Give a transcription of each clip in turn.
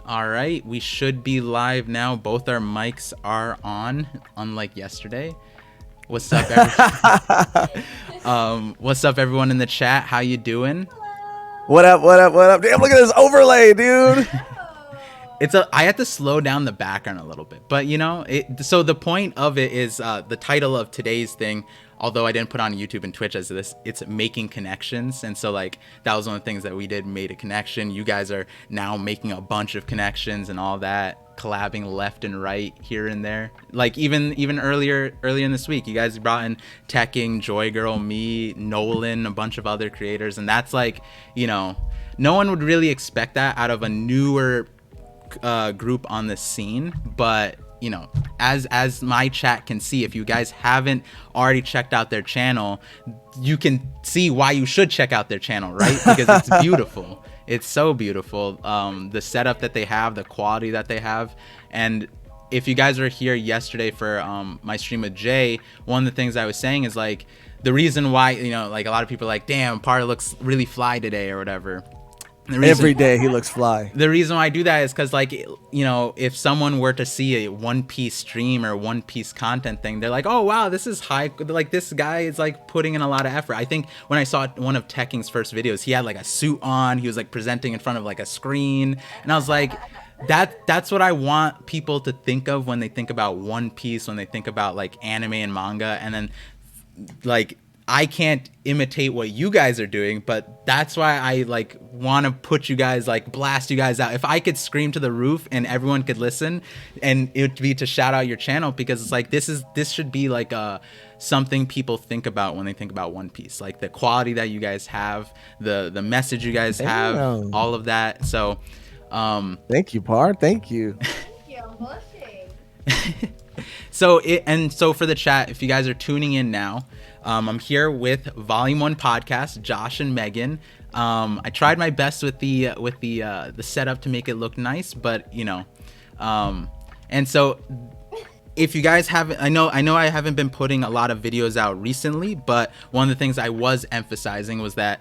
All right, we should be live now. Both our mics are on, unlike yesterday. What's up, what's up, everyone in the chat? How you doing? What up? What up? What up? Damn, look at this overlay, dude. I have to slow down the background a little bit, but you know, so the point of it is the title of today's thing. Although I didn't put on YouTube and Twitch as this, it's making connections. And so like that was one of the things that we did, made a connection. You guys are now making a bunch of connections and all that, collabing left and right here and there. Like even earlier in this week, you guys brought in Teching, Joy Girl, me, Nolan, a bunch of other creators. And that's like, you know, no one would really expect that out of a newer group on the scene, but you know, as my chat can see, if you guys haven't already checked out their channel, you can see why you should check out their channel, right? Because it's beautiful. It's so beautiful. The setup that they have, the quality that they have. And if you guys were here yesterday for my stream with Jay, one of the things I was saying is like the reason why, you know, like a lot of people are like, damn, Par looks really fly today or whatever. Every day he looks fly. The reason why I do that is because, like, you know, if someone were to see a One Piece stream or One Piece content thing, they're like, oh wow, this is high, like this guy is like putting in a lot of effort. I think when I saw one of Tekking's first videos, he had like a suit on, he was like presenting in front of like a screen, and I was like, that's what I want people to think of when they think about One Piece, when they think about like anime and manga. And then like I can't imitate what you guys are doing, but that's why I like want to put you guys, like blast you guys out. If I could scream to the roof and everyone could listen, and it would be to shout out your channel, because it's like this should be like something people think about when they think about One Piece, like the quality that you guys have, the message you guys have, all of that. So thank you, Par. Thank you. Thank you. I'm blushing. So for the chat, if you guys are tuning in now, I'm here with Volume 1 Podcast, Josh and Megan. I tried my best with the setup to make it look nice, but you know, and so if you guys haven't, I know I haven't been putting a lot of videos out recently, but one of the things I was emphasizing was that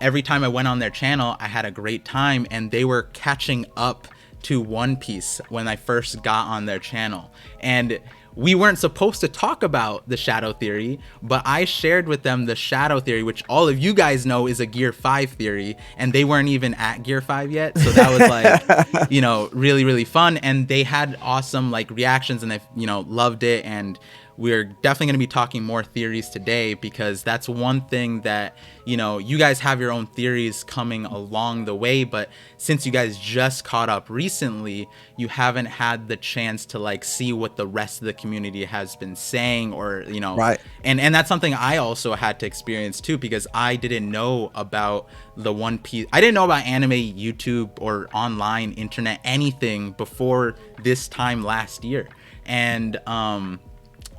every time I went on their channel, I had a great time, and they were catching up to One Piece when I first got on their channel. And we weren't supposed to talk about the shadow theory, but I shared with them the shadow theory, which all of you guys know is a Gear 5 theory, and they weren't even at Gear 5 yet. So that was like, you know, really, really fun. And they had awesome like reactions, and they, you know, loved it. And we're definitely going to be talking more theories today, because that's one thing that, you know, you guys have your own theories coming along the way, but since you guys just caught up recently, you haven't had the chance to like see what the rest of the community has been saying, or, you know, right. And that's something I also had to experience too, because I didn't know about the One Piece. I didn't know about anime, YouTube, or online internet, anything before this time last year. And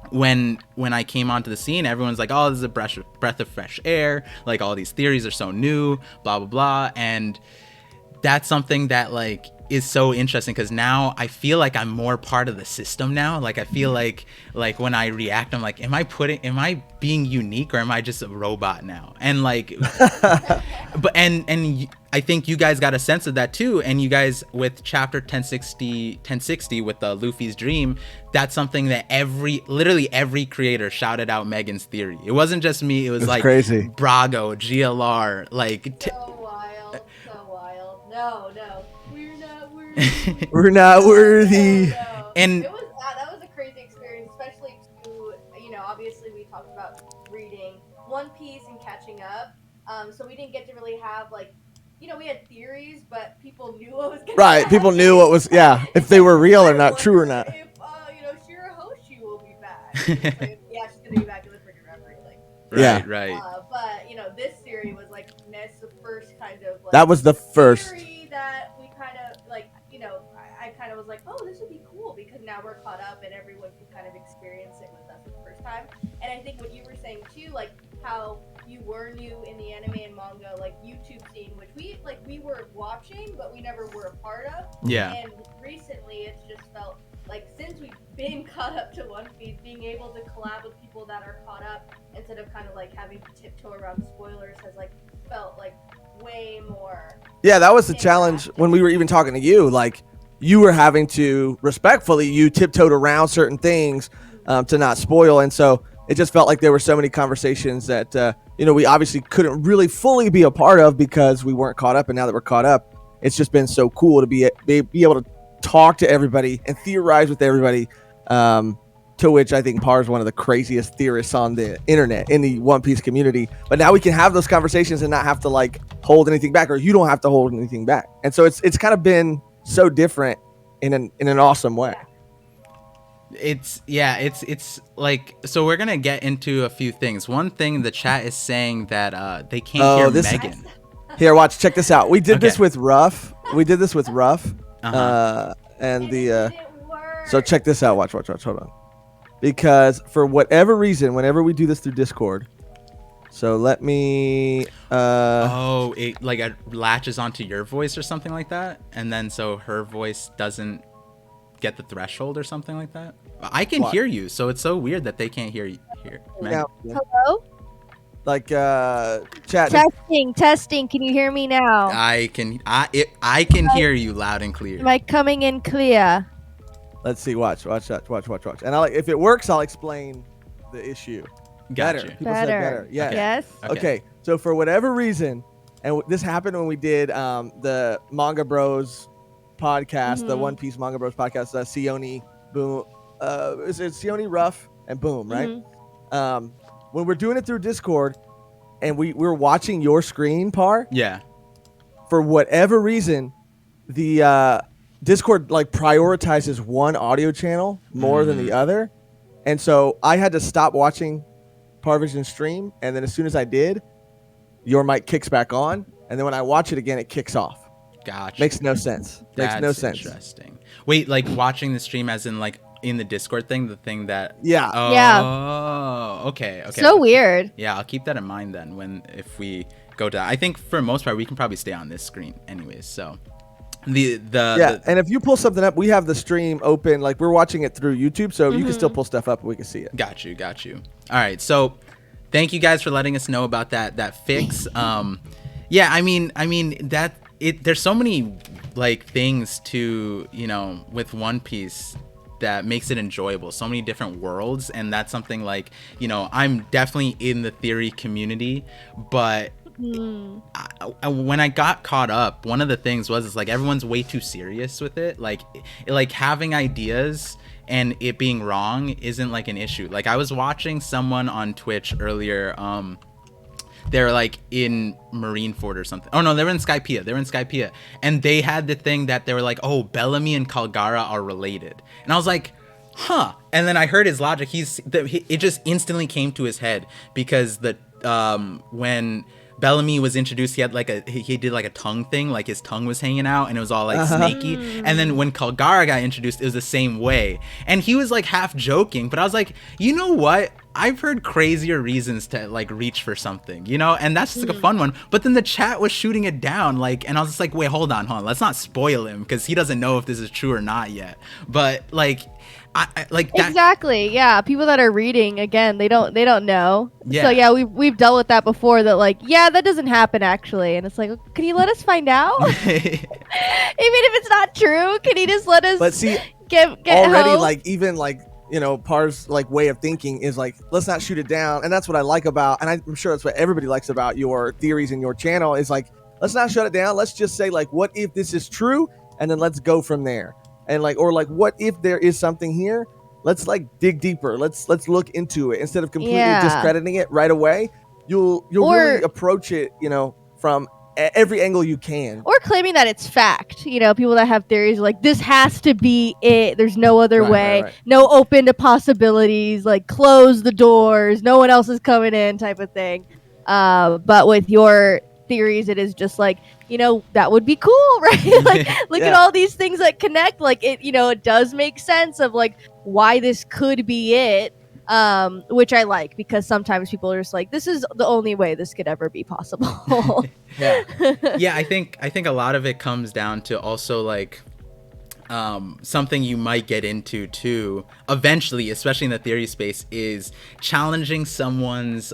when I came onto the scene, everyone's like, oh, this is a breath of fresh air, like all these theories are so new, blah blah blah. And that's something that like is so interesting, because now I feel like I'm more part of the system now. Like I feel like when I react, I'm like, am I being unique, or am I just a robot now? And like but and I think you guys got a sense of that too. And you guys with chapter 1060 with Luffy's dream, that's something that literally every creator shouted out Megan's theory. It wasn't just me, it was like crazy. Brago, GLR, like So wild. No, we're not worthy. We're not worthy. No. And it was that was a crazy experience, especially to, you know, obviously we talked about reading One Piece and catching up. So we didn't get to really have like, you know, we had theories, but people knew what was going to happen. People knew what was, if they were real or not, true or not. If, you know, Shirahoshi will be back. Like, yeah, she's going to be back in the freaking referee. Like, right. But, you know, this theory was like, that's the first kind of, like, that was the first theory that we kind of, like, you know, I kind of was like, oh, this would be cool, because now we're caught up and everyone can kind of experience it with us for the first time. And I think what you were saying too, like, how you were new in the anime and manga, like, YouTube scene, which we were watching, but we never were a part of. Yeah. And recently, it's just felt like, since we've been caught up to One Piece, being able to collab with people that are caught up instead of kind of like having to tiptoe around spoilers has like felt like way more. Yeah, that was the challenge when we were even talking to you. Like, you were having to respectfully, you tiptoed around certain things to not spoil. And so it just felt like there were so many conversations that, we obviously couldn't really fully be a part of because we weren't caught up. And now that we're caught up, it's just been so cool to be able to talk to everybody and theorize with everybody. To which I think Par is one of the craziest theorists on the internet in the One Piece community. But now we can have those conversations and not have to like hold anything back, or you don't have to hold anything back. And so it's kind of been so different in an awesome way. It's like, so we're gonna get into a few things. One thing, the chat is saying that they can't hear Megan. Here, watch, check this out. We did this with Ruff. And so check this out. Watch. Hold on. Because for whatever reason, whenever we do this through Discord, so let me. It like it latches onto your voice or something like that, and then so her voice doesn't get the threshold or something like that. I can hear you, so it's so weird that they can't hear you here. Now, hello? Like chat. Testing. Can you hear me now? I can hear you loud and clear. Am I coming in clear? Let's see. Watch. And if it works, I'll explain the issue. Gotcha. People said better. Yeah. Okay. Yes. Okay. So for whatever reason, and this happened when we did the Manga Bros podcast, the One Piece Manga Bros podcast, Sione, Boom, is it Sione, Ruff, and Boom, right? When we're doing it through Discord, and we're watching your screen, Par. Yeah. For whatever reason, the Discord like prioritizes one audio channel more than the other, and so I had to stop watching ParVision stream, and then as soon as I did, your mic kicks back on, and then when I watch it again, it kicks off. Gotcha. Makes no sense. Makes no sense. Interesting. Wait, like watching the stream as in like in the Discord thing, the thing that. Yeah. Oh. Yeah. Okay. So weird. Yeah, I'll keep that in mind then if we go to. I think for the most part we can probably stay on this screen anyways. So. And if you pull something up, we have the stream open, like we're watching it through YouTube, so you can still pull stuff up and we can see it. Got you. All right, so thank you guys for letting us know about that fix. Yeah, I mean that there's so many like things to, with One Piece that makes it enjoyable, so many different worlds, and that's something like, I'm definitely in the theory community, but when I got caught up, one of the things was like everyone's way too serious with it. Like having ideas and it being wrong isn't like an issue. Like I was watching someone on Twitch earlier. They're like in Marineford or something. Oh no, they were in Skypiea. And they had the thing that they were like, oh, Bellamy and Kalgara are related. And I was like, huh. And then I heard his logic. It just instantly came to his head because when Bellamy was introduced, he did like a tongue thing, like his tongue was hanging out and it was all like snaky. And then when Kalgara got introduced, it was the same way. And he was like half joking, but I was like, you know what? I've heard crazier reasons to like reach for something, and that's just like a fun one. But then the chat was shooting it down, like, and I was just like, wait, hold on, let's not spoil him because he doesn't know if this is true or not yet. But like, I like that. Exactly. Yeah. People that are reading, again, they don't know. Yeah. So yeah, we've dealt with that before. That like, yeah, that doesn't happen actually, and it's like, can you let us find out? Even if it's not true, can you just let us? But see, get already home? like even like. Par's like way of thinking is like, let's not shoot it down. And that's what I like about, and I'm sure that's what everybody likes about your theories in your channel is like, let's not shut it down. Let's just say like, what if this is true? And then let's go from there. And like, or like, what if there is something here? Let's like dig deeper. Let's look into it instead of completely discrediting it right away. You'll really approach it, from every angle you can, or claiming that it's fact. People that have theories like this has to be it, there's no other way, right. No open to possibilities, like close the doors, no one else is coming in type of thing. But with your theories, it is just like, that would be cool, right? Like look at all these things that connect, like it, it does make sense of like why this could be it. Which I like because sometimes people are just like, this is the only way this could ever be possible. Yeah, I think a lot of it comes down to also like something you might get into too eventually, especially in the theory space, is challenging someone's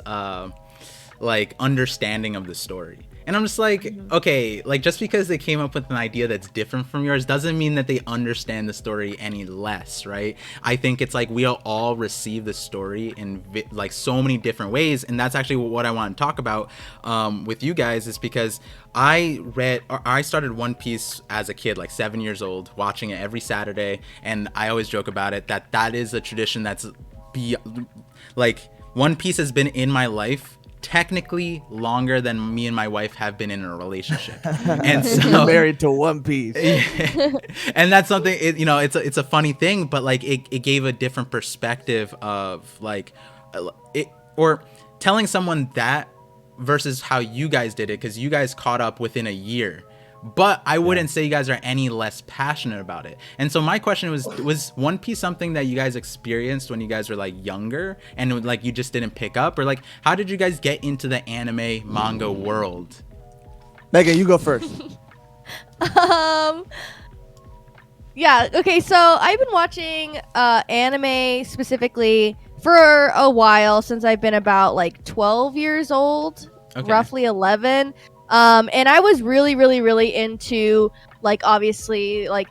like understanding of the story. And I'm just like, okay, like just because they came up with an idea that's different from yours doesn't mean that they understand the story any less, right? I think it's like we all receive the story in like so many different ways, and that's actually what I want to talk about with you guys, is because I started One Piece as a kid, like 7 years old, watching it every Saturday, and I always joke about it that is a tradition that's like One Piece has been in my life technically longer than me and my wife have been in a relationship. And so married to One Piece. And that's something, it's a funny thing, but like it gave a different perspective of like it, or telling someone that versus how you guys did it, because you guys caught up within a year. But I wouldn't say you guys are any less passionate about it. And so my question was One Piece something that you guys experienced when you guys were like younger and like you just didn't pick up? Or like, how did you guys get into the anime manga world? Megan, you go first. Yeah, okay, so I've been watching anime specifically for a while, since I've been about like 12 years old, roughly 11. And I was really, really, really into, like, obviously, like,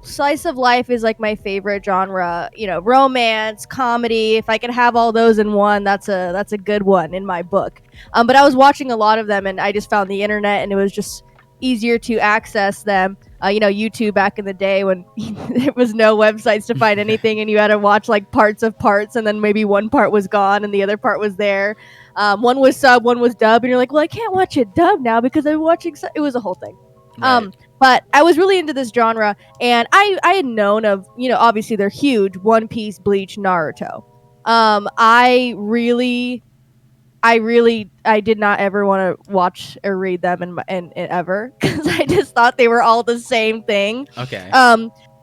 slice of life is like my favorite genre, romance, comedy. If I could have all those in one, that's a good one in my book. But I was watching a lot of them, and I just found the internet, and it was just easier to access them. YouTube back in the day when there was no websites to find anything, and you had to watch like parts of parts, and then maybe one part was gone and the other part was there. One was sub, one was dub, and you're like, well, I can't watch it dub now because I'm watching it was a whole thing. Right. But I was really into this genre, and I had known of, obviously they're huge, One Piece, Bleach, Naruto. I did not ever want to watch or read them and ever, because I just thought they were all the same thing. Okay.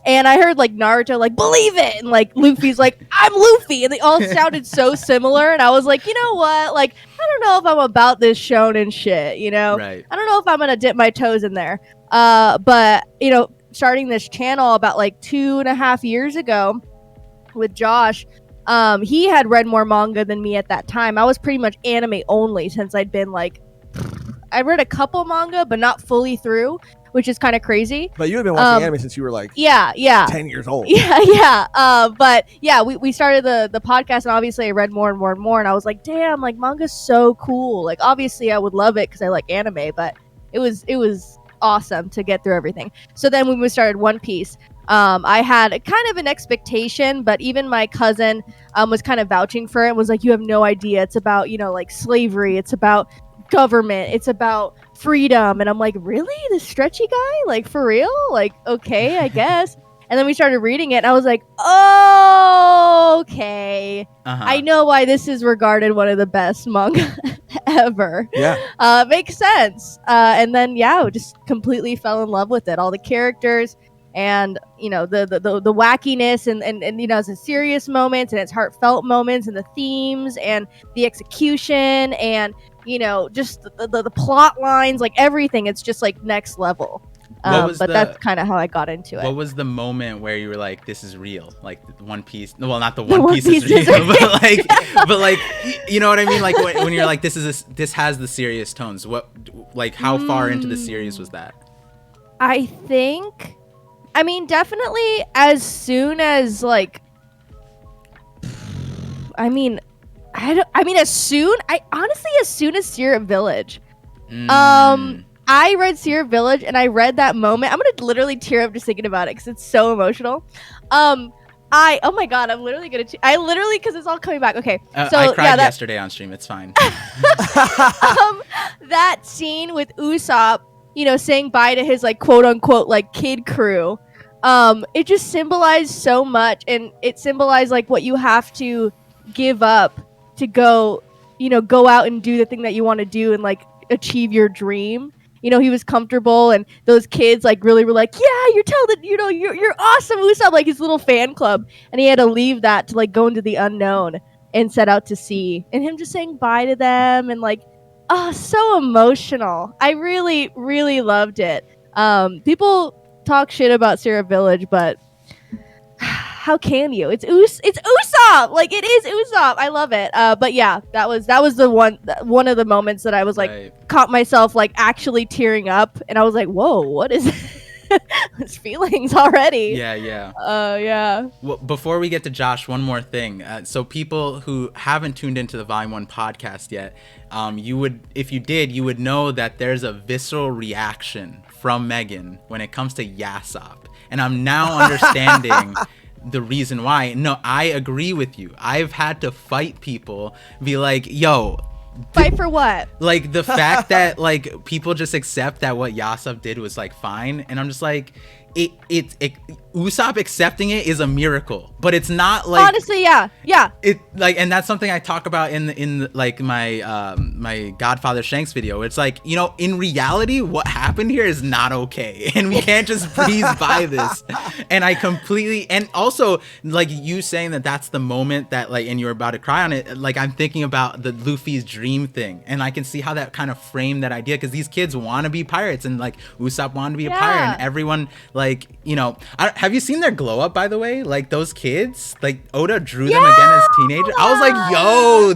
And I heard like Naruto like believe it, and like Luffy's like I'm Luffy, and they all sounded so similar, and I was like, you know what? Like I don't know if I'm about this shonen shit, Right. I don't know if I'm gonna dip my toes in there. But starting this channel about like 2.5 years ago with Josh. He had read more manga than me at that time. I was pretty much anime only, since I'd been like, I read a couple manga, but not fully through, which is kind of crazy. But you had been watching anime since you were like 10 years old. But yeah, we started the podcast, and obviously I read more and more and more, and I was like, damn, like manga's so cool. Like obviously I would love it because I like anime, but it was awesome to get through everything. So then when we started One Piece, I had kind of an expectation, but even my cousin was kind of vouching for it and was like, you have no idea. It's about, like slavery. It's about government. It's about freedom. And I'm like, really? This stretchy guy? Like, for real? Like, okay, I guess. And then we started reading it, and I was like, oh, okay. I know why this is regarded one of the best manga ever. Yeah. Makes sense. And then, just completely fell in love with it. All the characters. And the wackiness and it's serious moments, and it's heartfelt moments, and the themes and the execution, and just the plot lines, like everything. It's just like next level. That's kind of how I got into it. What was the moment where you were like, this is real? Like One Piece, well, not the One Piece is real, but like you know what I mean? Like when you're like, this has the serious tones. How far into the series was that? I mean, definitely as soon as like, as soon as Syrup Village. I read Syrup Village, and I read that moment. I'm gonna literally tear up just thinking about it because it's so emotional. Oh my god, I'm literally gonna because it's all coming back. Okay, so I cried yesterday on stream. It's fine. That scene with Usopp, saying bye to his like quote unquote like kid crew. It just symbolized so much, and it symbolized like what you have to give up to go out and do the thing that you want to do and like achieve your dream. He was comfortable, and those kids like really were like, yeah, you're you're awesome, Usopp, like his little fan club, and he had to leave that to like go into the unknown and set out to sea, and him just saying bye to them, and like, so emotional. I really, really loved it. People talk shit about Syrup Village, but how can you? It's Usopp. Like, it is Usopp. I love it. But yeah, that was the one of the moments that I was like, caught myself like actually tearing up, and I was like, whoa, what is his feelings already? Yeah. Well, before we get to Josh, one more thing. So people who haven't tuned into the Volume 1 podcast yet, if you did, you would know that there's a visceral reaction from Megan when it comes to Yasopp. And I'm now understanding the reason why. No, I agree with you. I've had to fight people, be like, yo, fight for what? Like, the fact that like people just accept that what Yasopp did was like fine, and I'm just like, Usopp accepting it is a miracle, but it's not like, honestly, yeah. It like, and that's something I talk about in like my my Godfather Shanks video. It's like, you know, in reality, what happened here is not okay, and we can't just breeze by this. And I completely, and also like you saying that that's the moment that like, and you're about to cry on it. Like, I'm thinking about the Luffy's dream thing, and I can see how that kind of framed that idea, because these kids want to be pirates, and like Usopp wanted to be a pirate, and everyone like, you know, have you seen their glow up, by the way? Like, those kids, like Oda drew them again as teenagers. I was like, yo,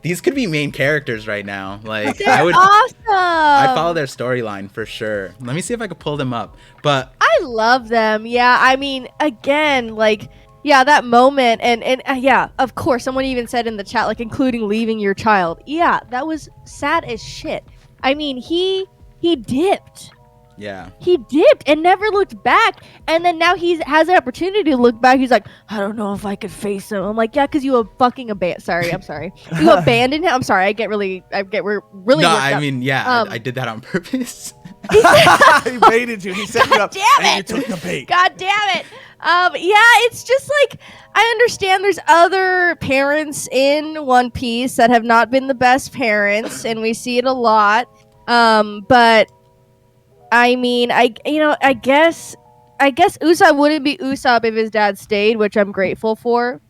these could be main characters right now. Like, awesome. I follow their storyline for sure. Let me see if I could pull them up. But I love them. Yeah, I mean, again, like, yeah, that moment, and yeah, of course, someone even said in the chat, like, including leaving your child. Yeah, that was sad as shit. I mean, he dipped. Yeah. He dipped and never looked back. And then now he has the opportunity to look back. He's like, I don't know if I could face him. I'm like, yeah, because you fucking abandoned. Sorry, I'm sorry. You abandoned him. I'm sorry. We're really. No, I mean, yeah, I did that on purpose. He baited you. He set you up. Damn it. And you took the bait. God damn it. Yeah, it's just like, I understand there's other parents in One Piece that have not been the best parents, and we see it a lot. But I mean, I guess Usopp wouldn't be Usopp if his dad stayed, which I'm grateful for,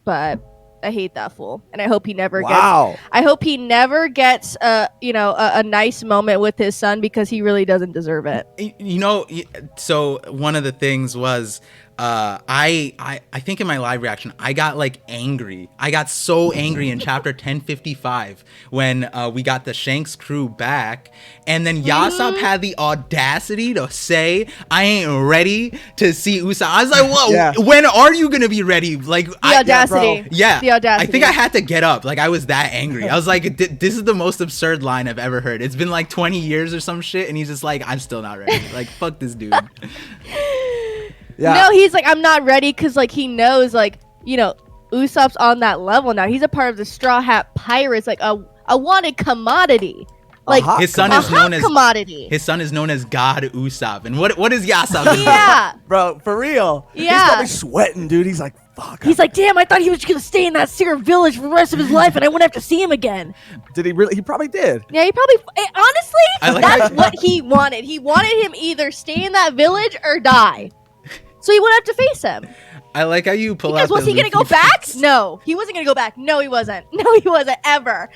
but I hate that fool, and I hope he never gets a nice moment with his son, because he really doesn't deserve it. You know, so one of the things was, I think in my live reaction, I got like angry. I got so angry in chapter 1055 when we got the Shanks crew back, and then Yasopp had the audacity to say, I ain't ready to see Usopp. I was like, whoa, when are you gonna be ready? Like, the audacity. Yeah, the audacity. I think I had to get up. Like, I was that angry. I was like, this is the most absurd line I've ever heard. It's been like 20 years or some shit, and he's just like, I'm still not ready. Like, fuck this dude. Yeah. No, he's like, I'm not ready, because like he knows, like, you know, Usopp's on that level now. He's a part of the Straw Hat Pirates, like a wanted commodity. Like, his son is known as commodity. His son is known as God Usopp. And what is Yasopp? Yeah, bro, for real. Yeah, he's probably sweating, dude. He's like, fuck. He's like, damn, I thought he was gonna stay in that Siren village for the rest of his life, and I wouldn't have to see him again. Did he really? He probably did. Yeah, he probably. Honestly, that's what he wanted. He wanted him either stay in that village or die, so he wouldn't have to face him. I like how you pull out. Because was he gonna go back? No, he wasn't gonna go back. No, he wasn't. Ever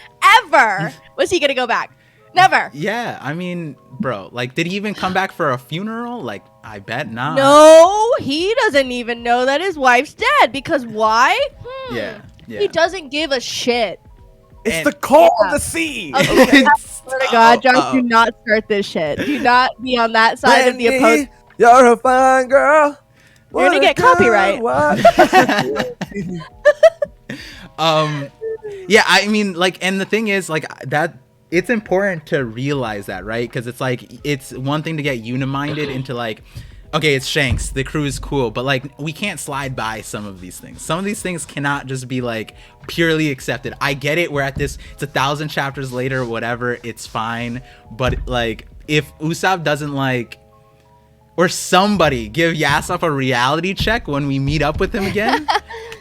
was he gonna go back? Never. Yeah, I mean, bro, like, did he even come back for a funeral? Like, I bet not. No, he doesn't even know that his wife's dead. Because why? Yeah. He doesn't give a shit. It's the call of the sea. Okay, I swear to God, Josh, do not start this shit. Do not be on that side of the opposing. You're a fine girl. You're gonna get copyright. Yeah, I mean, like, and the thing is, like, that it's important to realize that, right? Because it's like, it's one thing to get uniminded into like, okay, it's Shanks, the crew is cool, but like, we can't slide by some of these things. Some of these things cannot just be like purely accepted. I get it, we're at this, it's 1,000 chapters later, whatever, it's fine. But like, if Usopp doesn't like, or somebody give Yasopp a reality check when we meet up with him again,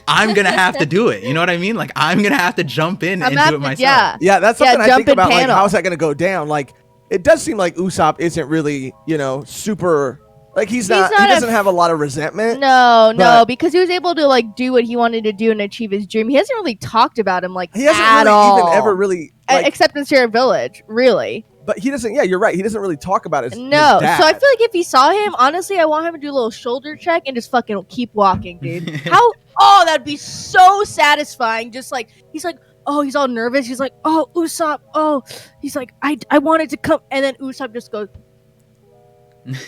I'm gonna have to do it. You know what I mean? Like, I'm gonna have to jump in and do it myself. Yeah, that's something I think about. Like, how's that gonna go down? Like, it does seem like Usopp isn't really, you know, super. Like, he's not he doesn't have a lot of resentment. No, because he was able to like do what he wanted to do and achieve his dream. He hasn't really talked about him like he hasn't at really all. Even ever really, like, except in Siren Village, really. But he doesn't. Yeah, you're right. He doesn't really talk about his No, his dad. so I feel like if he saw him, honestly, I want him to do a little shoulder check and just fucking keep walking, dude. How? Oh, that'd be so satisfying. Just like he's like, oh, he's all nervous. He's like, oh, Usopp. Oh, he's like, I wanted to come, and then Usopp just goes,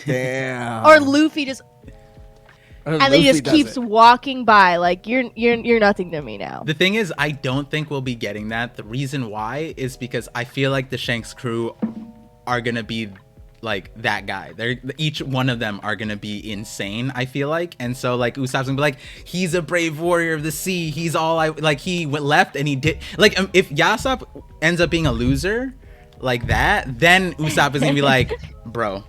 damn. or Luffy just, and then he just keeps walking by like you're nothing to me now. The thing is, I don't think we'll be getting that. The reason why is because I feel like the Shanks crew are gonna be like that guy. They're each one of them are gonna be insane, I feel like. And so like Usopp's gonna be like, he's a brave warrior of the sea, he's all I like. He went left and he did like if Yasopp ends up being a loser like that, then Usopp is gonna be like, bro,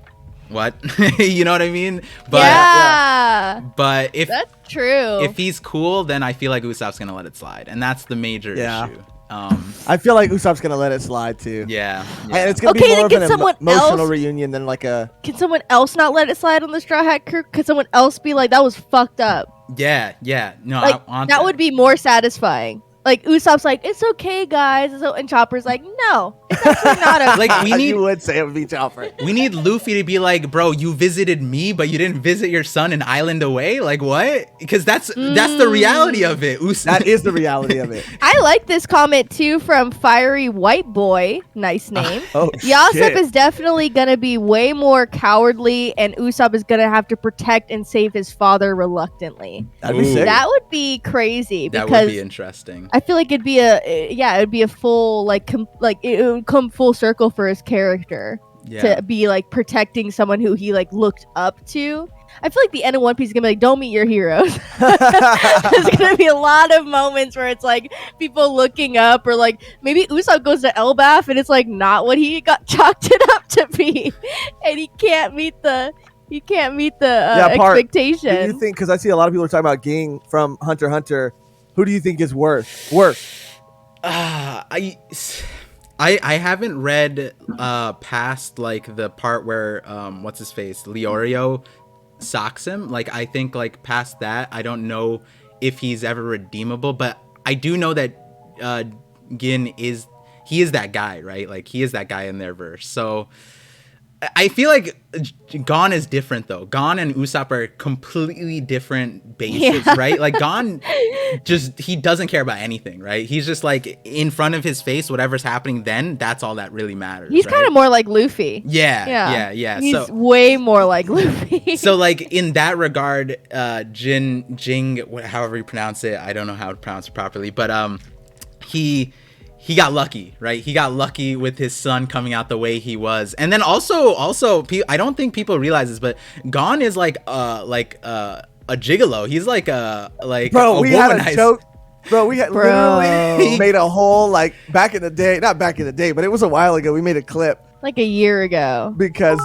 what? You know what I mean? But yeah, but if that's true, if he's cool, then I feel like Usopp's gonna let it slide, and that's the major issue. I feel like Usopp's gonna let it slide too. Yeah. And it's gonna be more of an emotional reunion than like a. Can someone else not let it slide on the Straw Hat crew? Could someone else be like, that was fucked up? Yeah. No, like, I want that would be more satisfying. Like Usopp's like, it's okay, guys, and Chopper's like, no, it's actually not okay. Like we need. You would say it would be Chopper. We need Luffy to be like, bro, you visited me, but you didn't visit your son an island away. Like what? Because that's the reality of it. That is the reality of it. I like this comment too from Fiery White Boy. Nice name. Yasopp is definitely gonna be way more cowardly, and Usopp is gonna have to protect and save his father reluctantly. That'd be sick. That would be crazy. That because would be interesting. I feel like it'd be a full it would come full circle for his character to be like protecting someone who he like looked up to. I feel like the end of One Piece is gonna be like, don't meet your heroes. There's gonna be a lot of moments where it's like people looking up, or like maybe Usopp goes to Elbaf and it's like not what he got chalked it up to be, and he can't meet the expectation. Do you think? Because I see a lot of people are talking about Ging from Hunter x Hunter. Who do you think is worse? I haven't read past like the part where what's his face, Leorio socks him. Like I think like past that, I don't know if he's ever redeemable, but I do know that Gin is that guy, right? Like he is that guy in their verse. So I feel like Gon is different though. Gon and Usopp are completely different bases, right? Like Gon he doesn't care about anything, right? He's just like in front of his face, whatever's happening then, that's all that really matters. He's kind of more like Luffy. Yeah. He's way more like Luffy. So like in that regard, Jing, however you pronounce it, I don't know how to pronounce it properly, but he got lucky, right? He got lucky with his son coming out the way he was. And then also I don't think people realize this, but Gon is like a gigolo. He's like bro, we had a joke. Bro, we had literally made a whole, like, back in the day, not back in the day, but it was a while ago. We made a clip. Like a year ago. Because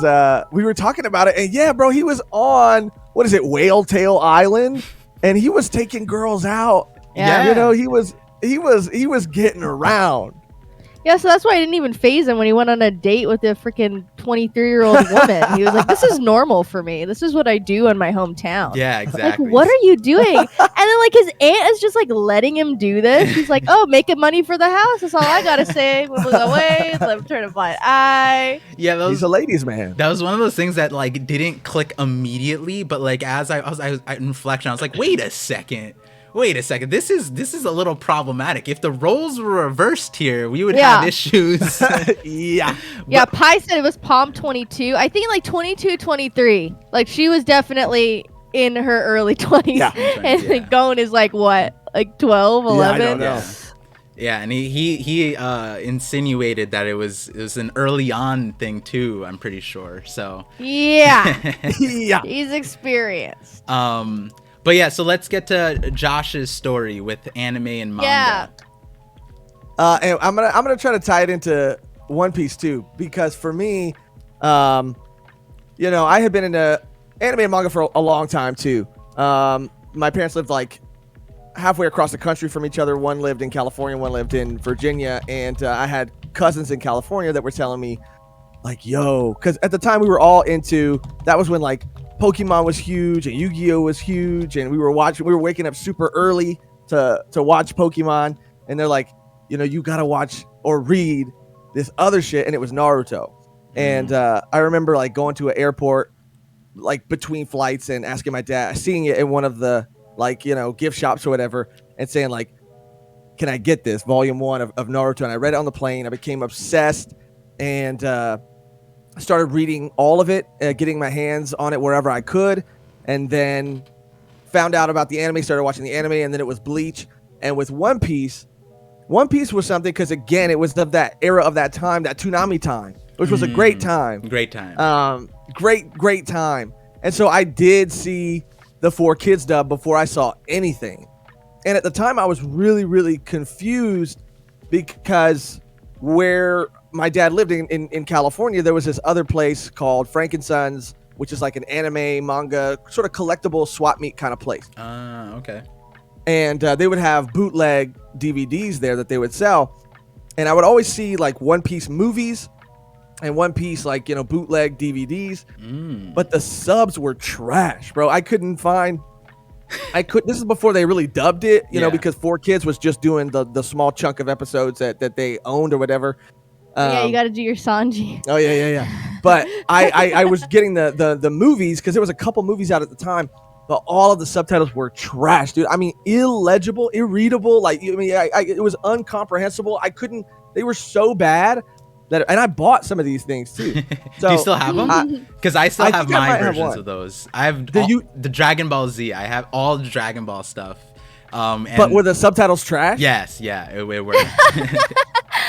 we were talking about it. And yeah, bro, he was on, what is it, Whale Tail Island? And he was taking girls out. Yeah. You know, he was getting around. Yeah, so that's why I didn't even phase him when he went on a date with a freaking 23-year-old woman. He was like, this is normal for me. This is what I do in my hometown. Yeah, exactly. Like, what are you doing? And then, like, his aunt is just, like, letting him do this. She's like, oh, making money for the house. That's all I got to say. Move away. Let him turn a blind eye. Yeah, he's a ladies' man. That was one of those things that, like, didn't click immediately. But, like, as I was in reflection, I was like, wait a second. This is a little problematic. If the roles were reversed here, we would have issues. Yeah. Yeah, Pi said it was Palm 22. I think like 22, 23. Like she was definitely in her early 20s. Yeah. And Gon is like what? Like 12, 11? Yeah, I don't know. Yeah, and he insinuated that it was an early on thing too, I'm pretty sure. So yeah. Yeah. He's experienced. But yeah, so let's get to Josh's story with anime and manga. Yeah. And I'm gonna try to tie it into One Piece too, because for me, you know, I had been into anime and manga for a long time too. My parents lived like halfway across the country from each other. One lived in California, one lived in Virginia, and I had cousins in California that were telling me, like, yo, because at the time we were all into, that was when like Pokemon was huge and Yu-Gi-Oh was huge, and we were waking up super early to watch Pokemon, and they're like, you know, you gotta watch or read this other shit, and it was Naruto. And I remember like going to an airport, like between flights, and asking my dad, seeing it in one of the like, you know, gift shops or whatever, and saying like, can I get this volume 1 of Naruto? And I read it on the plane. I became obsessed, and started reading all of it, getting my hands on it wherever I could, and then found out about the anime, started watching the anime, and then it was Bleach. And with One Piece was something, because again, it was of that era, of that time, that Toonami time, which was a great time. Great time. Great time. And so I did see the 4Kids dub before I saw anything. And at the time, I was really, really confused, because where my dad lived in California, there was this other place called Frank and Sons, which is like an anime, manga, sort of collectible swap meet kind of place. Okay. And they would have bootleg DVDs there that they would sell. And I would always see like One Piece movies and One Piece, like, you know, bootleg DVDs. But the subs were trash, bro. This is before they really dubbed it, you know, because 4Kids was just doing the small chunk of episodes that they owned or whatever. Yeah, you got to do your Sanji. Oh yeah. But I was getting the movies, because there was a couple movies out at the time, but all of the subtitles were trash, dude. I mean, illegible, irreadable. Like, I mean, it was incomprehensible. They were so bad that, and I bought some of these things too. So, do you still have them? Because I still have my versions have of those. I have the Dragon Ball Z. I have all the Dragon Ball stuff. But were the subtitles trash? Yes, yeah, it were.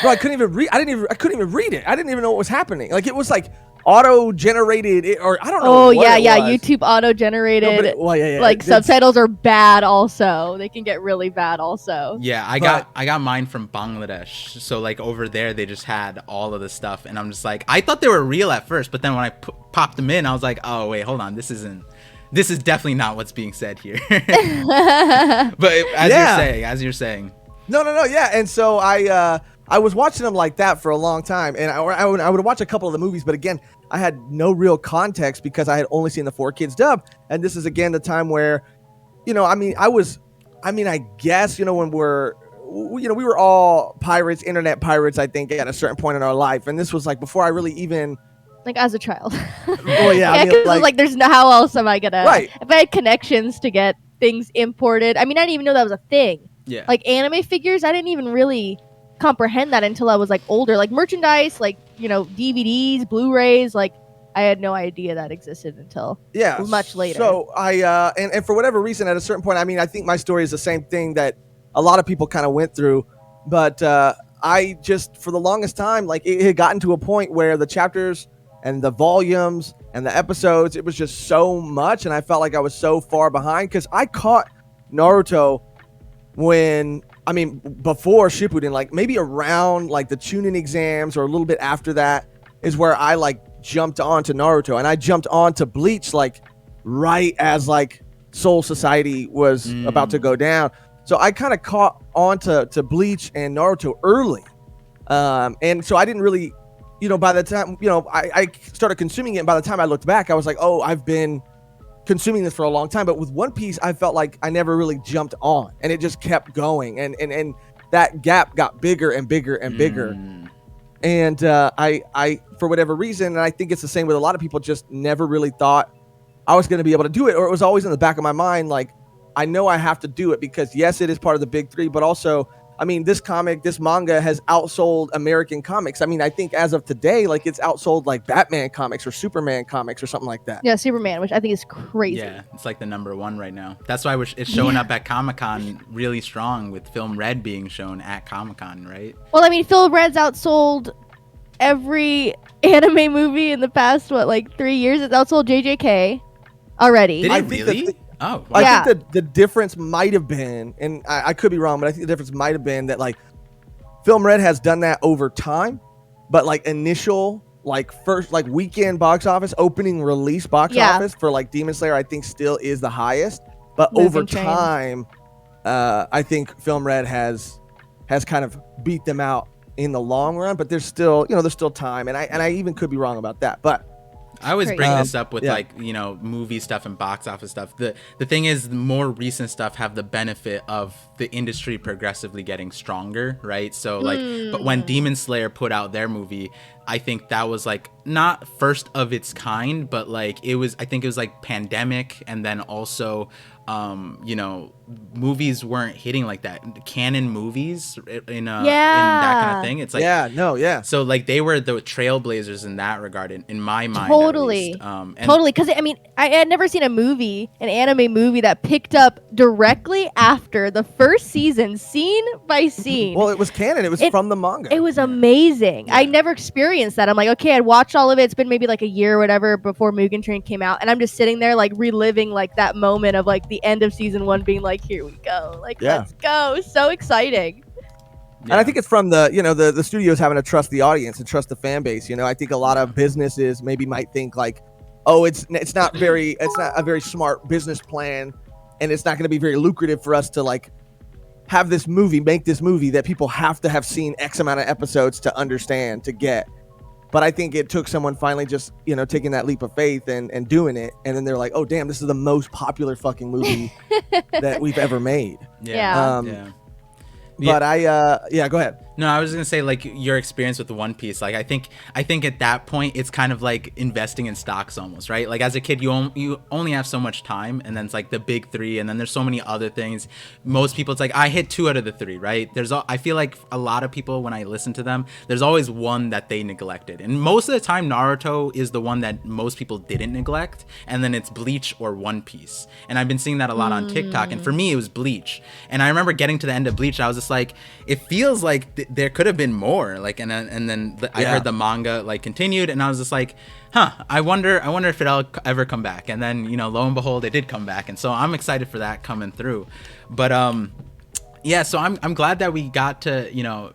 Bro, I couldn't even read. I couldn't even read it. I didn't even know what was happening. Like, it was like auto-generated, or I don't know. Oh yeah, YouTube auto-generated. No, but, like, subtitles are bad. Also, they can get really bad. Also. Yeah, I got mine from Bangladesh. So like over there, they just had all of the stuff, and I'm just like, I thought they were real at first, but then when I popped them in, I was like, oh wait, hold on, this is definitely not what's being said here. But as you're saying. No, yeah. And so I was watching them like that for a long time, and I would watch a couple of the movies, but again, I had no real context because I had only seen the 4Kids dub. And this is again the time where, you know, I guess, you know, when we were all pirates, internet pirates, I think, at a certain point in our life, and this was like before I really even. Like, as a child. Well, yeah. Because like there's no, how else am I gonna? Right. If I had connections to get things imported, I mean, I didn't even know that was a thing. Yeah. Like anime figures, I didn't even really comprehend that until I was like older. Like merchandise, like, you know, DVDs, Blu-rays, like I had no idea that existed until much later. So I and for whatever reason, at a certain point, I mean, I think my story is the same thing that a lot of people kind of went through, but I just, for the longest time, like, it had gotten to a point where the chapters and the volumes and the episodes, it was just so much, and I felt like I was so far behind, because I caught Naruto before Shippuden, like maybe around like the Chunin exams or a little bit after that is where I like jumped on to Naruto, and I jumped on to Bleach like right as like Soul Society was about to go down. So I kind of caught on to Bleach and Naruto early. And so I didn't really, you know, by the time, you know, I started consuming it, and by the time I looked back, I was like, oh, I've been consuming this for a long time. But with One Piece, I felt like I never really jumped on, and it just kept going, and that gap got bigger and bigger and bigger. And I for whatever reason, and I think it's the same with a lot of people, just never really thought I was going to be able to do it, or it was always in the back of my mind, like, I know I have to do it, because yes, it is part of the big three, but also, I mean, this manga has outsold American comics. I mean, I think as of today, like, it's outsold like Batman comics or Superman comics or something like that. Yeah, Superman, which I think is crazy. Yeah, it's like the #1 right now. That's why it's showing up at Comic-Con really strong, with Film Red being shown at Comic-Con, right? Well, I mean, Film Red's outsold every anime movie in the past, 3 years? It's outsold JJK already. Did it really? Oh, wow. I think that the difference might have been, and I could be wrong, but I think the difference might have been that, like, Film Red has done that over time, but like initial, like, first, like, weekend box office, opening release box office for like Demon Slayer, I think still is the highest. But over time, I think Film Red has kind of beat them out in the long run. But there's still, there's still time, and I even could be wrong about that, but. I always bring Crazy. this up with like, you know, movie stuff and box office stuff. The thing is, the more recent stuff have the benefit of the industry progressively getting stronger, right? So like, but when Demon Slayer put out their movie, I think that was like not first of its kind, but like I think it was like pandemic, and then also you know, movies weren't hitting like that. Canon movies in that kind of thing. It's like so like they were the trailblazers in that regard, in my mind. Totally. Totally, because I mean, I had never seen an anime movie that picked up directly after the first season, scene by scene. Well, it was canon. It was from the manga. It was amazing. I never experienced that. I'm like, okay, I'd watched all of it. It's been maybe like a year or whatever before Mugen Train came out, and I'm just sitting there like reliving like that moment of like the end of season 1 being like, here we go, like let's go. So exciting. And I think it's from the, you know, the studios having to trust the audience and trust the fan base. You know, I think a lot of businesses maybe might think like, oh, it's not a very smart business plan, and it's not going to be very lucrative for us to like make this movie that people have to have seen X amount of episodes to understand, to get. But I think it took someone finally just, you know, taking that leap of faith and doing it. And then they're like, oh, damn, this is the most popular fucking movie that we've ever made. But go ahead. No, I was gonna say, like, your experience with the One Piece. Like, I think at that point it's kind of like investing in stocks almost, right? Like, as a kid, you only have so much time, and then it's like the big three, and then there's so many other things. Most people, it's like I hit 2 out of the 3, right? I feel like a lot of people, when I listen to them, there's always one that they neglected, and most of the time Naruto is the one that most people didn't neglect, and then it's Bleach or One Piece. And I've been seeing that a lot on TikTok, and for me it was Bleach. And I remember getting to the end of Bleach, I was just like, it feels like there could have been more, like, and then I heard the manga like continued, and I was just like, I wonder if it'll ever come back. And then, you know, lo and behold, it did come back, and so I'm excited for that coming through. But so I'm glad that we got to, you know,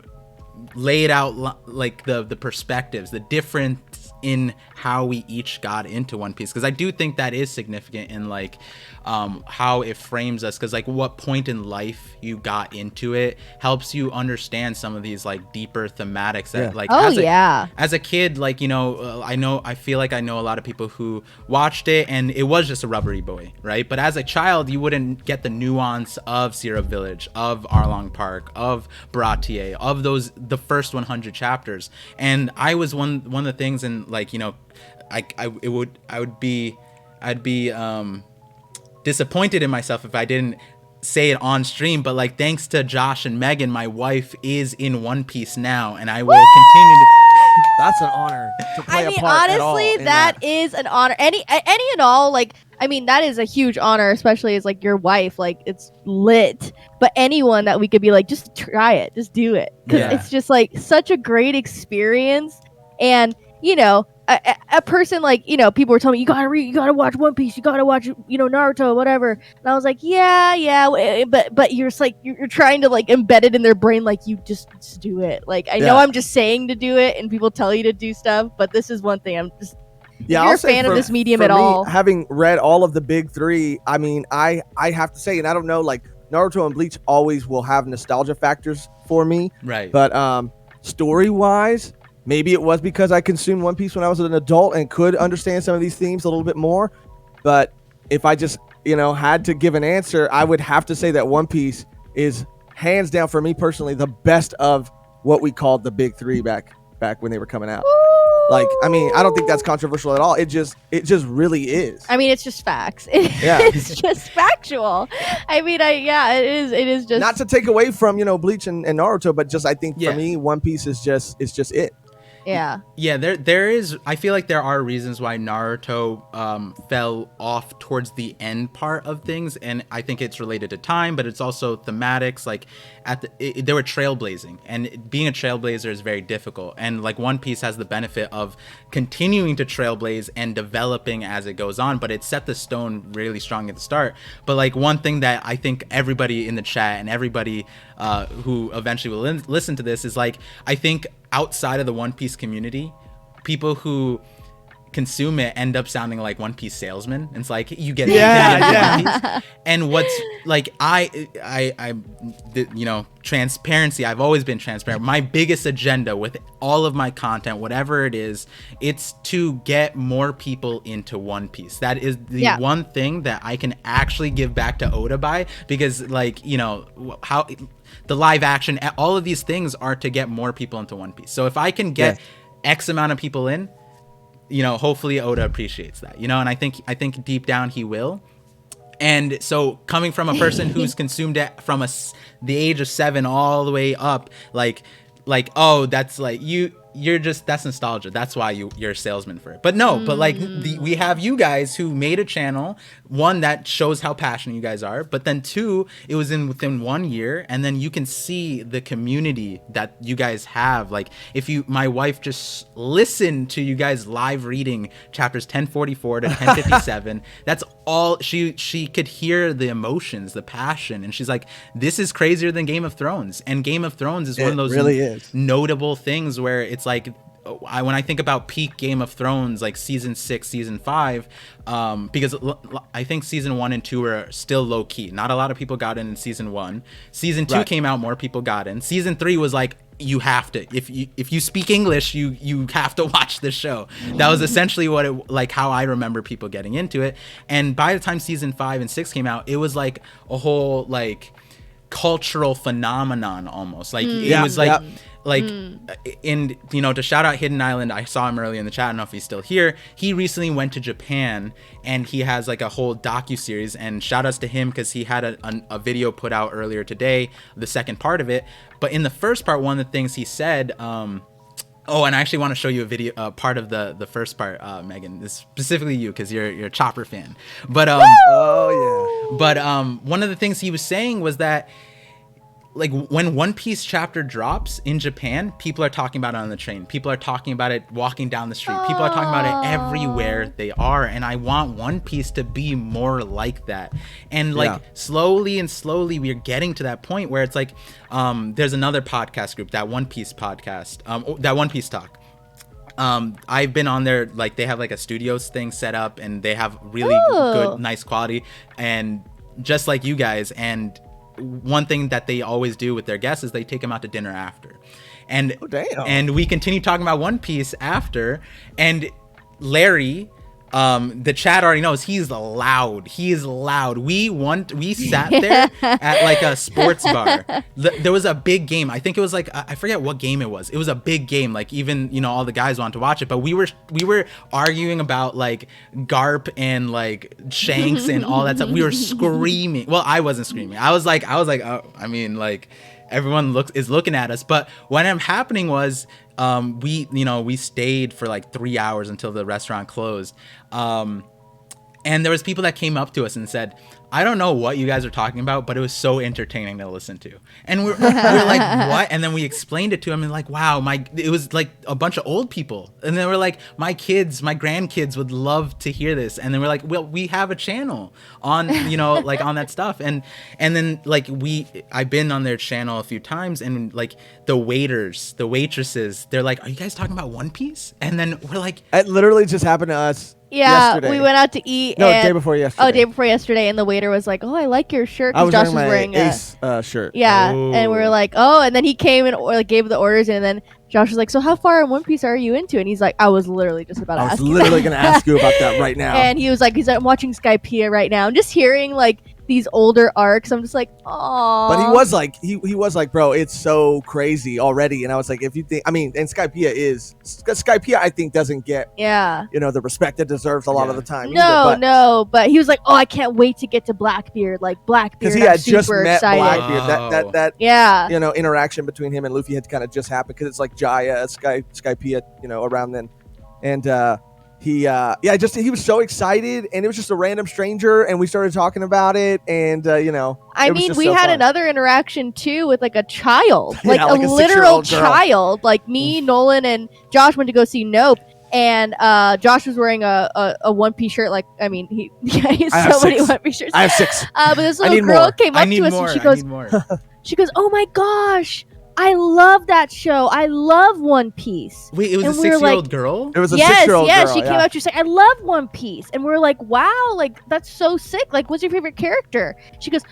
lay it out, like the perspectives, the difference in how we each got into One Piece, because I do think that is significant in like how it frames us, because like what point in life you got into it helps you understand some of these like deeper thematics that like as a kid, like, you know, I feel like I know a lot of people who watched it and it was just a rubbery boy, right? But as a child you wouldn't get the nuance of Syrup Village, of Arlong Park, of Baratier, of the first 100 chapters. And I was one of the things, and like, you know, I'd be disappointed in myself if I didn't say it on stream, but like, thanks to Josh and Megan, my wife is in One Piece now, and I will continue to. That's an honor to play a part. Honestly, that is an honor. Any and all, like, I mean, that is a huge honor, especially as like your wife. Like, it's lit. But anyone that we could be like, just try it, just do it, because it's just like such a great experience. And you know, a person like, you know, people were telling me, you gotta watch One Piece, you gotta watch, you know, Naruto, whatever. And I was like, but you're just like, you're trying to like embed it in their brain, like, you just do it. Like, I know I'm just saying to do it, and people tell you to do stuff, but this is one thing. I'm just, if you're a fan of this medium at all. Having read all of the big 3, I mean, I have to say, and I don't know, like, Naruto and Bleach always will have nostalgia factors for me. Right. But story-wise, maybe it was because I consumed One Piece when I was an adult and could understand some of these themes a little bit more. But if I just, you know, had to give an answer, I would have to say that One Piece is hands down, for me personally, the best of what we called the big 3 back when they were coming out. Like, I mean, I don't think that's controversial at all. It just really is. I mean, it's just facts. It's just factual. I mean, it is just, not to take away from, you know, Bleach and Naruto, but just, I think for me, One Piece is just it. Yeah, there is, I feel like there are reasons why Naruto fell off towards the end part of things, and I think it's related to time, but it's also thematics. Like, they were trailblazing, and being a trailblazer is very difficult, and like One Piece has the benefit of continuing to trailblaze and developing as it goes on, but it set the stone really strong at the start. But like, one thing that I think everybody in the chat and everybody who eventually will listen to this is like, I think outside of the One Piece community, people who consume it end up sounding like One Piece salesman. It's like you get Yeah. One Piece. And what's like I you know, transparency. I've always been transparent. My biggest agenda with all of my content, whatever it is, it's to get more people into One Piece. That is the one thing that I can actually give back to Oda by, because like, you know, how the live action, all of these things are to get more people into One Piece. So if I can get X amount of people in, you know, hopefully Oda appreciates that, you know, and I think deep down he will. And so coming from a person who's consumed it from the age of 7 all the way up, like, oh, that's like you're just, that's nostalgia. That's why you're a salesman for it. But no, but like we have you guys who made a channel, one that shows how passionate you guys are, but then 2, it was within 1 year, and then you can see the community that you guys have. Like my wife just listened to you guys live reading chapters 1044 to 1057. That's all she could hear, the emotions, the passion, and she's like, this is crazier than Game of Thrones. And Game of Thrones is one of those really notable things where it's like, when I think about peak Game of Thrones, like season 6, season 5, because I think season 1 and 2 are still low key. Not a lot of people got in season 1. Season 2 came out, more people got in. Season 3 was like, you have to, if you speak English, you have to watch the show. That was essentially what it, like how I remember people getting into it. And by the time season 5 and 6 came out, it was like a whole like cultural phenomenon almost. Like it was like and you know, to shout out Hidden Island, I saw him earlier in the chat, I don't know if he's still here. He recently went to Japan and he has like a whole docu-series, and shout outs to him because he had a video put out earlier today, the second part of it. But in the first part, one of the things he said, and I actually want to show you a video, part of the first part, Megan. This specifically you, because you're a Chopper fan. But one of the things he was saying was that, like, when One Piece chapter drops in Japan, people are talking about it on the train. People are talking about it walking down the street. People are talking about it everywhere they are. And I want One Piece to be more like that. And like slowly we're getting to that point where it's like, there's another podcast group, that One Piece podcast, that One Piece Talk. I've been on there, like they have like a studios thing set up and they have really good, nice quality. And just like you guys, and one thing that they always do with their guests is they take them out to dinner after, and and we continue talking about One Piece after. And Larry, the chat already knows, he's loud. We sat there at like a sports bar. There was a big game. I think it was like, I forget what game it was. It was a big game. Like, even, you know, all the guys wanted to watch it, but we were arguing about like Garp and like Shanks and all that stuff. We were screaming. Well, I wasn't screaming. I was like, oh, I mean, like, everyone is looking at us. But what ended up happening was, we stayed for like 3 hours until the restaurant closed. And there was people that came up to us and said, I don't know what you guys are talking about, but it was so entertaining to listen to. And we're like, what? And then we explained it to him and like, wow, it was like a bunch of old people. And then we're like, my grandkids would love to hear this. And then we're like, well, we have a channel on, you know, like on that stuff. And then like I've been on their channel a few times, and like the waitresses, they're like, are you guys talking about One Piece? And then we're like, it literally just happened to us. Yeah, yesterday. We went out to eat. Day before yesterday. Oh, day before yesterday, and the waiter was like, "Oh, I like your shirt." Because Josh was wearing Ace shirt. Yeah, and we were like, "Oh," and then he came and gave the orders, and then Josh was like, "So how far in One Piece are you into?" And he's like, "I was literally just about to ask you." I was literally going to ask you about that right now. And he was like, "I'm watching Skypiea right now." I'm just hearing like these older arcs. I'm just like, "Aw." But he was like, bro, it's so crazy already. And I was like, if you think, I mean, and Skypiea, I think doesn't get, the respect it deserves a lot of the time. But he was like, "Oh, I can't wait to get to Blackbeard." Like Blackbeard, because he had just met excited. Blackbeard. That interaction between him and Luffy had kind of just happened, because it's like Jaya, Skypiea, around then, and he was so excited, and it was just a random stranger, and we started talking about it, and I mean, we had another interaction too with like a child, like a literal child. Like me, Nolan, and Josh went to go see Nope, and Josh was wearing a One Piece shirt. Like, I mean, he has so many One Piece shirts. I have 6. But this little girl came up to us, and she goes, "Oh my gosh, I love that show. I love One Piece. Wait, it was And a we were 6-year-old like, girl? It was a yes, 6-year-old yes. girl. She came out to say, I love One Piece. And we're like, wow, like, that's so sick. Like, what's your favorite character? She goes,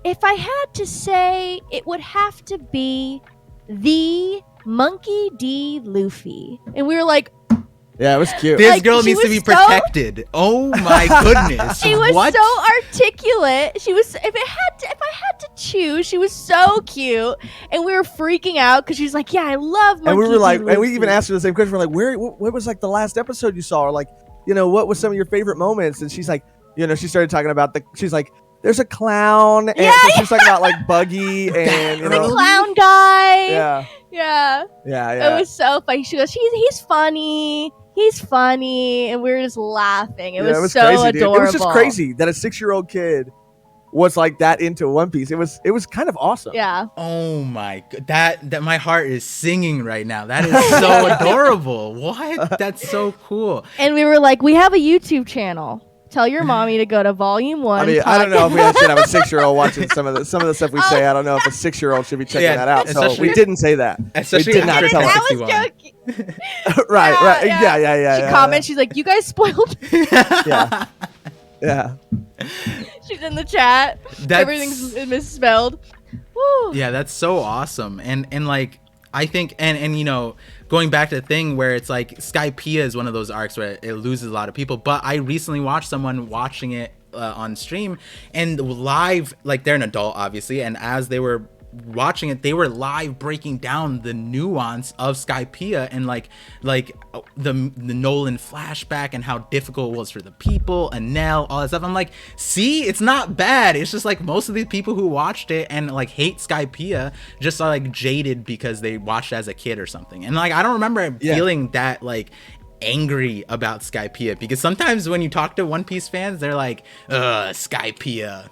if I had to say, it would have to be the Monkey D. Luffy. And we were like, Yeah, it was cute. This Like, girl she needs to was be so- protected. Oh my goodness. she was What? so articulate. She was, if I had to choose, she was so cute. And we were freaking out because she's like, yeah, I love Monkey And we were D. like, and we Luffy." even asked her the same question. We're like, what was like the last episode you saw? Or like, you know, what was some of your favorite moments? And she's like, you know, she started talking about she's like, there's a clown. And Yeah, so she's talking about like Buggy and, you the know. clown guy. Yeah, Yeah. yeah. It was so funny. She goes, he's funny. He's funny. And we were just laughing. It was so crazy, dude. adorable. It was just crazy that a 6-year-old kid was like that into One Piece. It was kind of awesome. Yeah. Oh my god. That my heart is singing right now. That is so adorable. What? That's so cool. And we were like, we have a YouTube channel. Tell your mommy to go to Volume 1. I mean, I don't know if we should have a 6-year-old watching some of the stuff we say. I don't know if a 6-year-old should be checking Yeah, that out. So especially- we didn't say that. We Especially did not after tell I her. was 61. joking. Right. Yeah. Yeah. She comments, she's like, you guys spoiled. Yeah. Yeah. She's in the chat. That's- Everything's misspelled. Woo. Yeah, that's so awesome. And like I think and you know, going back to the thing where it's like Skypiea is one of those arcs where it loses a lot of people, but I recently watched someone watching it on stream and live, like they're an adult obviously, and as they were watching it, they were live breaking down the nuance of Skypiea and like the Nolan flashback and how difficult it was for the people, Anel, all that stuff. I'm like, see, it's not bad. It's just like most of the people who watched it and like hate Skypiea just are like jaded because they watched it as a kid or something. And like I don't remember feeling that like angry about Skypiea, because sometimes when you talk to One Piece fans, they're like, Skypiea,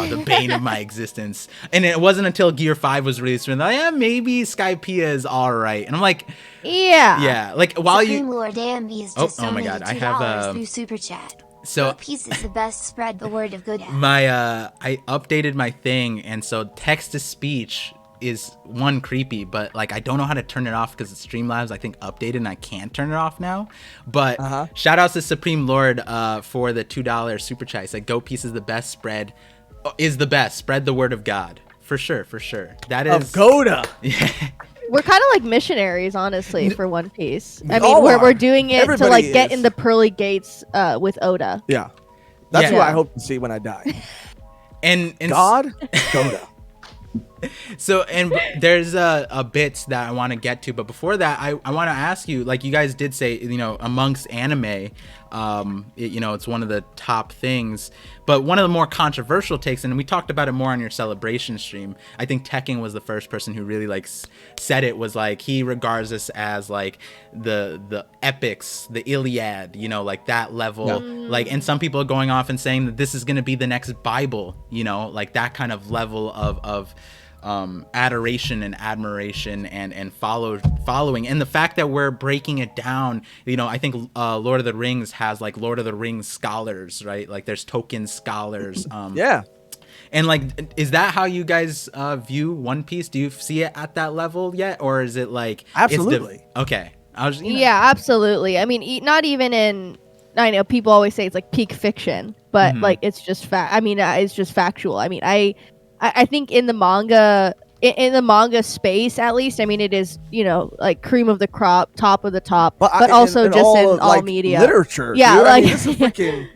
the bane of my existence. And it wasn't until Gear 5 was released when they're like, yeah, maybe Skypiea is all right. And I'm like, Yeah. like while Supreme you Lord AMB is Oh, just oh my donated God, I have, $2 through Super Chat. so One Piece is the best. Spread the word of good. my I updated my thing, and so text to speech is one creepy, but like I don't know how to turn it off because Streamlabs I think updated and I can't turn it off now. But shout outs to Supreme Lord for the $2 super chat. It's like Go Piece is the best. Spread the word of God, for sure. That is Of Goda. Yeah. We're kind of like missionaries, honestly, for One Piece. I all mean, we're are. doing it Everybody to like get is. in the pearly gates with Oda. Yeah. That's Yeah. who I hope to see when I die. and God, Goda. So, and there's a bits that I want to get to, but before that, I want to ask you, like you guys did say, you know, amongst anime, you know, it's one of the top things, but one of the more controversial takes, and we talked about it more on your celebration stream. I think Tekken was the first person who really like said it, was like he regards this as like the epics, the Iliad, you know, like that level. Like, and some people are going off and saying that this is going to be the next Bible, you know, like that kind of level of adoration and admiration and following, and the fact that we're breaking it down, you know, I think Lord of the Rings has like Lord of the Rings scholars, right? Like there's Tolkien scholars. Yeah. And like, is that how you guys view One Piece? Do you see it at that level yet, or is it like Absolutely. okay? I was, you know. Yeah, absolutely. I mean, not even in. I know people always say it's like peak fiction, but like it's just fact. I mean, it's just factual. I mean, I think in the manga space, at least, I mean, it is, you know, like cream of the crop, top of the top, but also in just all, in all like, media. literature. Yeah, dude. like I mean, this is freaking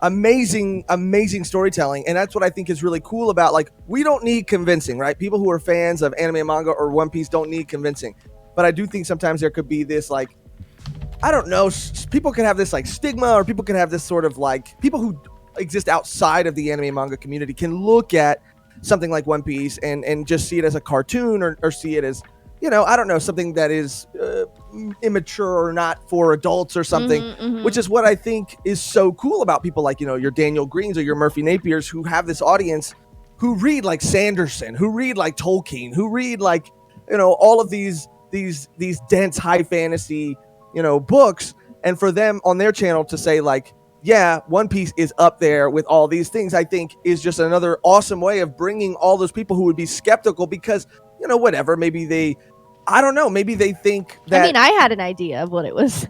amazing storytelling, and that's what I think is really cool about, like, we don't need convincing, right? People who are fans of anime and manga or One Piece don't need convincing, but I do think sometimes there could be this, like, I don't know, people can have this like stigma, or people can have this sort of like, people who exist outside of the anime and manga community can look at something like One Piece and just see it as a cartoon, or see it as, you know, I don't know, something that is immature or not for adults or something, which is what I think is so cool about people like, you know, your Daniel Greens or your Murphy Napiers, who have this audience who read like Sanderson, who read like Tolkien, who read like, you know, all of these dense high fantasy, you know, books, and for them on their channel to say like, yeah, One Piece is up there with all these things, I think is just another awesome way of bringing all those people who would be skeptical because, whatever, maybe I don't know, maybe they think that. I mean, I had an idea of what it was,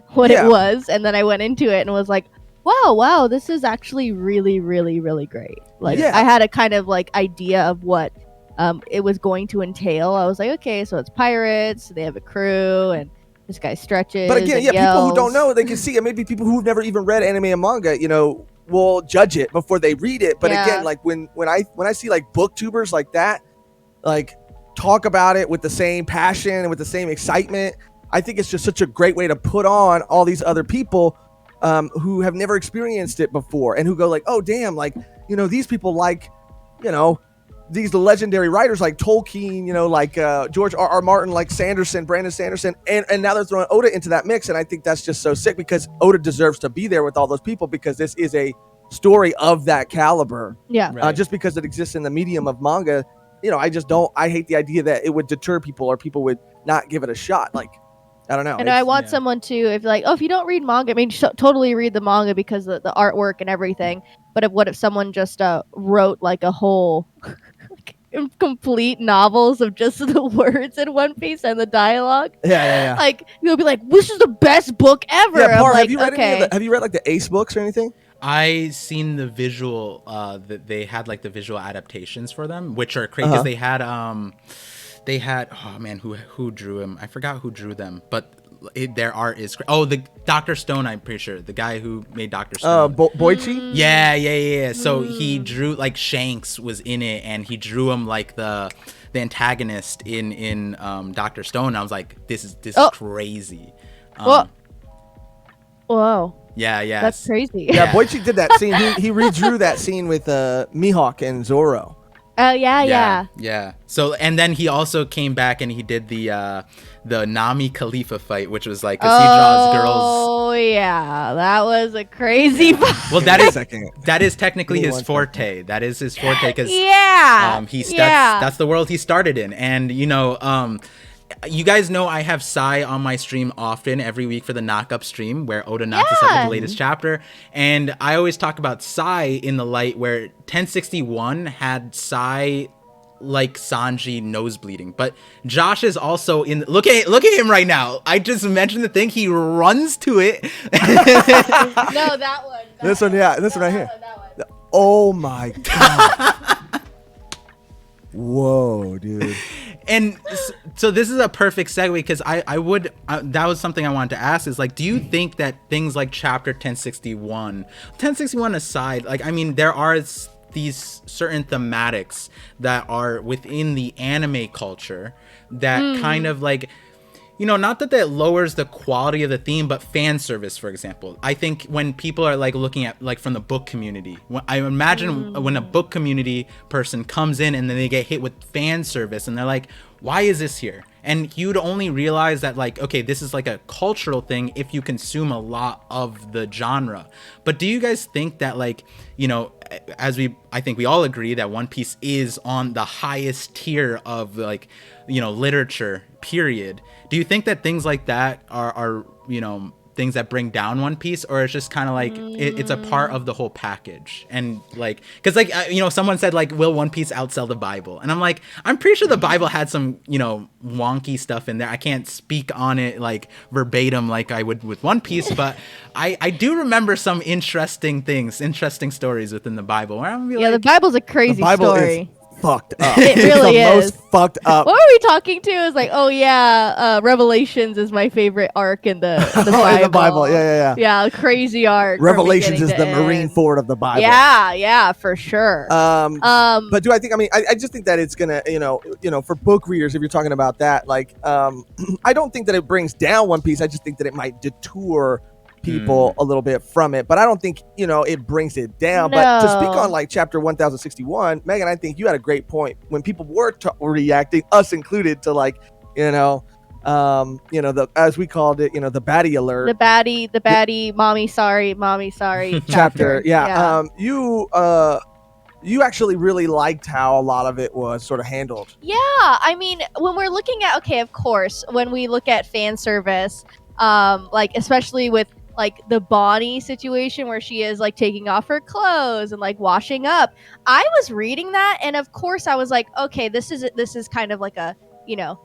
and then I went into it and was like, wow, this is actually really, really, really great. Like, I had a kind of like idea of what it was going to entail. I was like, okay, so it's pirates, they have a crew, and this guy stretches. But again, people who don't know, they can see it. Maybe people who've never even read anime and manga, will judge it before they read it. But again, like when I see like booktubers like that, like talk about it with the same passion and with the same excitement, I think it's just such a great way to put on all these other people who have never experienced it before and who go like, oh damn, like these people like these legendary writers like Tolkien, like George R.R. Martin, like Brandon Sanderson, and now they're throwing Oda into that mix, and I think that's just so sick because Oda deserves to be there with all those people because this is a story of that caliber. Yeah. Right. Just because it exists in the medium of manga, I hate the idea that it would deter people or people would not give it a shot. Like, I don't know. And I want someone to, if you don't read manga, I mean, totally read the manga because of the artwork and everything. But what if someone just wrote like a whole complete novels of just the words in One Piece and the dialogue? Yeah. Like, you'll be like, this is the best book ever. Yeah, Par, like, have you read like the Ace books or anything? I seen the visual that they had like the visual adaptations for them, which are crazy because they had oh man, who drew him? I forgot who drew them, but their art is the Dr. Stone, I'm pretty sure, the guy who made Dr. Stone. Boichi? Yeah. So he drew like Shanks was in it, and he drew him like the antagonist in Dr. Stone. I was like, this is crazy. Whoa. Yeah. That's crazy. Yeah, Boichi did that scene. He redrew that scene with Mihawk and Zoro. Oh yeah. So and then he also came back and he did the Nami Khalifa fight, which was like because he draws girls. Oh yeah, that was a crazy fight. Well, that is technically his forte. That is his forte because that's the world he started in, and you guys know I have Sai on my stream often every week for the knock-up stream where Oda knocks us up with the latest chapter. And I always talk about Sai in the light where 1061 had Sai like Sanji nosebleeding. But Josh is also in... Look at him right now. I just mentioned the thing. He runs to it. No, that one. This one right here. That one. Oh my God. Whoa, dude. And so this is a perfect segue because I would that was something I wanted to ask is like, do you think that things like chapter 1061 aside, like, I mean, there are these certain thematics that are within the anime culture that kind of like, not that lowers the quality of the theme, but fan service, for example. I think when people are like looking at like from the book community, I imagine when a book community person comes in and then they get hit with fan service and they're like, why is this here? And you'd only realize that like, okay, this is like a cultural thing if you consume a lot of the genre. But do you guys think that like, I think we all agree that One Piece is on the highest tier of like, literature, period. Do you think that things like that are things that bring down One Piece, or it's just kind of like it's a part of the whole package? And like, because like someone said like, will One Piece outsell the Bible? And I'm like, I'm pretty sure the Bible had some wonky stuff in there. I can't speak on it like verbatim like I would with One Piece, but I do remember some interesting stories within the Bible where I'm gonna be the Bible's a crazy story. Fucked up. It really is. Most fucked up. What were we talking to? It was like, Revelations is my favorite arc in the Bible. The Bible. Yeah. Crazy arc. Revelations is the Marine Ford of the Bible. Yeah, for sure. But do I think? I mean, I just think that it's gonna, for book readers, if you're talking about that, like, I don't think that it brings down One Piece. I just think that it might detour people a little bit from it, but I don't think it brings it down. No. But to speak on like chapter 1061, Megan, I think you had a great point when people were reacting, us included, to like the, as we called it, the baddie alert, the baddie mommy sorry chapter. You actually really liked how a lot of it was sort of handled. Yeah, I mean, when we're looking at, of course, when we look at fan service, like especially with like the Bonnie situation where she is like taking off her clothes and like washing up. I was reading that, and of course I was like, okay, this is kind of like a, you know,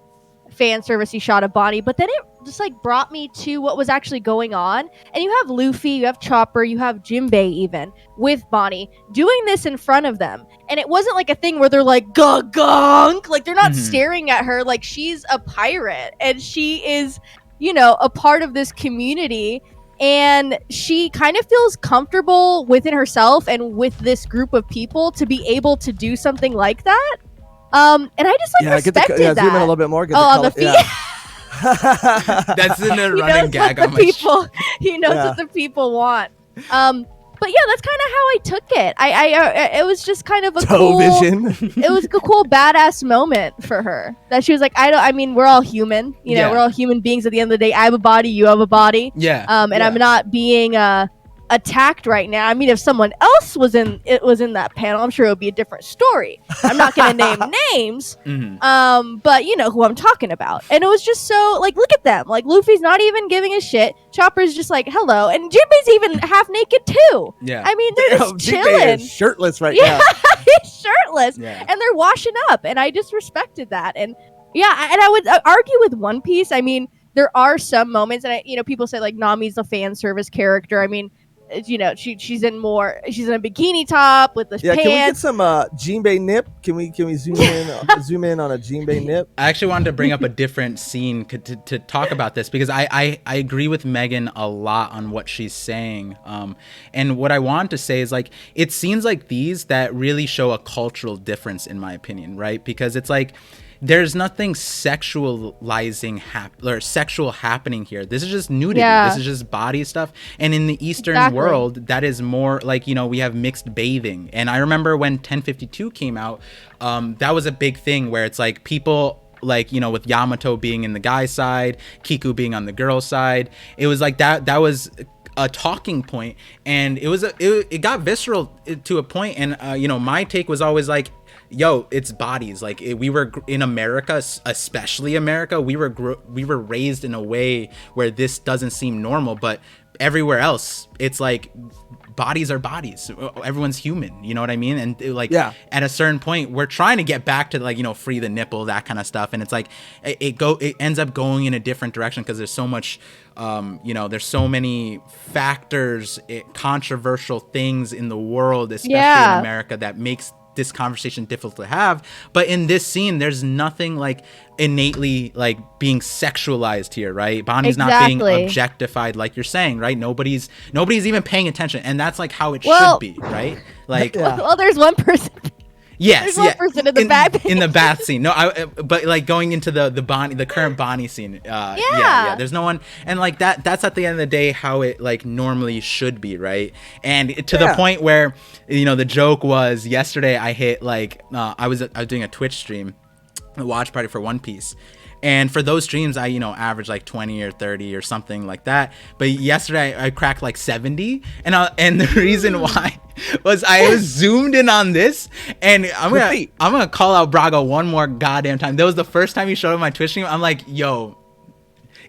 fan servicey shot of Bonnie, but then it just like brought me to what was actually going on. And you have Luffy, you have Chopper, you have Jinbei even with Bonnie doing this in front of them, and it wasn't like a thing where they're like gunk, like they're not staring at her. Like, she's a pirate and she is, you know, a part of this community, and she kind of feels comfortable within herself and with this group of people to be able to do something like that. And I just like respected that. Zoom in a little bit more. On the feet. Yeah. That's in a running gag on my people. He knows what the people want. But yeah, that's kind of how I took it. I it was just kind of a cool vision. It was a cool badass moment for her that she was like, I mean, we're all human. You know, we're all human beings at the end of the day. I have a body, you have a body. Yeah. And I'm not being attacked right now. I mean, if someone else was in that panel, I'm sure it would be a different story. I'm not gonna name names, but you know who I'm talking about. And it was just so like, look at them. Like, Luffy's not even giving a shit. Chopper's just like, hello, and Jinbei's even half naked too. Yeah, I mean, they're just chilling, shirtless right now. He's shirtless, and they're washing up, and I just respected that. And yeah, and I would argue with One Piece. I mean, there are some moments, and people say like Nami's a fan service character. I mean, you know, she's in a bikini top with the pants. Can we get some Jinbei nip? Can we zoom in on a Jinbei nip? I actually wanted to bring up a different scene to talk about this, because I agree with Megan a lot on what she's saying. And what I want to say is, like, it seems like these that really show a cultural difference, in my opinion, right? Because it's like, there's nothing sexualizing or sexual happening here. This is just nudity. This is just body stuff. And in the Eastern world, that is more like, you know, we have mixed bathing. And I remember when 1052 came out, that was a big thing where it's like people, like, you know, with Yamato being in the guy side, Kiku being on the girl side. It was like that was a talking point, and it got visceral to a point. And you know, my take was always like, yo, it's bodies. Like, we were in America, especially America, we were raised in a way where this doesn't seem normal, but everywhere else it's like bodies are bodies. Everyone's human, you know what I mean? And at a certain point, we're trying to get back to, like, you know, free the nipple, that kind of stuff, and it's like it ends up going in a different direction because there's so much you know, there's so many factors, controversial things in the world, especially in America, that makes this conversation difficult to have. But in this scene, there's nothing like innately like being sexualized here, right? Bonnie's not being objectified, like you're saying, right? Nobody's even paying attention, and that's like how it should be, right? Like, well, there's one person. Yes, there's one person in the bath in the bath scene. No, but like going into the current Bonnie scene. There's no one, and like that's at the end of the day how it like normally should be, right? And to the point where, you know, the joke was yesterday I hit like I was doing a Twitch stream, a watch party for One Piece. And for those streams, I, you know, average like 20 or 30 or something like that. But yesterday I cracked like 70. And the reason why was I was zoomed in on this. And I'm gonna call out Braga one more goddamn time. That was the first time he showed up my Twitch stream. I'm like, yo,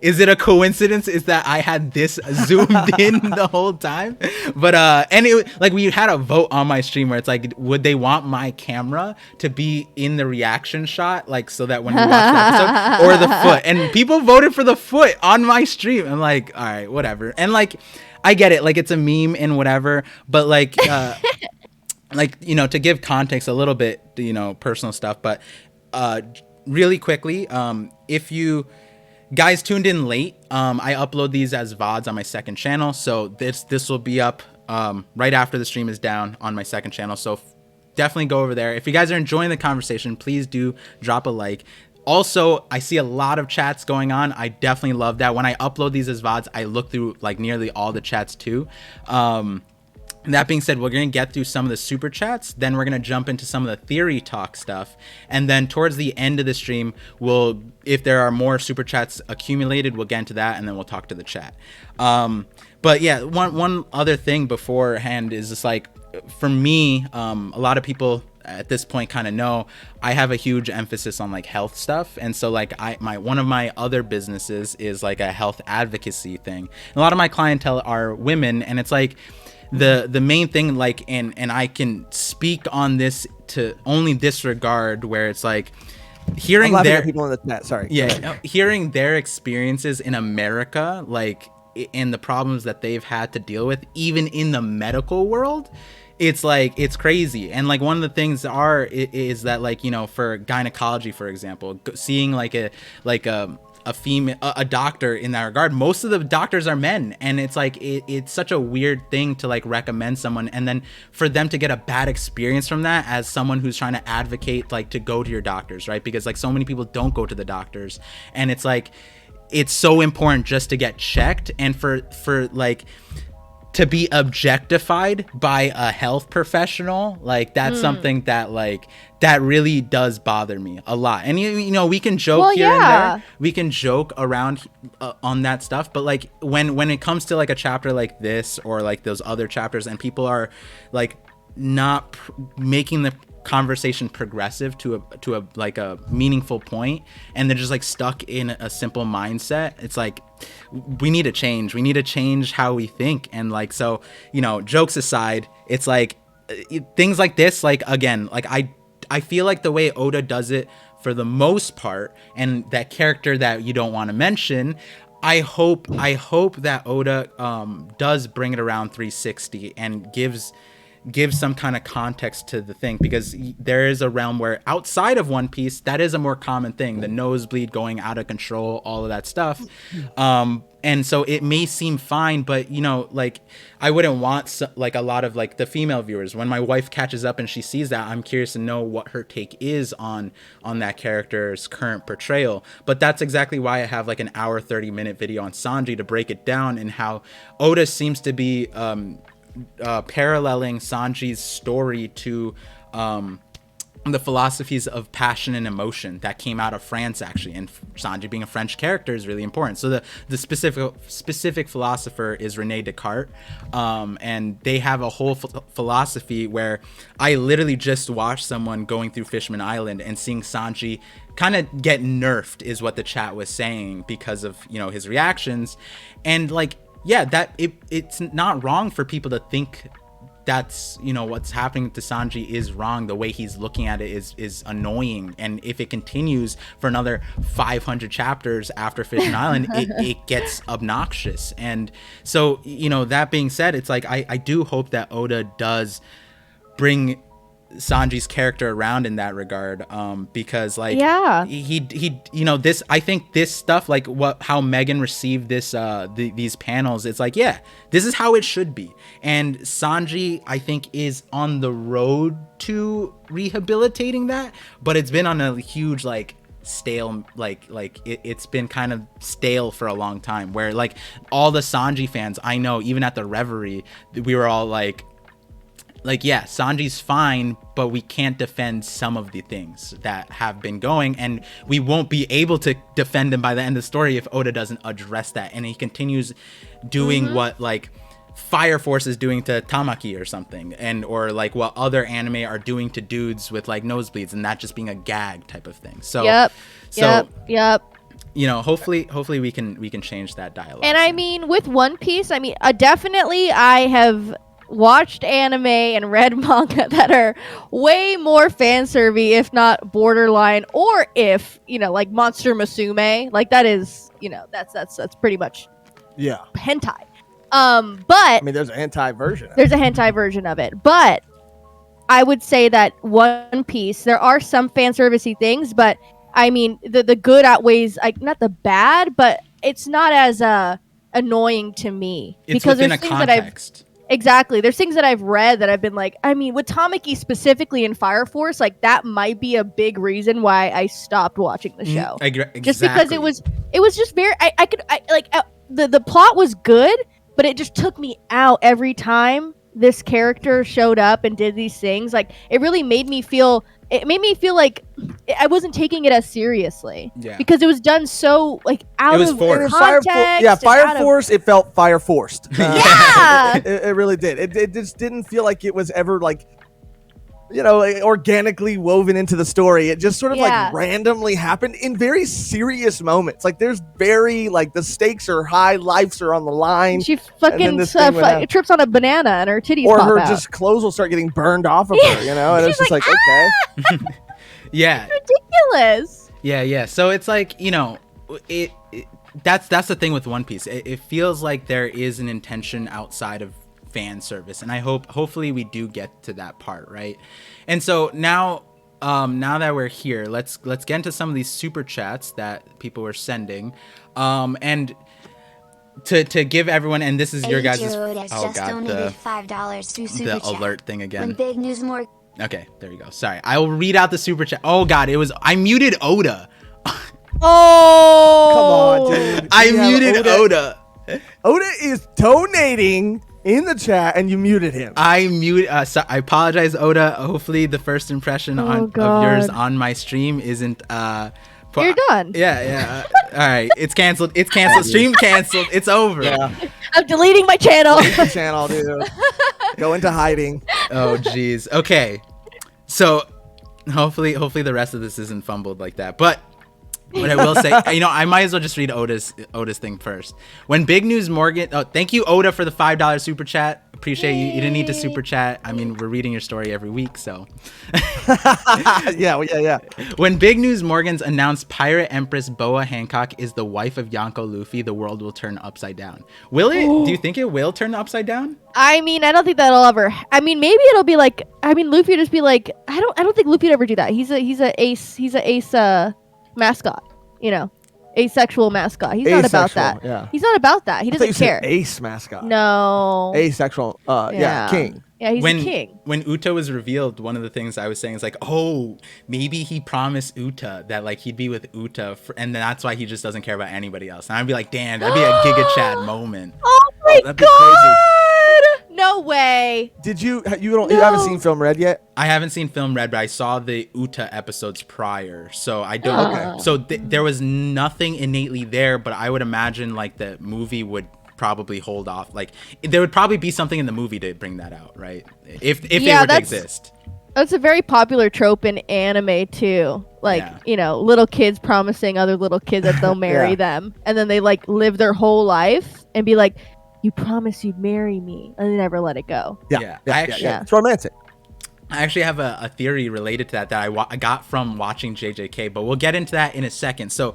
is it a coincidence? Is that I had this zoomed in the whole time? But and it, like, we had a vote on my stream where it's like, would they want my camera to be in the reaction shot, like, so that when we watch the episode, or the foot? And people voted for the foot on my stream. I'm like, all right, whatever. And like, I get it, like, it's a meme and whatever, but like like, you know, to give context a little bit, you know, personal stuff, but really quickly, if you guys tuned in late, I upload these as VODs on my second channel, so this will be up right after the stream is down on my second channel, so definitely go over there. If you guys are enjoying the conversation, please do drop a like. Also, I see a lot of chats going on. I definitely love that. When I upload these as VODs, I look through like nearly all the chats too. That being said, we're going to get through some of the super chats, then we're going to jump into some of the theory talk stuff, and then towards the end of the stream, if there are more super chats accumulated, we'll get into that, and then we'll talk to the chat. But yeah, one other thing beforehand is just like, for me, a lot of people at this point kind of know, I have a huge emphasis on like health stuff, and so like one of my other businesses is like a health advocacy thing. And a lot of my clientele are women, and it's like the main thing, like, and I can speak on this to only this regard, where it's like hearing their people in the chat. Sorry. Yeah, hearing their experiences in America, like, and the problems that they've had to deal with, even in the medical world, it's like, it's crazy. And like one of the things is that, like, you know, for gynecology, for example, seeing like a female, a doctor in that regard, most of the doctors are men, and it's like it's such a weird thing to like recommend someone, and then for them to get a bad experience from that as someone who's trying to advocate like to go to your doctors, right? Because like so many people don't go to the doctors, and it's like it's so important just to get checked, and for like to be objectified by a health professional, like that's something that like that really does bother me a lot. And you know, we can joke here and there, we can joke around on that stuff, but like when it comes to like a chapter like this or like those other chapters, and people are like not making the conversation progressive to a like a meaningful point, and they're just like stuck in a simple mindset, it's like we need to change how we think. And like, so, you know, jokes aside, it's like things like this, like, again, like I feel like the way Oda does it for the most part, and that character that you don't want to mention, I hope that Oda does bring it around 360 and gives some kind of context to the thing, because there is a realm where outside of One Piece, that is a more common thing, the nosebleed going out of control, all of that stuff. And so it may seem fine, but you know, like I wouldn't want like a lot of like the female viewers, when my wife catches up and she sees that, I'm curious to know what her take is on that character's current portrayal. But that's exactly why I have like an hour 30-minute video on Sanji to break it down, and how Oda seems to be paralleling Sanji's story to the philosophies of passion and emotion that came out of France, actually, and Sanji being a French character is really important. So the specific philosopher is René Descartes, and they have a whole philosophy where I literally just watched someone going through Fishman Island and seeing Sanji kind of get nerfed, is what the chat was saying, because of, you know, his reactions. And like, yeah, that it's not wrong for people to think that's, you know, what's happening to Sanji is wrong. The way he's looking at it is annoying, and if it continues for another 500 chapters after Fishman Island, it gets obnoxious. And so, you know, that being said, it's like I do hope that Oda does bring Sanji's character around in that regard, because like he you know, this, I think this stuff, like how Megan received this these panels, it's like, yeah, this is how it should be. And Sanji, I think, is on the road to rehabilitating that, but it's been on a huge like stale, like it's been kind of stale for a long time, where like all the Sanji fans I know, even at the Reverie, we were all like, yeah, Sanji's fine, but we can't defend some of the things that have been going, and we won't be able to defend him by the end of the story if Oda doesn't address that. And he continues doing what like Fire Force is doing to Tamaki or something, and or like what other anime are doing to dudes with like nosebleeds, and that just being a gag type of thing. So yep. You know, hopefully we can change that dialogue. And I mean, with One Piece, I mean, definitely I have watched anime and read manga that are way more fan serving, if not borderline, or if, you know, like Monster Musume, like that is, you know, that's pretty much hentai. But I mean, there's a hentai version. There's a hentai version of it, but I would say that One Piece, there are some fan servicey things, but I mean, the good outweighs, like, not the bad, but it's not as annoying to me, it's because within there's a things context. Exactly. There's things that I've read that I've been like, I mean, with Tamaki specifically in Fire Force, like that might be a big reason why I stopped watching the show. Exactly. Just because it was just very, the plot was good, but it just took me out every time this character showed up and did these things. Like, it really made me feel like I wasn't taking it as seriously. Yeah. Because it was done so like out of context. Fire Force, it felt fire forced. Yeah. It really did. It just didn't feel like it was ever like like, organically woven into the story. It just sort of like randomly happened in very serious moments. Like there's very like the stakes are high, lives are on the line. She fucking trips on a banana and her titties or pop her out. just clothes will start getting burned off of her, and it's just like okay. Yeah. It's ridiculous. Yeah. So it's like, that's the thing with One Piece. It feels like there is an intention outside of fan service, and I hopefully we do get to that part, right? And so now that we're here, let's get into some of these super chats that people were sending, and to give everyone, and this is your guys' the alert thing again. When big news more. Okay, there you go. Sorry, I will read out the super chat. Oh God, I muted Oda. Oh, come on, dude. I muted Oda. Oda is donating in the chat, and you muted him. I apologize, Oda. Hopefully, the first impression of yours on my stream isn't. You're done. Yeah. All right, it's canceled. It's canceled. Stream canceled. It's over. Yeah. I'm deleting my channel. Delete the channel, dude. Go into hiding. Oh, jeez. Okay, so hopefully the rest of this isn't fumbled like that, but. What I will say, I might as well just read Oda's thing first. When Big News Morgan, thank you Oda for the $5 super chat. Appreciate you. You didn't need to super chat. I mean, we're reading your story every week, so. Yeah. When Big News Morgans announced Pirate Empress Boa Hancock is the wife of Yonko Luffy, the world will turn upside down. Will it? Do you think it will turn upside down? I mean, I don't think that'll ever. I mean, maybe it'll be like. I mean, Luffy would just be like. I don't think Luffy would ever do that. He's a ace mascot, asexual mascot. He's not about that. Yeah. He's not about that. He doesn't care. Ace mascot. No. Asexual. King. Yeah, he's a king. When Uta was revealed, one of the things I was saying is like, oh, maybe he promised Uta that like he'd be with Uta, and that's why he just doesn't care about anybody else. And I'd be like, damn, that'd be a Giga Chad moment. Oh my that'd be god! crazy. No way. Did you haven't seen Film Red yet? I haven't seen Film Red, but I saw the Uta episodes prior, so I don't. Okay. So there was nothing innately there, but I would imagine like the movie would probably hold off. Like there would probably be something in the movie to bring that out, right? If it were to exist. That's a very popular trope in anime too. Like, little kids promising other little kids that they'll marry them, and then they like live their whole life and be like, you promised you'd marry me, and they never let it go. Yeah. It's romantic. I actually have a theory related to that I got from watching JJK, but we'll get into that in a second. So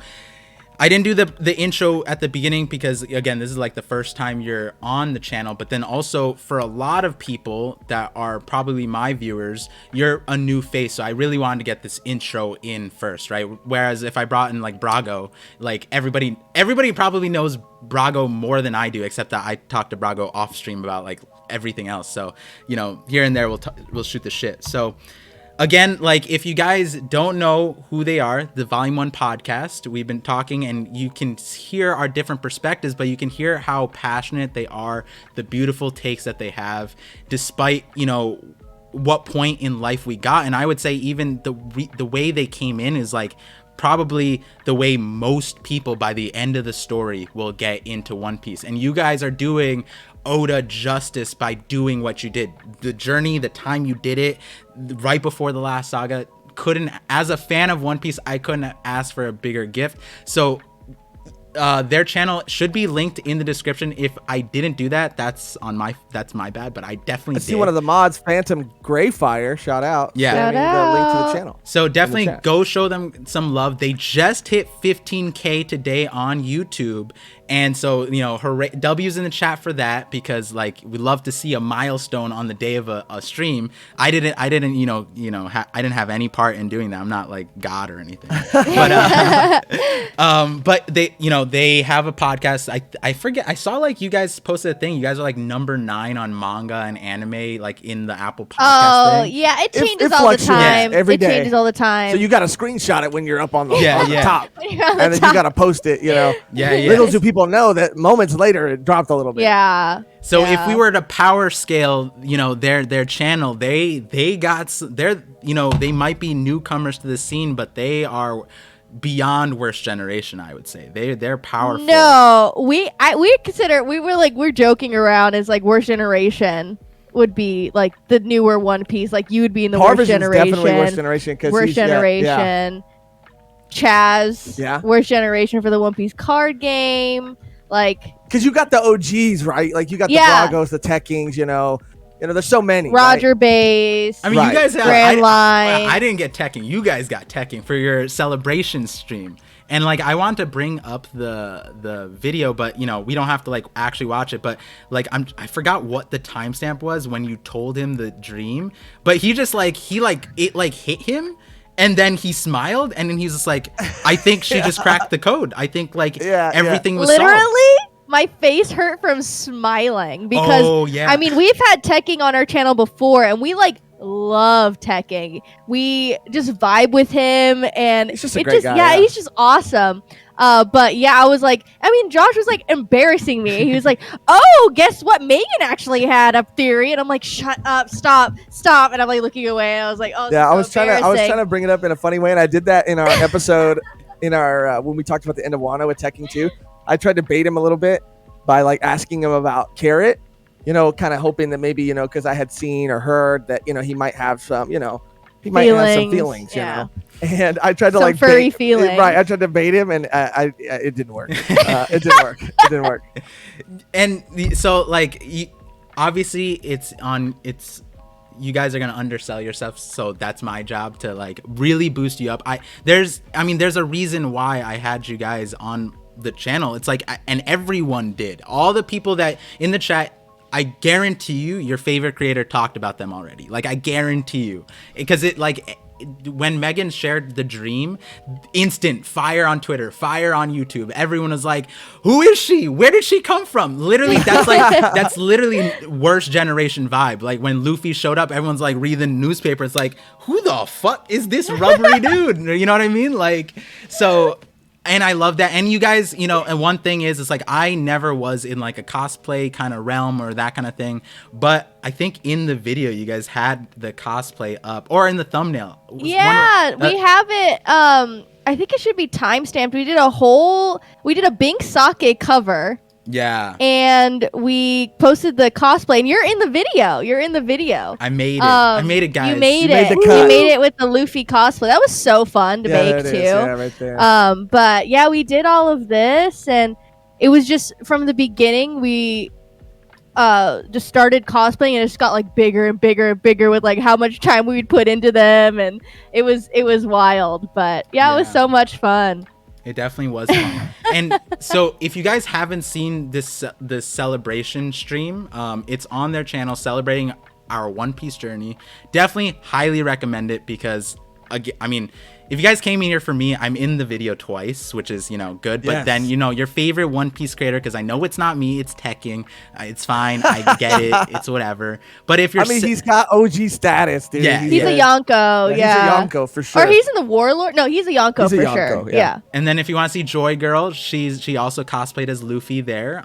I didn't do the intro at the beginning because, again, this is like the first time you're on the channel. But then also for a lot of people that are probably my viewers, you're a new face. So I really wanted to get this intro in first, right? Whereas if I brought in like Brago, like everybody probably knows Brago more than I do, except that I talk to Brago off stream about like everything else. So, here and there we'll shoot the shit. So again, like if you guys don't know who they are, the Volume 1 podcast, we've been talking and you can hear our different perspectives, but you can hear how passionate they are, the beautiful takes that they have, despite, what point in life we got. And I would say even the way they came in is like probably the way most people by the end of the story will get into One Piece. And you guys are doing Oda justice by doing what you did. The journey, the time you did it, right before the last saga, as a fan of One Piece, I couldn't ask for a bigger gift. So their channel should be linked in the description. If I didn't do that, that's my bad, but I definitely did. See one of the mods, Phantom Greyfire, shout out. Yeah. Shout the link to the channel. So definitely go show them some love. They just hit 15K today on YouTube. And so, hooray, W's in the chat for that, because like we love to see a milestone on the day of a stream. I didn't I didn't have any part in doing that. I'm not like God or anything. But they have a podcast. I forget. I saw like you guys posted a thing. You guys are like number 9 on manga and anime, like in the Apple podcast thing. Yeah, it changes all the time. Every day. Changes all the time. So you got to screenshot it when you're up on the top, and then you got to post it. Little do people know that moments later it dropped a little bit. Yeah. So if we were to power scale, their channel, they might be newcomers to the scene, but they are beyond worst generation. I would say they're powerful. No, we're joking around as like worst generation would be like the newer One Piece. Like you would be in the worst ParVision's generation. definitely worst generation. Worst generation. Chaz, worst generation for the One Piece card game. Like, because you got the OGs, right? Like you got the Bragos, the Tech Kings, you know, there's so many. Roger Base. I mean, you guys have Grand Line. I didn't get Tekking. You guys got Tekking for your celebration stream. And like I want to bring up the video, but you know, we don't have to like actually watch it. But like I forgot what the timestamp was when you told him the dream. But he just like it hit him. And then he smiled, and then he's just like, I think she just cracked the code. I think like everything was solved. Literally, my face hurt from smiling because I mean, we've had teching on our channel before, and we like love teching. We just vibe with him, and he's just a great guy. Yeah, he's just awesome. But yeah, I was like, I mean, Josh was like embarrassing me. He was like, "Oh, guess what? Megan actually had a theory," and I'm like, "Shut up, stop!" And I'm like looking away. I was like, "Oh, yeah." I was trying to bring it up in a funny way, and I did that in our episode, in our when we talked about the end of Wano with teching too. I tried to bait him a little bit by like asking him about Carrot, you know, kind of hoping that maybe, you know, because I had seen or heard that, you know, he might have some, you know, he might have some feelings, you know. And I tried to like furry feelings. Right, I tried to bait him, and it didn't work. It didn't work. And so like obviously you guys are gonna undersell yourself, so that's my job to like really boost you up. There's a reason why I had you guys on the channel. It's like, and everyone did. All the people that in the chat, I guarantee you your favorite creator talked about them already. Like I guarantee you, because it like when Megan shared the dream, instant fire on Twitter, fire on YouTube. Everyone was like, who is she? Where did she come from? Literally, that's literally worst generation vibe. Like when Luffy showed up, everyone's like reading newspaper. It's like, who the fuck is this rubbery dude? You know what I mean? Like, so. And I love that. And you guys, you know, and one thing is, it's like I never was in like a cosplay kind of realm or that kind of thing. But I think in the video, you guys had the cosplay up, or in the thumbnail. Yeah, we have it. I think it should be timestamped. We did a Bink Sake cover. Yeah. And we posted the cosplay, and you're in the video. I made it. I made it, guys. You made it with the Luffy cosplay. That was so fun to make too. Yeah, right there. But yeah, we did all of this, and it was just from the beginning. We just started cosplaying, and it just got like bigger and bigger and bigger with like how much time we would put into them, and it was wild. But yeah, it was so much fun. It definitely was fun. And so if you guys haven't seen this celebration stream, it's on their channel celebrating our One Piece journey. Definitely highly recommend it, because I mean, if you guys came in here for me, I'm in the video twice, which is, you know, good. But then, you know, your favorite One Piece creator, because I know it's not me, it's Tekking. It's fine. I get it. It's whatever. But if you're... I mean, he's got OG status, dude. Yeah, he's a Yonko. Yeah. He's a Yonko for sure. Or he's in the Warlord. No, he's a Yonko for sure. Yeah. And then if you want to see Joy Girl, she also cosplayed as Luffy there.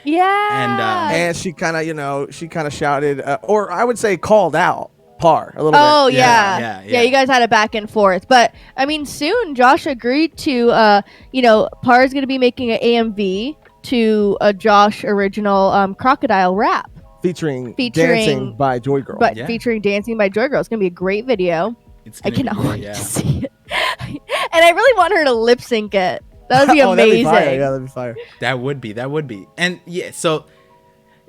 Yeah. And she kind of, you know, shouted, or I would say called out Par a little bit. Oh yeah, you guys had a back and forth, but I mean, soon Josh agreed to, you know, Par is going to be making an AMV to a Josh original Crocodile rap featuring Dancing by Joy Girl. Featuring Dancing by Joy Girl. It's going to be a great video. I cannot wait to see it. And I really want her to lip sync it. That would be amazing. That'd be fire. That would be. And yeah, so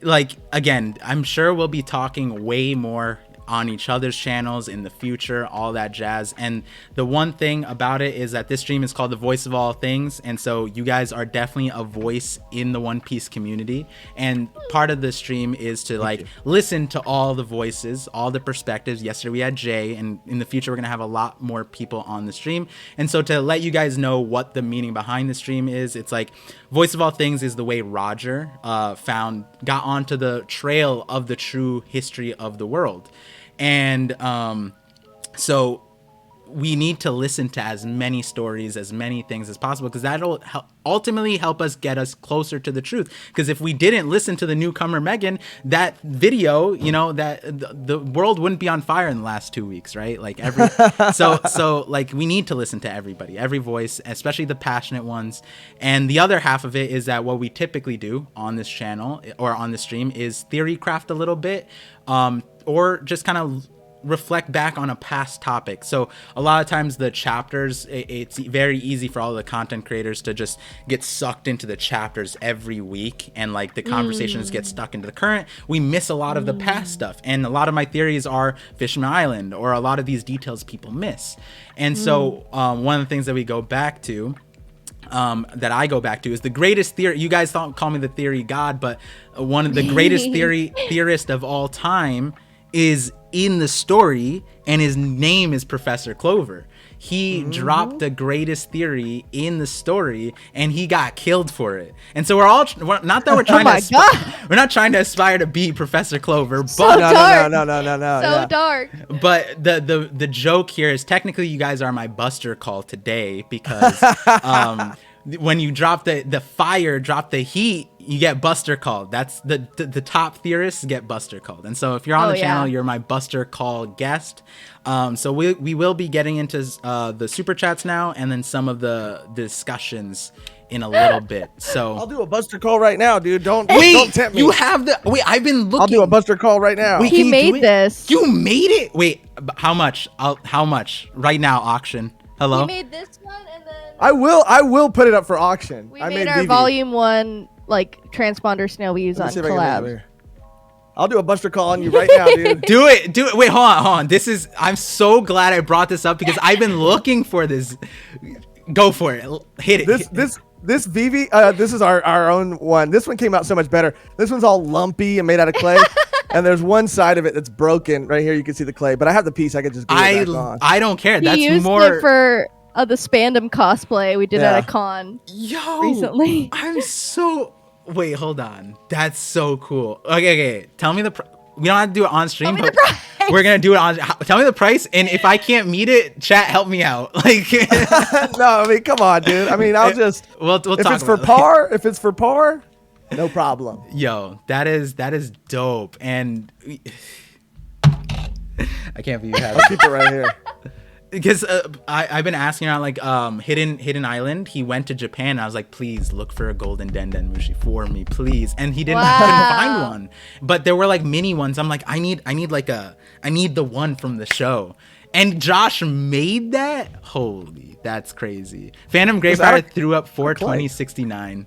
like again, I'm sure we'll be talking way more on each other's channels in the future, all that jazz. And the one thing about it is that this stream is called The Voice of All Things, and so you guys are definitely a voice in the One Piece community, and part of the stream is to like listen to all the voices, all the perspectives. Yesterday we had Jay, and in the future we're gonna have a lot more people on the stream. And so to let you guys know what the meaning behind the stream is, it's like Voice of All Things is the way Roger got onto the trail of the true history of the world. And so we need to listen to as many stories, as many things as possible, because that'll ultimately help us get us closer to the truth. Because if we didn't listen to the newcomer Megan, that video, you know, that the world wouldn't be on fire in the last 2 weeks, right? Like so like we need to listen to everybody, every voice, especially the passionate ones. And the other half of it is that what we typically do on this channel or on the stream is theory craft a little bit, or just kind of reflect back on a past topic. So a lot of times the chapters, it's very easy for all the content creators to just get sucked into the chapters every week, and like the conversations get stuck into the current. We miss a lot of the past stuff, and a lot of my theories are Fisherman Island, or a lot of these details people miss. And so one of the things that we go back to, that I go back to, is the greatest theory. You guys don't call me the theory god, but one of the greatest theorist of all time is in the story, and his name is Professor Clover. He dropped the greatest theory in the story, and he got killed for it. And so we're not that we're trying we're not trying to aspire to be Professor Clover, but So dark. No. So dark. But the joke here is technically you guys are my Buster call today, because when you drop the fire, drop the heat, you get Buster called. That's the top theorists get Buster called. And so if you're on the channel, you're my Buster call guest. So we will be getting into the super chats now, and then some of the discussions in a little bit. So I'll do a Buster call right now, dude. Don't tempt me. You have the I've been looking. I'll do a Buster call right now. Wait, He made this. You made it. Wait, how much? How much right now? Auction. Hello. We made this one, and then I will put it up for auction. We I made our Vivi. volume 1 like transponder snail we use Let me on see if I can collab. move here. I'll do a Buster call on you right now, dude. Do it. Wait, hold on. I'm so glad I brought this up, because I've been looking for this. Go for it. Hit it. This Vivi, this is our own one. This one came out so much better. This one's all lumpy and made out of clay. And there's one side of it that's broken. Right here, you can see the clay. But I have the piece. I could just glue it back on. I don't care. He That's used more it for the Spandom cosplay we did at a con Yo, recently. I'm so. Wait, hold on. That's so cool. Okay. Tell me the. We don't have to do it on stream, but we're gonna do it on. Tell me the price, and if I can't meet it, chat, help me out. Like, No, I mean, come on, dude. I mean, I'll just. we'll if talk it's for about it. par, if it's for par, no problem. Yo, that is dope, and I can't believe you have I'll keep it right here. because I've been asking around, like, Hidden Island. He went to Japan. I was like, please look for a golden Denden Mushi for me, please. And he couldn't find one. But there were like mini ones. I'm like, I need the one from the show. And Josh made that. Holy, that's crazy. Phantom Graveyard threw up 420.69.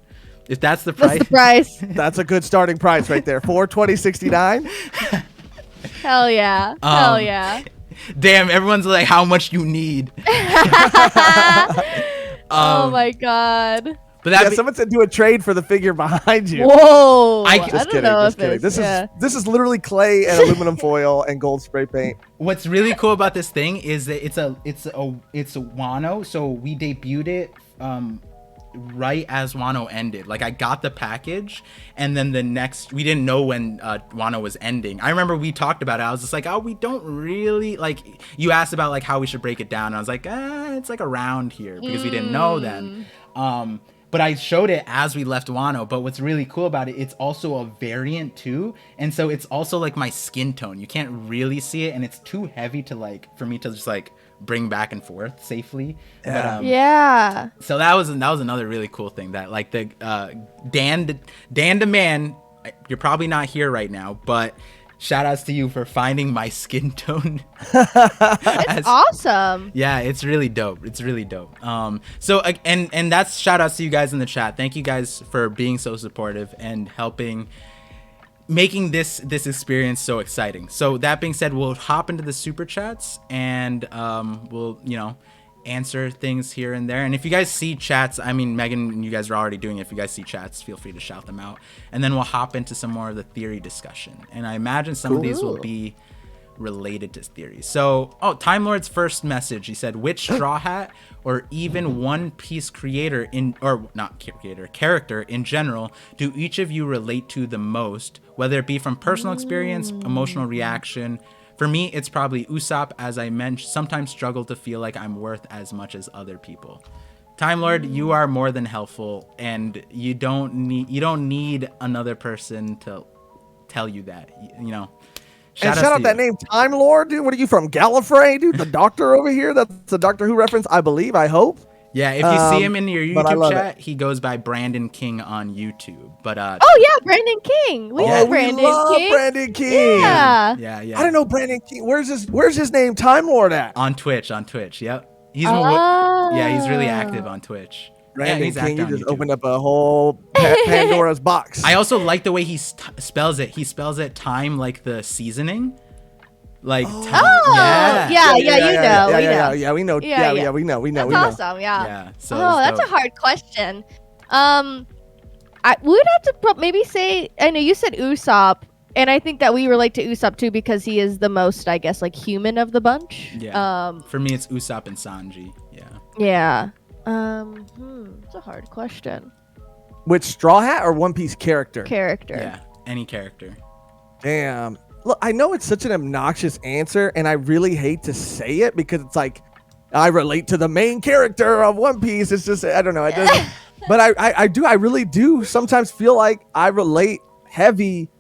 If that's the price. That's the price. That's a good starting price right there. 420.69. Hell yeah. Hell yeah. Damn, everyone's like, how much you need. Oh my god. But Someone said do a trade for the figure behind you. Whoa. I I just don't kidding, know just if kidding. it's, This is literally clay and aluminum foil and gold spray paint. what's really cool about this thing is that it's a Wano. So we debuted it right as Wano ended. Like, I got the package, and then we didn't know when Wano was ending. I remember we talked about it. I was just like, oh, we don't really, like, you asked about like how we should break it down, and I was like, it's like around here, because we didn't know then. But I showed it as we left Wano. But what's really cool about it, it's also a variant too. And so it's also like my skin tone. You can't really see it, and it's too heavy to like, for me to just like bring back and forth safely. Yeah. But, yeah. so that was another really cool thing, that like the Dan DeMan, you're probably not here right now, but shout outs to you for finding my skin tone. It's awesome. Yeah, it's really dope. So and that's shout outs to you guys in the chat. Thank you guys for being so supportive and making this experience so exciting. So that being said, we'll hop into the super chats, and we'll answer things here and there. And if you guys see chats, I mean, Megan and you guys are already doing it. If you guys see chats, feel free to shout them out, and then we'll hop into some more of the theory discussion. And I imagine some of these will be related to theories. So, Time Lord's first message, he said, which Straw Hat or even One Piece character in general do each of you relate to the most, whether it be from personal experience, emotional reaction, For me, it's probably Usopp. As I mentioned, sometimes struggle to feel like I'm worth as much as other people. Time Lord, you are more than helpful, and you don't need another person to tell you that. Shout out that name, Time Lord, dude. What are you from, Gallifrey, dude? The Doctor over here. That's the Doctor Who reference, I believe. I hope. Yeah, if you see him in your YouTube chat, he goes by Brandon King on YouTube. But oh yeah, Brandon King. We love Brandon King. Yeah. I don't know Brandon King. Where's his name, Time Lord, at? On Twitch. Yep. He's really active on Twitch. Brandon King, you just opened up a whole Pandora's box. I also like the way he spells it. He spells it time like the seasoning. Like we know. We know. That's awesome. Yeah. So that's a hard question. We would have to maybe say. I know you said Usopp, and I think that we relate to Usopp too because he is the most, I guess, like human of the bunch. Yeah. For me, it's Usopp and Sanji. Yeah. Yeah. It's a hard question. Which Straw Hat or One Piece character? Yeah, any character. Damn. Look, I know it's such an obnoxious answer, and I really hate to say it because it's like I relate to the main character of One Piece. It's just, I don't know. It doesn't. But I really do sometimes feel like I relate heavy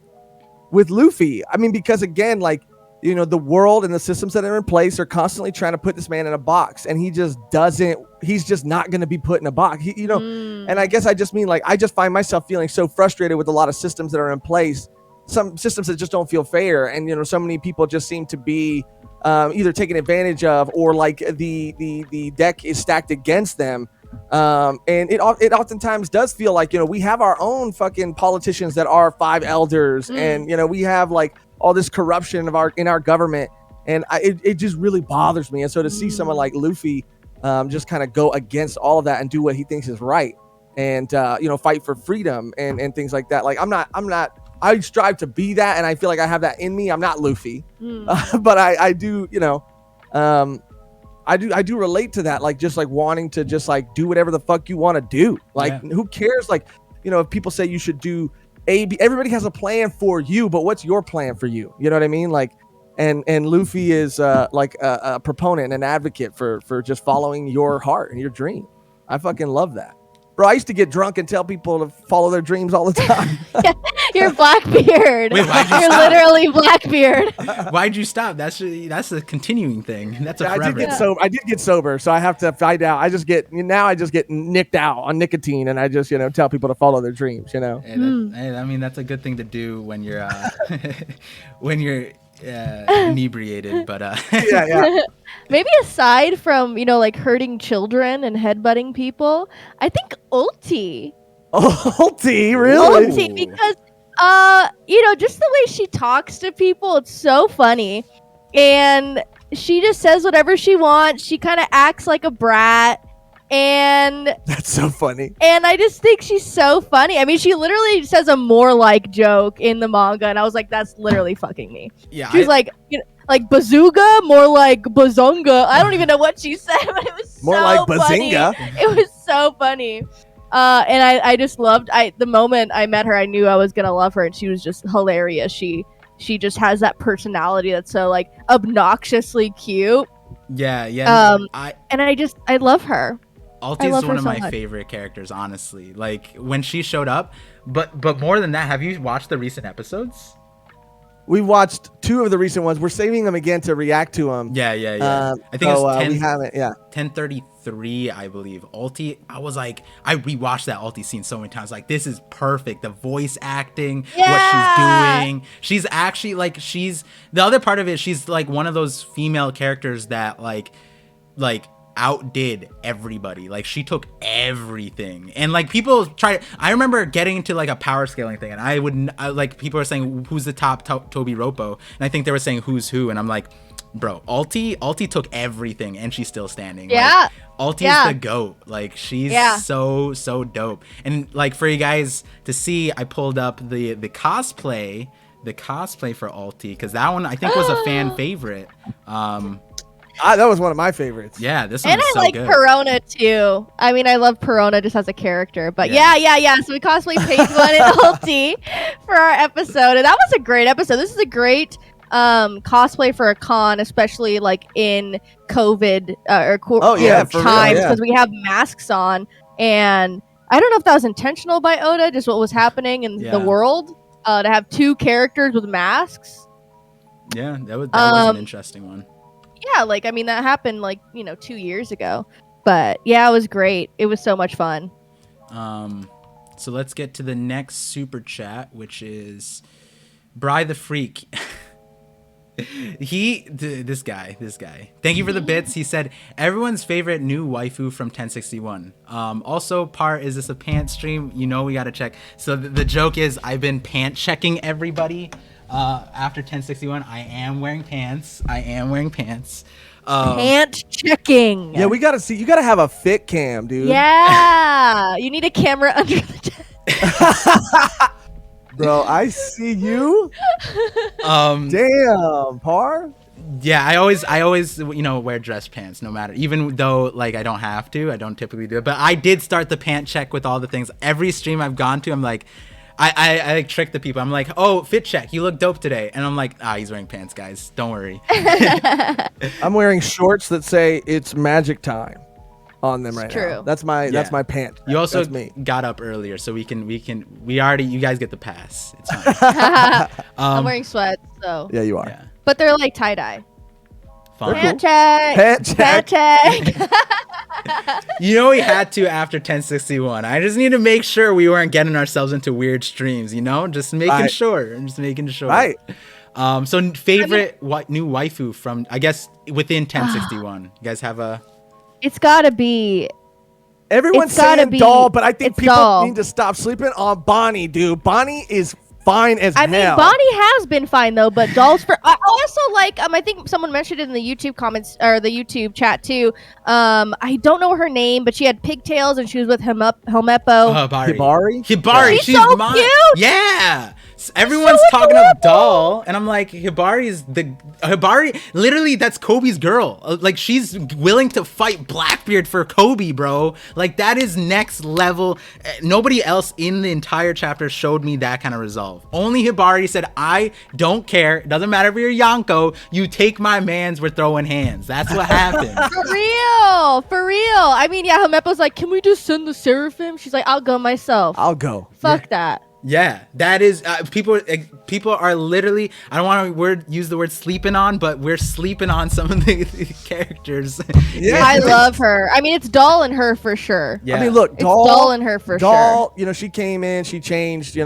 with Luffy. I mean, because again, like, the world and the systems that are in place are constantly trying to put this man in a box, and he's just not going to be put in a box. And I guess I just mean, like, I just find myself feeling so frustrated with a lot of systems that are in place. Some systems that just don't feel fair, and so many people just seem to be either taken advantage of, or like the deck is stacked against them. And it oftentimes does feel like we have our own fucking politicians that are five elders, and we have like all this corruption in our government, and it just really bothers me. And so to see someone like Luffy just kind of go against all of that and do what he thinks is right, and fight for freedom and things like that. Like I strive to be that, and I feel like I have that in me. I'm not Luffy, but I do, I do relate to that. Like, just like wanting to just like do whatever the fuck you want to do. Like, who cares? Like, if people say you should do A, B, everybody has a plan for you, but what's your plan for you? You know what I mean? Like, and Luffy is like a proponent and an advocate for just following your heart and your dream. I fucking love that. Bro, I used to get drunk and tell people to follow their dreams all the time. You're Blackbeard. Wait, why'd you You're stop? Literally Blackbeard. Why'd you stop? That's a continuing thing. That's a forever. I did get sober, so I have to fight out. I just get nicked out on nicotine, and I just tell people to follow their dreams. Hey, I mean, that's a good thing to do when you're inebriated, but yeah. Maybe aside from like hurting children and headbutting people, I think Ulti. Ulti, really? Ulti, because just the way she talks to people, it's so funny, and she just says whatever she wants. She kind of acts like a brat. And that's so funny. And I just think she's so funny. I mean, she literally says a more like joke in the manga, and I was like, that's literally fucking me. Yeah. She's like, like bazooka, more like bazonga. I don't even know what she said, but it was more so like funny. bazinga. It was so funny. And I just loved. The moment I met her, I knew I was gonna love her, and she was just hilarious. She just has that personality that's so like obnoxiously cute. Yeah. I love her. Ulti is one of my favorite characters, honestly. Like, when she showed up, but more than that, have you watched the recent episodes? We watched 2 of the recent ones. We're saving them again to react to them. Yeah. I think it's 10, we haven't. Yeah, 10:33, I believe. Ulti. I rewatched that Ulti scene so many times. Like, this is perfect. The voice acting, what she's doing. She's actually like the other part of it. She's like one of those female characters that like outdid everybody. Like, she took everything, and like people I remember getting into like a power scaling thing, and like people were saying who's the top Toby Roppo, and I think they were saying who's who, and I'm like, bro, Ulti took everything, and she's still standing. Yeah, like, Ulti's the GOAT. Like, she's so dope. And like, for you guys to see, I pulled up the cosplay for Ulti, because that one I think was a fan favorite. That was one of my favorites. Yeah, this one. And I like Perona too. I mean, I love Perona just as a character. But yeah. So we cosplay Page One and Ulti for our episode, and that was a great episode. This is a great cosplay for a con, especially like in COVID times, because we have masks on, and I don't know if that was intentional by Oda, just what was happening in the world, to have 2 characters with masks. Yeah, that was an interesting one. Yeah, like, I mean, that happened, like, 2 years ago. But, yeah, it was great. It was so much fun. So let's get to the next super chat, which is Bry the Freak. This guy. Thank you for the bits. He said, everyone's favorite new waifu from 1061. Also, is this a pant stream? We got to check. So the joke is I've been pant checking everybody. After 1061, I am wearing pants. Pant checking. Yeah, we gotta see. You gotta have a fit cam, dude. Yeah, you need a camera under the desk. Bro, I see you. Damn, Par. Yeah, I always wear dress pants, no matter. Even though like I don't have to, I don't typically do it. But I did start the pant check with all the things. Every stream I've gone to, I'm like. I like trick the people. I'm like, oh, fit check. You look dope today. And I'm like, he's wearing pants, guys. Don't worry. I'm wearing shorts that say it's magic time on them right now. That's my pant. You also got up earlier, so you guys get the pass. It's fine. I'm wearing sweats, so. Yeah, you are. Yeah. But they're like tie-dye. Pant check. Pant check. We had to after 1061. I just need to make sure we weren't getting ourselves into weird streams, just making sure. Right. So favorite new waifu from, I guess, within 1061. You guys have a... It's gotta be... Everyone's saying doll, but I think people need to stop sleeping on Bonnie, dude. Bonnie is fine as hell. I mean, Bonnie has been fine though, but dolls for I also like I think someone mentioned it in the YouTube comments or the YouTube chat too. I don't know her name, but she had pigtails and she was with Helmeppo. Hibari. She's so mine. Cute. Yeah. Everyone's talking about doll, and I'm like, Hibari. Literally, that's Kobe's girl. Like, she's willing to fight Blackbeard for Kobe, bro. Like, that is next level. Nobody else in the entire chapter showed me that kind of resolve. Only Hibari said, I don't care. It doesn't matter if you're Yonko. You take my mans, we're throwing hands. That's what happened. For real. I mean, yeah, Helmeppo's like, can we just send the seraphim? She's like, I'll go myself. I'll go. Fuck that. Yeah, that is people are literally, I don't want to use the word sleeping on, but we're sleeping on some of the characters. Yeah, I love her. I mean, it's doll in her for sure. Yeah. I mean, look, doll in her for sure. She came in, she changed,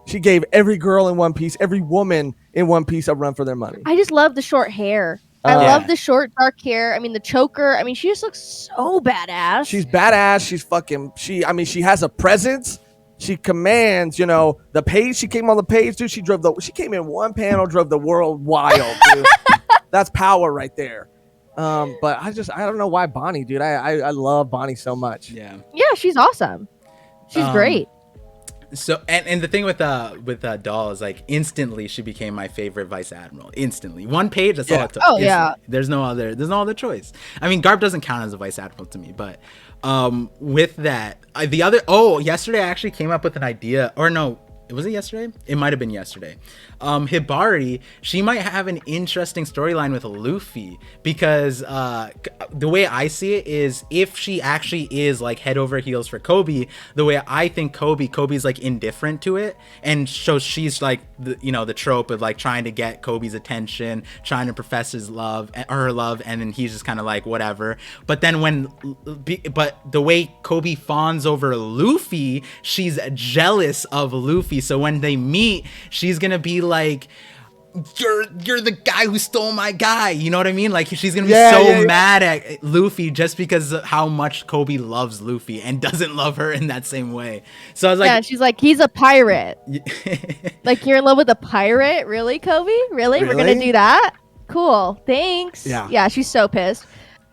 she gave every girl in One Piece, every woman in One Piece a run for their money. I just love the short hair. I love the short dark hair. I mean, the choker. I mean, she just looks so badass. She's badass. She has a presence. She commands, the page. She came on the page, dude. She came in one panel, drove the world wild, dude. That's power right there. But I don't know why Bonnie, dude. I love Bonnie so much. Yeah. Yeah, she's awesome. She's great. So and the thing with Doll is like instantly she became my favorite vice admiral. Instantly, one page. That's all it took. Oh yeah. There's no other choice. I mean, Garp doesn't count as a vice admiral to me, but with that, yesterday I actually came up with an idea. Or no, was it yesterday? It might have been yesterday. Hibari, she might have an interesting storyline with Luffy because the way I see it is if she actually is like head over heels for Kobe, the way I think Kobe's like indifferent to it, and so she's like the trope of like trying to get Kobe's attention, trying to profess her love, and then he's just kind of like whatever. But then but the way Kobe fawns over Luffy, she's jealous of Luffy. So when they meet, she's gonna be like, you're the guy who stole my guy, you know what I mean? Like she's gonna be mad at Luffy just because of how much Kobe loves Luffy and doesn't love her in that same way. So I was like, yeah, she's like, he's a pirate. Like, you're in love with a pirate? Really, Kobe? Really? We're gonna do that? Cool, thanks. Yeah, she's so pissed.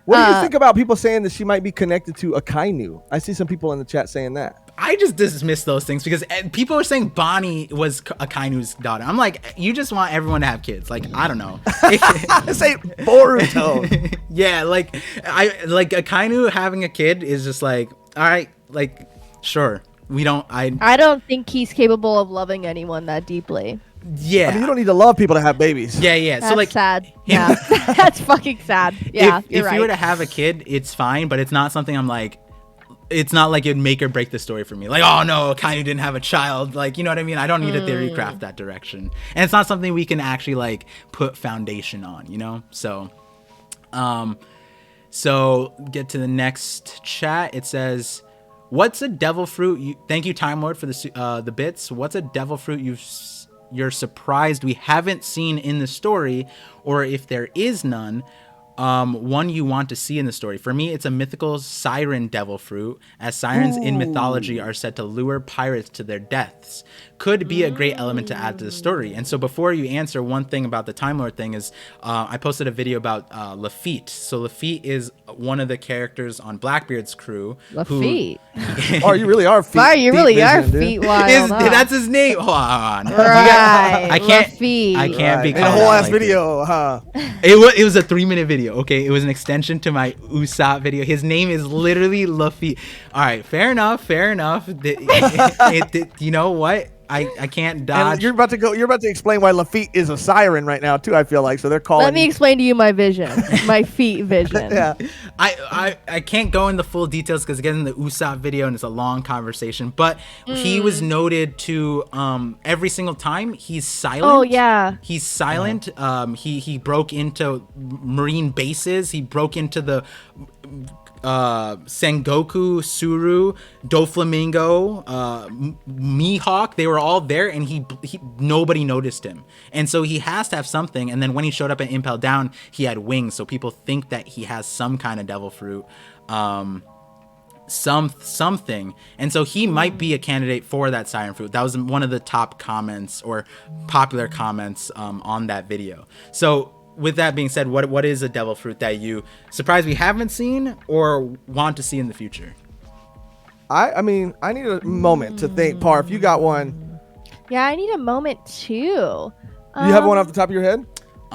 What do you think about people saying that she might be connected to Akainu? I see some people in the chat saying that. I just dismiss those things because people are saying Bonnie was Akainu's daughter. I'm like, you just want everyone to have kids. Like, I don't know. Say Boruto. Yeah, like Akainu having a kid is just like, all right, like, sure. I don't think he's capable of loving anyone that deeply. Yeah. I mean, you don't need to love people to have babies. Yeah. That's So like sad. Yeah, that's fucking sad. Yeah, if you were to have a kid, it's fine, but it's not something I'm like. It's not like it'd make or break the story for me. Like, oh no, Kainu didn't have a child. Like, you know what I mean? I don't need a theory craft that direction, and it's not something we can actually like put foundation on. You know, so. So get to the next chat. It says, "What's a devil fruit? Thank you, Time Lord, for the bits. What's a devil fruit you're surprised we haven't seen in the story, or if there is none, one you want to see in the story? For me, it's a mythical siren devil fruit, as sirens in mythology are said to lure pirates to their deaths. Could be a great element to add to the story." And so before you answer, one thing about the Time Lord thing is I posted a video about Lafitte. So Lafitte is one of the characters on Blackbeard's crew. Lafitte. Oh, you really are feet. Wow, you really are vision, dude. feet wild. That's his name. Hold on. Right. I can't Lafitte. be In a called whole out ass like video, huh? It was a 3-minute video. Okay, it was an extension to my Usopp video. His name is literally Luffy. All right, fair enough. You know what? I can't dodge. And you're about to explain why Lafitte is a siren right now too. I feel like so they're calling. Let me explain to you my vision, my feet vision. Yeah. I can't go in the full details because again, the Usopp video and it's a long conversation. But he was noted to every single time he's silent. Oh yeah. He's silent. He broke into marine bases. He broke into the Sengoku, Suru, Doflamingo, Mihawk, they were all there, and he nobody noticed him, and so he has to have something. And then when he showed up at Impel Down, he had wings, so people think that he has some kind of devil fruit, something, and so he might be a candidate for that siren fruit. That was one of the top comments or popular comments on that video. So with that being said, what is a devil fruit that you surprised we haven't seen or want to see in the future? I mean, I need a moment to think. Parf, you got one? Yeah, I need a moment too. You have one off the top of your head?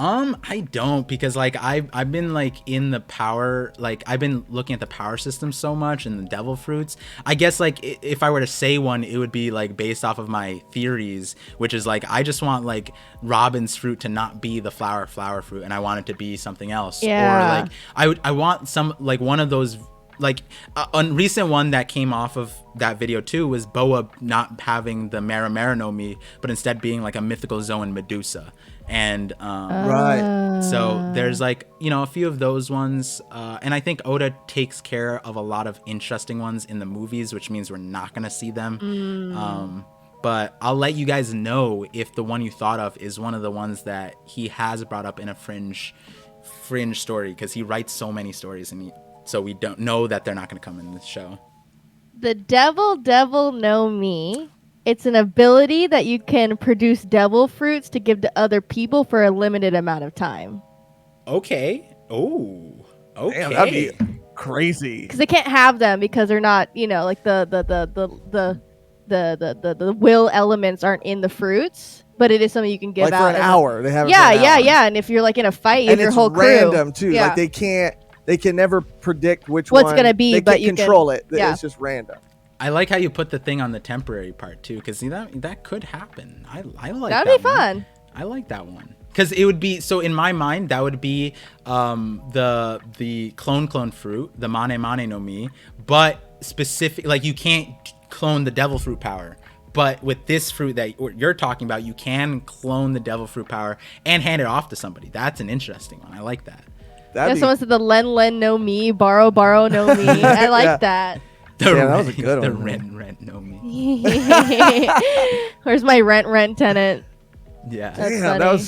I don't, because like I've been like in the power, like I've been looking at the power system so much and the devil fruits. I guess like if I were to say one, it would be like based off of my theories, which is like I just want like Robin's fruit to not be the flower fruit, and I want it to be something else. Yeah. Or like I want some like one of those. Like a recent one that came off of that video too was Boa not having the Mara no Mi, but instead being like a mythical Zoan Medusa. And right. So there's like, you know, a few of those ones. And I think Oda takes care of a lot of interesting ones in the movies, which means we're not going to see them. But I'll let you guys know if the one you thought of is one of the ones that he has brought up in a fringe story, because he writes so many stories, and so we don't know that they're not going to come in this show. The devil no Mi. It's an ability that you can produce devil fruits to give to other people for a limited amount of time. Okay. Oh. Okay. Damn, that'd be crazy. Because they can't have them because they're not, you know, like the will elements aren't in the fruits. But it is something you can give like out for an hour. They have it yeah, for an hour. yeah. And if you're like in a fight, you and have your it's whole crew. random too. Yeah. Like they can never predict which what's one gonna be, they but can you control it. Yeah. It's just random. I like how you put the thing on the temporary part too, because that could happen. I like That'd be one. fun. I like that one because it would be so in my mind that would be the clone fruit, the Mane no Mi, but specific, like you can't clone the devil fruit power. But with this fruit that you're talking about, you can clone the devil fruit power and hand it off to somebody. That's an interesting one. I like that. Someone said the Len no Mi, borrow no Mi. I like that. That was a good the one. rent no Mi. Where's my rent tenant? Yeah. That's Damn, funny.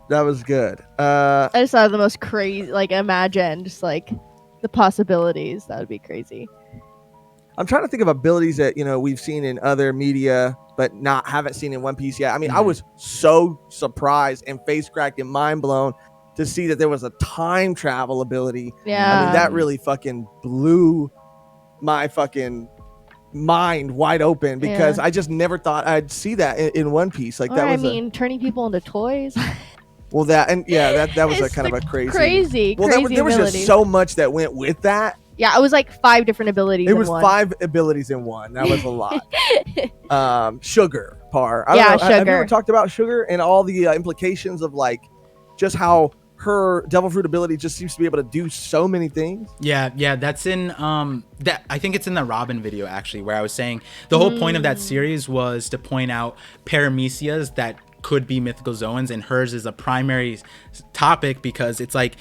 that was good. I just thought of the most crazy, like imagine just like the possibilities. That would be crazy. I'm trying to think of abilities that, you know, we've seen in other media but haven't seen in One Piece yet. I mean, I was so surprised and face cracked and mind blown to see that there was a time travel ability. Yeah. I mean, that really fucking blew my fucking mind wide open, because I just never thought I'd see that in One Piece. Like, or, that was turning people into toys. well, that was a It's kind of a crazy well, there was just so much that went with that. Yeah, it was like 5 different abilities. It in was one. 5 abilities in one. That was a lot. Sugar, Par. I don't know. Have you ever talked about Sugar and all the implications of like just how her devil fruit ability just seems to be able to do so many things? Yeah, that's in that I think it's in the Robin video actually, where I was saying the whole point of that series was to point out paramecias that could be mythical zoans, and hers is a primary topic because it's like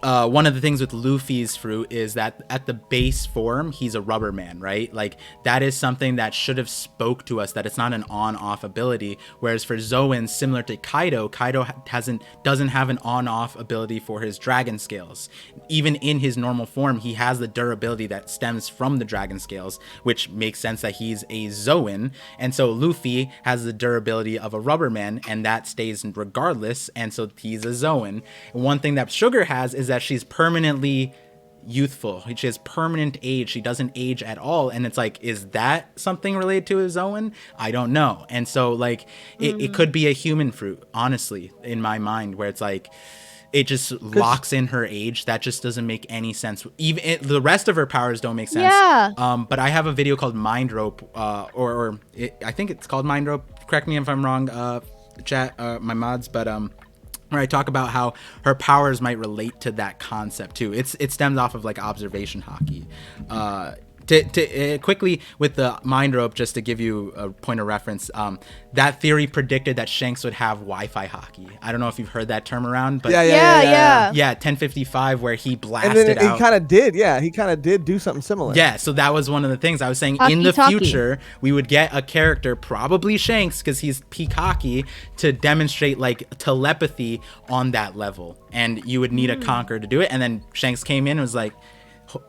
one of the things with Luffy's fruit is that at the base form, he's a rubber man, right? Like that is something that should have spoke to us that it's not an on-off ability. Whereas for Zoans, similar to Kaido doesn't have an on-off ability for his dragon scales. Even in his normal form, he has the durability that stems from the dragon scales, which makes sense that he's a Zoan. And so Luffy has the durability of a rubber man, and that stays regardless. And so he's a Zoan. And one thing that Sugar has is that she's permanently youthful. She has permanent age. She doesn't age at all. And it's like, is that something related to a Zoan? I don't know. And so like it could be a human fruit, honestly, in my mind, where it's like it just locks in her age. That just doesn't make any sense. Even the rest of her powers don't make sense. But I have a video called Mind Rope, I think it's called Mind Rope. Correct me if I'm wrong, chat, my mods, but where I talk about how her powers might relate to that concept too. It stems off of like observation hockey. Quickly with the mind rope, just to give you a point of reference, that theory predicted that Shanks would have Wi-Fi hockey. I don't know if you've heard that term around, but yeah, 1055, where he blasted and then out. He kind of did, he kind of did do something similar. Yeah, so that was one of the things I was saying. In the future, we would get a character, probably Shanks, because he's peak hockey, to demonstrate like telepathy on that level, and you would need a conqueror to do it. And then Shanks came in and was like,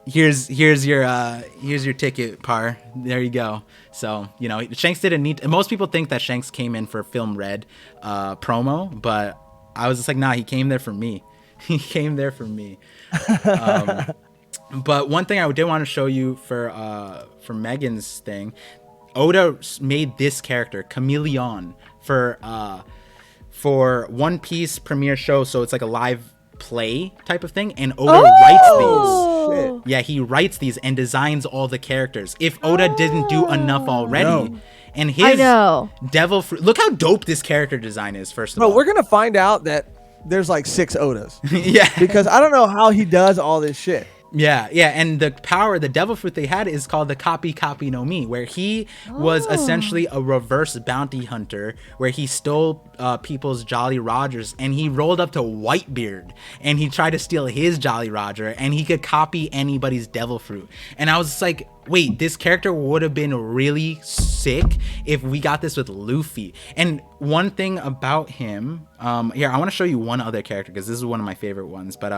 here's your ticket, Par. There you go. So, you know, Shanks didn't need, most people think that Shanks came in for Film Red promo, but I was just like, nah, he came there for me. He came there for me. But one thing I did want to show you for Megan's thing, Oda made this character, Chameleon, for One Piece premiere show, so it's like a live play type of thing, and Oda writes these. Shit. Yeah, he writes these and designs all the characters. If Oda didn't do enough already, and his devil fruit, look how dope this character design is. First of all, we're gonna find out that there's like 6 Odas. Yeah, because I don't know how he does all this shit. Yeah, and the power, the devil fruit they had is called the Copy no Mi, where he was essentially a reverse bounty hunter, where he stole people's Jolly Rogers, and he rolled up to Whitebeard, and he tried to steal his Jolly Roger, and he could copy anybody's devil fruit. And I was just like, wait, this character would have been really sick if we got this with Luffy. And one thing about him, here, I want to show you one other character, because this is one of my favorite ones, but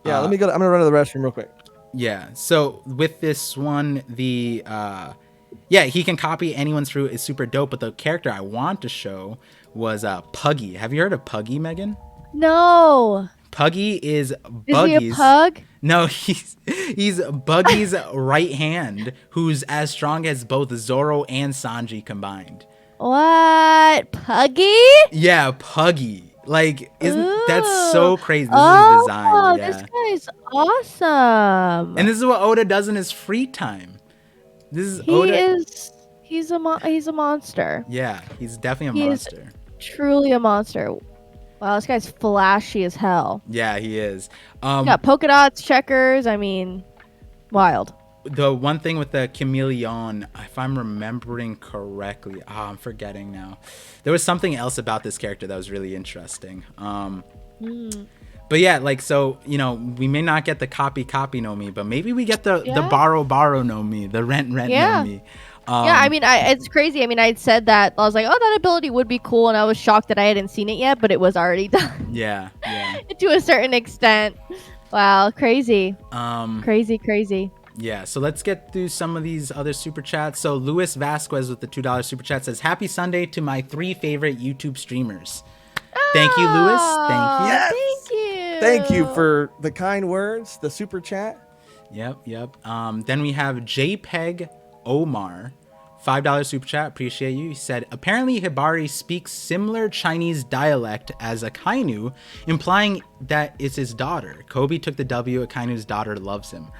yeah, let me go. I'm gonna run to the restroom real quick. Yeah. So with this one, he can copy anyone's fruit. It's super dope. But the character I want to show was Puggy. Have you heard of Puggy, Megan? No. Puggy is Buggy's. Is he a pug? No, he's Buggy's right hand, who's as strong as both Zoro and Sanji combined. What? Puggy? Yeah, Puggy. Like, that's so crazy. This is design. Oh, this guy's awesome. And this is what Oda does in his free time. He's a monster. Yeah, he's definitely a monster. Truly a monster. Wow, this guy's flashy as hell. Yeah, he is. He got polka dots, checkers. I mean, wild. The one thing with the Chameleon, if I'm remembering correctly, I'm forgetting now. There was something else about this character that was really interesting. But yeah, like, so, you know, we may not get the copy no Mi, but maybe we get the borrow no Mi, the rent no Mi. I mean, it's crazy. I mean, I'd said that. I was like, oh, that ability would be cool, and I was shocked that I hadn't seen it yet, but it was already done. Yeah. To a certain extent. Wow, crazy. Crazy. Yeah, so let's get through some of these other super chats. So Luis Vasquez with the $2 super chat says, "Happy Sunday to my 3 favorite YouTube streamers." Thank you, Luis. Thank you. Yes. Thank you. Thank you for the kind words, the super chat. Yep. Then we have JPEG Omar, $5 super chat. Appreciate you. He said, apparently Hibari speaks similar Chinese dialect as Akainu, implying that it's his daughter. Kobe took the W. Akainu's daughter loves him.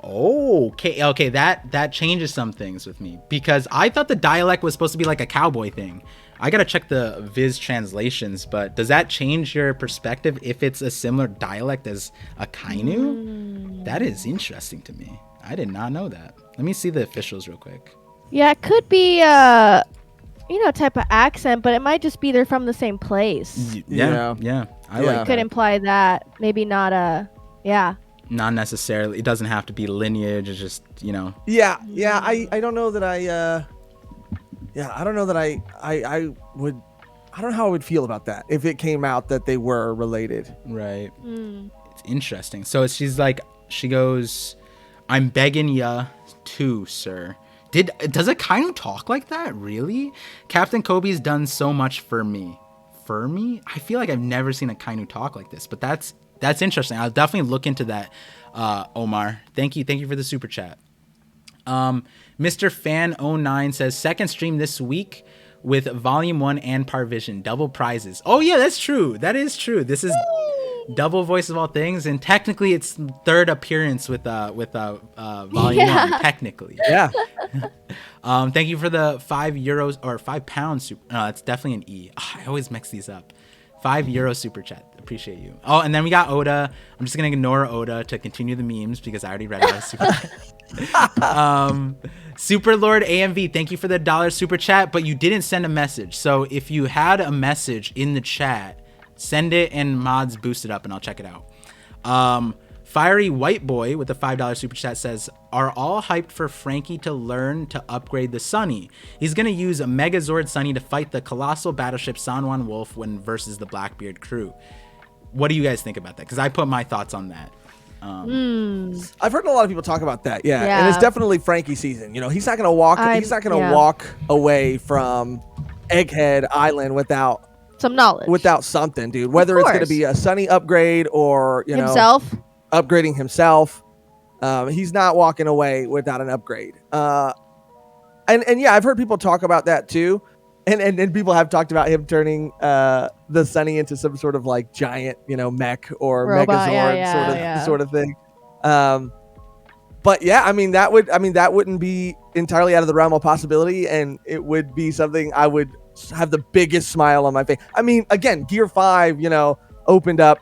Okay, that changes some things with me, because I thought the dialect was supposed to be like a cowboy thing. I gotta check the Viz translations, but does that change your perspective if it's a similar dialect as Akainu? That is interesting to me. I did not know that. Let me see the officials real quick. Yeah, it could be type of accent, but it might just be they're from the same place. Yeah. I like could imply that. Maybe not not necessarily. It doesn't have to be lineage. It's just, Yeah. I don't know that I don't know that I would. I don't know how I would feel about that if it came out that they were related. Right. It's interesting. So she goes, "I'm begging ya too, sir." Does Akainu talk like that? Really? Captain Kobe's done so much for me. For me? I feel like I've never seen Akainu talk like this, but that's interesting. I'll definitely look into that, Omar. Thank you for the super chat. Mr. Fan09 says, second stream this week with Volume 1 and ParVision. Double prizes. Oh, yeah, that's true. That is true. This is double Voice of All Things, and technically it's third appearance with Volume 1, technically. Yeah. Thank you for the €5 or £5 super. No, it's definitely an E. Oh, I always mix these up. €5 super chat. Appreciate you. Oh, and then we got Oda. I'm just gonna ignore Oda to continue the memes because I already read out a super chat. Super Lord AMV, thank you for the $1 super chat, but you didn't send a message. So if you had a message in the chat, send it and mods boost it up and I'll check it out. Fiery White Boy with the $5 super chat says, are all hyped for Frankie to learn to upgrade the Sunny. He's going to use a Megazord Sunny to fight the colossal battleship Sanwan Wolf when versus the Blackbeard crew. What do you guys think about that? Because I put my thoughts on that. I've heard a lot of people talk about that. Yeah. And it's definitely Frankie season. He's not going to walk. He's not going to walk away from Egghead Island without some knowledge, without something, dude. Whether it's going to be a Sunny upgrade or himself upgrading himself, he's not walking away without an upgrade. And yeah, I've heard people talk about that too, and people have talked about him turning the Sunny into some sort of like giant, mech or robot, Megazord sort of thing. But yeah, I mean that wouldn't be entirely out of the realm of possibility, and it would be something I would have the biggest smile on my face. I mean, again, Gear 5, opened up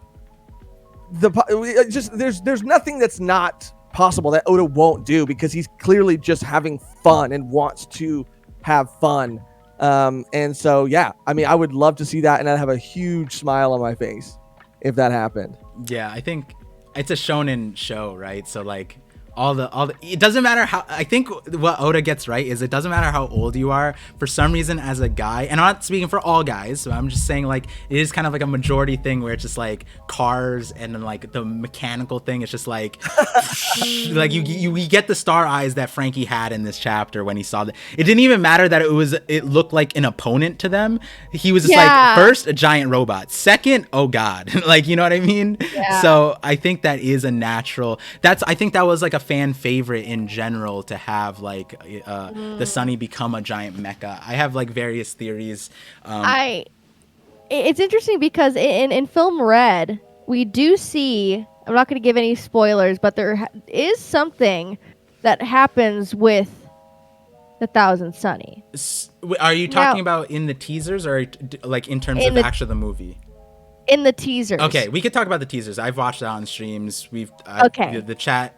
there's nothing that's not possible that Oda won't do, because he's clearly just having fun and wants to have fun. And so, yeah, I mean, I would love to see that, and I'd have a huge smile on my face if that happened. Yeah, I think it's a shonen show, right? So like all the it doesn't matter how. I think what Oda gets right is it doesn't matter how old you are. For some reason, as a guy, and I'm not speaking for all guys, so I'm just saying like it is kind of like a majority thing where it's just like cars and then like the mechanical thing. It's just like like you get the star eyes that Frankie had in this chapter when he saw that. It didn't even matter that it looked like an opponent to them. He was just like, first a giant robot, second, oh god, like, you know what I mean? Yeah. So I think that is a natural. I think that was like a fan favorite in general to have like the Sunny become a giant mecha. I have like various theories. It's interesting because in film Red we do see, I'm not going to give any spoilers, but there is something that happens with the Thousand Sunny. Are you talking about in the teasers or like in terms of actually the movie? In the teasers. Okay, we could talk about the teasers. I've watched that on streams. The chat.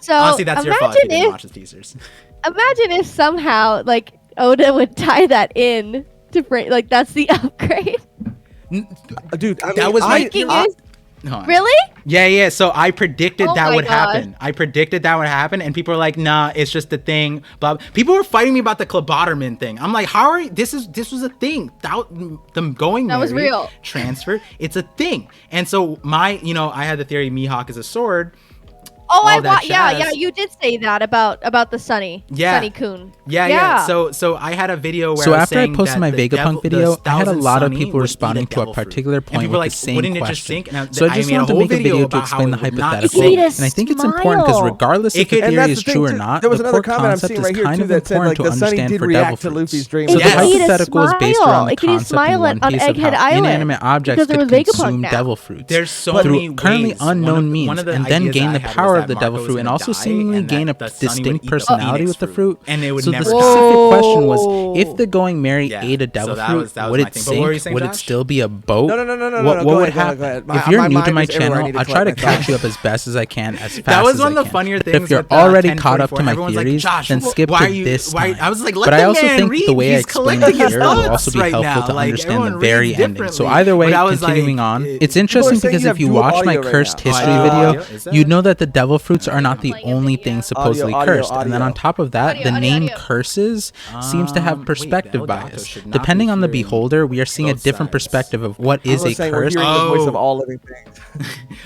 So honestly, that's your fault if you didn't watch the teasers. Imagine if somehow like Oda would tie that in to bring, like, that's the upgrade. Dude, that was my really? Yeah. So I predicted that would happen. I predicted that would happen, and people were like, "Nah, it's just a thing." But people were fighting me about the Cloboterman thing. I'm like, "How are this was a thing? Them going that was real transfer. It's a thing." And so I had the theory Mihawk is a sword. Oh, you did say that about the Sunny Kun. Yeah. So I had a video where after I posted my Vegapunk video, I had a lot of people responding to a particular point with the same question. So I just wanted to make a video to explain the hypothetical, and I think it's important because regardless if the theory is true or not, the core concept is kind of important to understand for devil fruits. So the hypothetical is based around the concept in One Piece of how inanimate objects could consume devil fruits through currently unknown means, and then gain the power of the devil fruit and also seemingly gain a distinct personality with the fruit. And it would so never the specific question was, if the Going Merry ate a devil fruit, would it sink? Would it still be a boat? No. What would happen? If you're new to my channel, I'll try to catch you up as best as I can, as fast as I can. That was one of the funnier things. If you're already caught up to my theories, then skip to this time. I was like, but I also think the way I explained it here will also be helpful to understand the very ending. So either way, continuing on, it's interesting because if you watch my cursed history video, you'd know that the devil fruits are not the only thing supposedly cursed. And then on top of that, the name curses seems to have perspective bias. Depending on the beholder, we are seeing a different perspective of what is a curse. The voice of all living things.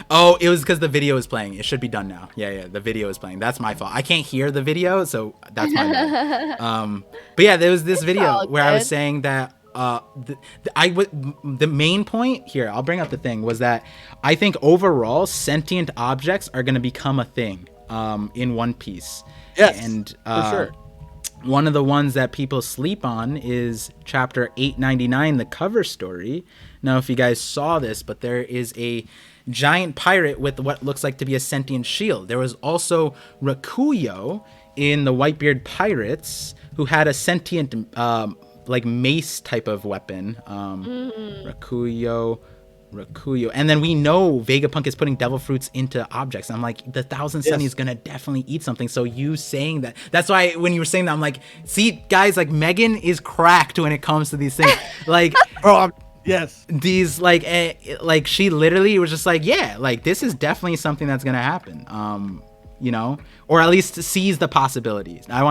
Oh, it was because the video is playing. It should be done now. Yeah, the video is playing. That's my fault. I can't hear the video, so that's my bad. But yeah, there was this video where I was saying that the main point here, I'll bring up the thing, was that I think overall sentient objects are going to become a thing in One Piece. Yes, and for sure. One of the ones that people sleep on is chapter 899, the cover story. Now, if you guys saw this, but there is a giant pirate with what looks like to be a sentient shield. There was also Rakuyo in the Whitebeard Pirates, who had a sentient like mace type of weapon. Rakuyo. And then we know Vegapunk is putting devil fruits into objects. I'm like, the Thousand Sunny is gonna definitely eat something. So you saying that's why when you were saying that, I'm like, see, guys, like Megan is cracked when it comes to these things. Like, yes, these like she literally was just like, yeah, like this is definitely something that's gonna happen. You know, or at least sees the possibilities. I don't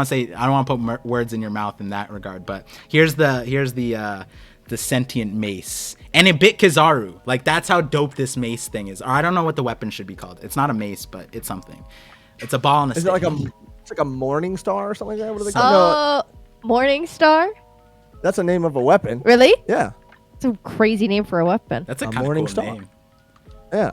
want to put words in your mouth in that regard, but here's the sentient mace, and it bit Kizaru. Like, that's how dope this mace thing is. Or I don't know what the weapon should be called. It's not a mace, but it's something. It's a ball and a stick. Is it it's like a morning star or something like that? What do they call it? Morning star? That's the name of a weapon. Really? Yeah. It's a crazy name for a weapon. That's a kind of morning cool star name. Yeah.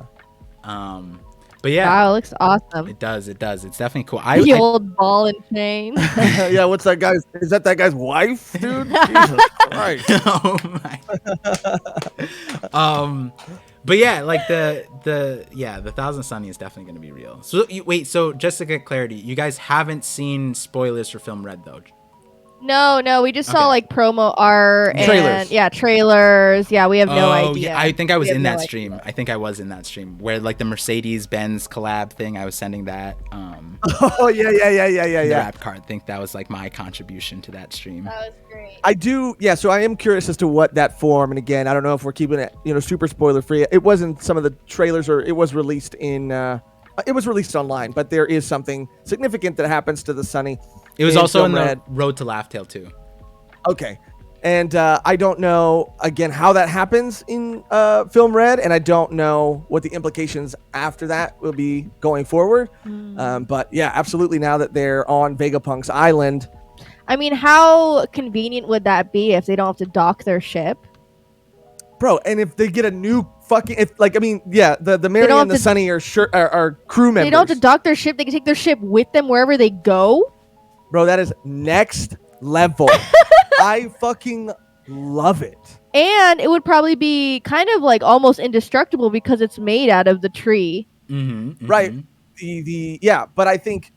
But yeah. Wow, it looks awesome. It does. It's definitely cool. The old ball and chain. Yeah, what's that guy's? Is that guy's wife, dude? Jesus Christ. Oh my. But yeah, like the Thousand Sunny is definitely going to be real. So so just to get clarity, you guys haven't seen spoilers for Film Red though? No, we just saw like promo art and trailers. Yeah, we have no idea. Yeah, I think I was in that stream. I think I was in that stream where like the Mercedes-Benz collab thing. I was sending that. Oh yeah. The rap card. I think that was like my contribution to that stream. That was great. I do. Yeah. So I am curious as to what that form. And again, I don't know if we're keeping it, super spoiler free. It wasn't some of the trailers, or it was released in. It was released online, but there is something significant that happens to the Sunny. It was also in the Road to Laugh Tale too. Okay. And I don't know, again, how that happens in Film Red, and I don't know what the implications after that will be going forward. But yeah, absolutely, now that they're on Vegapunk's island. I mean, how convenient would that be if they don't have to dock their ship? Bro, and if they get a new fucking... the Mary and the Sunny are crew members. They don't have to dock their ship. They can take their ship with them wherever they go. Bro, that is next level. I fucking love it. And it would probably be kind of like almost indestructible because it's made out of the tree. Right. But I think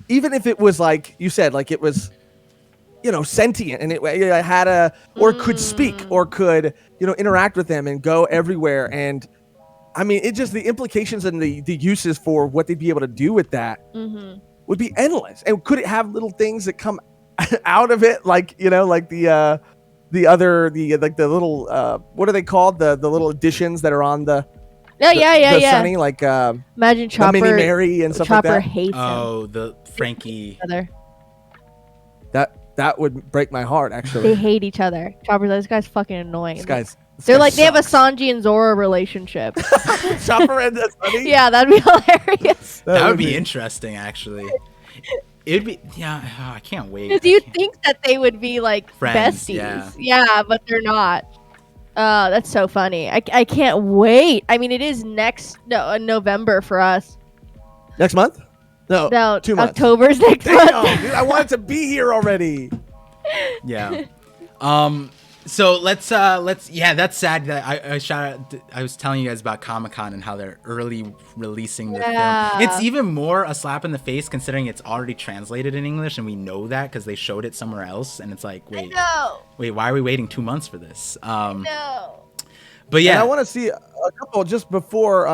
even if it was like you said, like it was, sentient, and it had or could speak, or could, interact with them and go everywhere. And I mean, it just, the implications and the uses for what they'd be able to do with that would be endless. And could it have little things that come out of it, like like the little what are they called, the little additions that are on the Sunny, like imagine Chopper, the Mini Mary and stuff Chopper like that. Hates him. The Frankie. That would break my heart, actually. They hate each other. Chopper's like, this guy's fucking annoying. They're like, they have a Sanji and Zoro relationship. Chopper and the Sunny? Yeah, that'd be hilarious. That would be interesting, actually. It'd be, I can't wait. Because you think that they would be like friends, besties. Yeah, but they're not. That's so funny. I can't wait. I mean, it is November for us. Next month? No, 2 months. October's next month. Dude, I wanted to be here already. Yeah. So let's yeah, that's sad that I was telling you guys about Comic-Con and how they're early releasing the film. It's even more a slap in the face considering it's already translated in English, and we know that because they showed it somewhere else, and it's like, wait, why are we waiting 2 months for this? No. But yeah, and I want to see a couple just before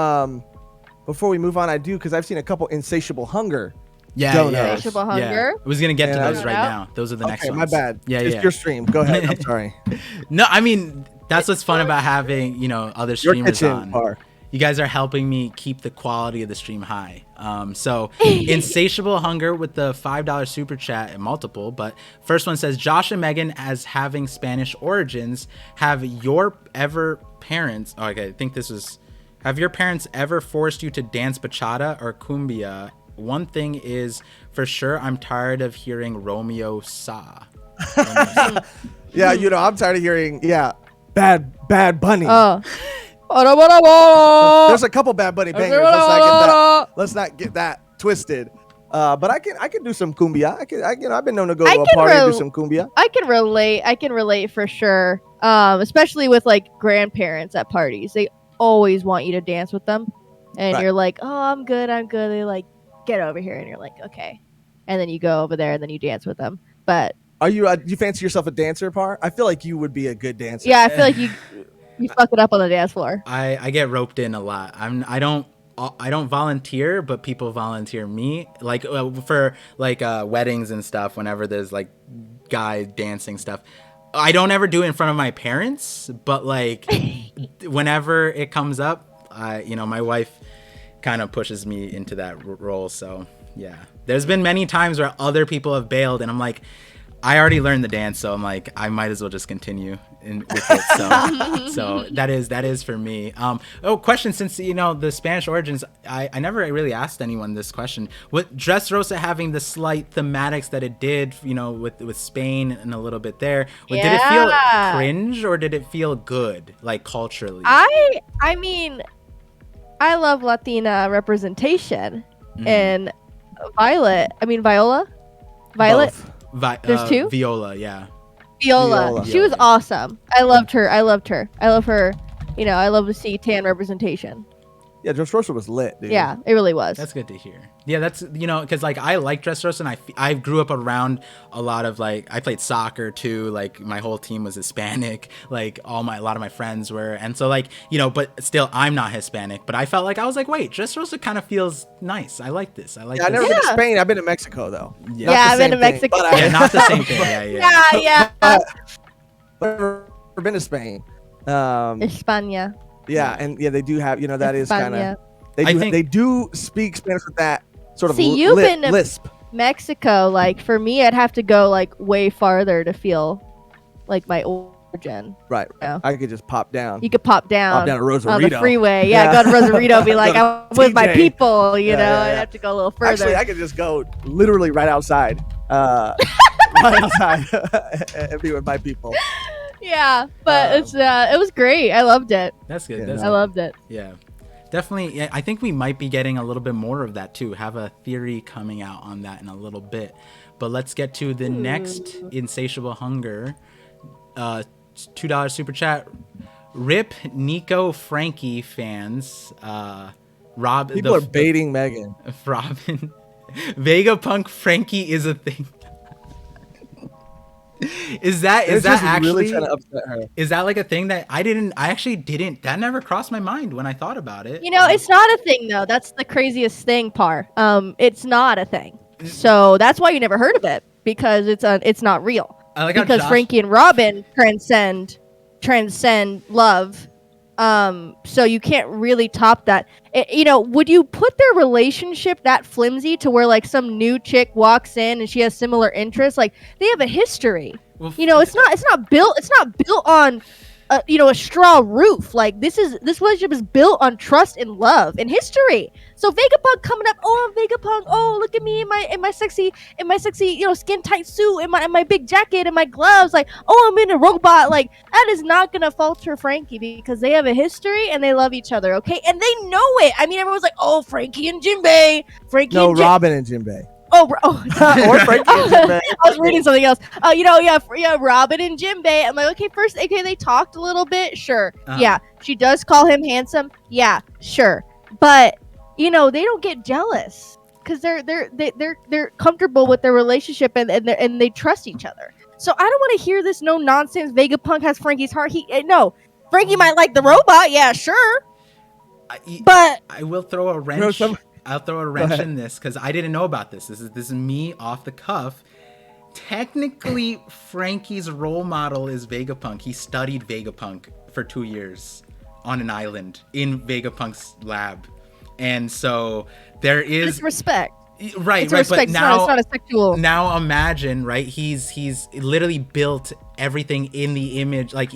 we move on. I do, because I've seen a couple Insatiable Hunger. Insatiable Hunger. Yeah. I was gonna get to those right now. Those are the next ones. My bad. Yeah, it's your stream. Go ahead. I'm sorry. No, I mean that's what's fun about having other streamers on. Par. You guys are helping me keep the quality of the stream high. So Insatiable Hunger with the $5 super chat and multiple, but first one says, Josh and Megan, as having Spanish origins, have your parents ever forced you to dance bachata or cumbia? One thing is for sure, I'm tired of hearing Romeo Sa. Yeah, I'm tired of hearing Bad Bunny. There's a couple Bad Bunny bangers. Let's not get that twisted. But I can do some cumbia. I've been known to go to a party and do some cumbia. I can relate for sure. Especially with like grandparents at parties. They always want you to dance with them. And you're like, oh, I'm good. They like, get over here, and you're like, okay, and then you go over there and then you dance with them. But are you you fancy yourself a dancer, Par? I feel like you would be a good dancer. Yeah, I feel like you fuck it up on the dance floor. I get roped in a lot. I don't volunteer, but people volunteer me, like for like weddings and stuff. Whenever there's like guy dancing stuff, I don't ever do it in front of my parents, but like whenever it comes up, my wife kind of pushes me into that role. So yeah, there's been many times where other people have bailed and I'm like, I already learned the dance, so I'm like, I might as well just continue with it. So that is for me. Question, since the Spanish origins, I never really asked anyone this question. With Dressrosa having the slight thematics that it did, with Spain and a little bit there, did it feel cringe or did it feel good, like culturally? I mean, I love Latina representation, and Viola. There's two. Viola, yeah. Viola. She was awesome. I loved her. I love her. I love to see tan representation. Yeah, Dressrosa was lit, dude. Yeah, it really was. That's good to hear. Yeah, that's, because like I like Dressrosa, and I grew up around a lot of like, I played soccer too, like my whole team was Hispanic, like a lot of my friends were, and so like, but still I'm not Hispanic, but I felt like, I was like, wait, Dressrosa kind of feels nice. I like this. I've never been to Spain. I've been to Mexico though. I've been to Mexico. Yeah, not the same thing. Yeah. Never been to Spain. España. Yeah, and they do have, that is kind of, they do speak Spanish with that sort of you've been to lisp. Mexico, like for me, I'd have to go like way farther to feel like my origin. Right. I could just pop down. You could pop down to Rosarito. On the freeway. Yeah, go to Rosarito and be like, I'm with my people, I'd have to go a little further. Actually, I could just go literally right outside. And be with my people. Yeah, but it was great. I loved it. That's good. I loved it. Yeah, definitely. Yeah, I think we might be getting a little bit more of that too. Have a theory coming out on that in a little bit. But let's get to the next Insatiable Hunger. $2 super chat. Rip Nico Frankie fans. Robin. People are baiting Megan. Robin. Vegapunk Frankie is a thing. Is that actually really trying to upset her? Is that like a thing that I actually didn't, that never crossed my mind when I thought about it? It's not a thing though. That's the craziest thing, Par. It's not a thing. So that's why you never heard of it, because it's not real. I like because Frankie and Robin transcend love. So you can't really top that. Would you put their relationship that flimsy to where like some new chick walks in and she has similar interests? Like they have a history. Well, it's not built on a straw roof. Like this relationship is built on trust and love and history. So Vegapunk coming up, oh, I'm Vegapunk, oh, look at me in my sexy skin tight suit and my big jacket and my gloves, like, oh, I'm in a robot. Like that is not gonna falter Frankie, because they have a history and they love each other, okay? And they know it. I mean, everyone's like, oh, Frankie and Jinbei. Robin and Jinbei. Or Frankie and Jinbei. I was reading something else. Robin and Jinbei. I'm like, okay, they talked a little bit. Sure. Yeah, she does call him handsome. Yeah, sure. But they don't get jealous because they're comfortable with their relationship and they trust each other. So I don't want to hear this no nonsense. Vegapunk has Frankie's heart. Frankie might like the robot. Yeah, sure. But I will throw a wrench. I'll throw a wrench in this because I didn't know about this. This is me off the cuff. Technically, Frankie's role model is Vegapunk. He studied Vegapunk for 2 years on an island in Vegapunk's lab, and so there is respect. Right, but now it's not a sexual. Now imagine, right? He's literally built everything in the image, like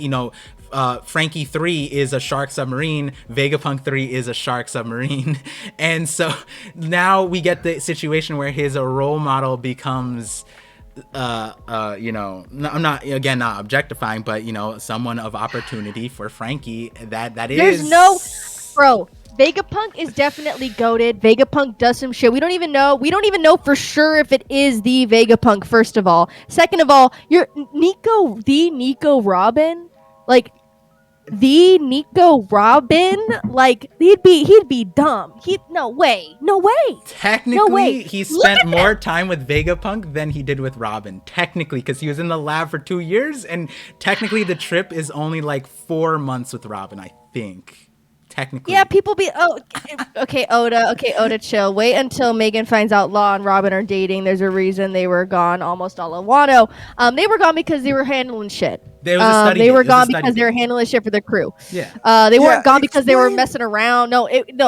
Frankie 3 is a shark submarine, Vegapunk 3 is a shark submarine. And so now we get the situation where his role model becomes I'm not objectifying, but someone of opportunity for Frankie. There's no bro. Vegapunk is definitely goated. Vegapunk does some shit. We don't even know for sure if it is the Vegapunk, first of all. Second of all, you're Nico Robin? Like, the Nico Robin? Like, he'd be dumb. No way. Technically, he spent more time with Vegapunk than he did with Robin. Technically, because he was in the lab for 2 years, and technically the trip is only like 4 months with Robin, I think. Technically. Yeah, people be okay, Oda, chill. Wait until Megan finds out Law and Robin are dating. There's a reason they were gone almost all of Wano. They were gone because they were handling shit. They were gone because they were handling shit for the crew. Yeah. They weren't gone because they were messing around. No. Explain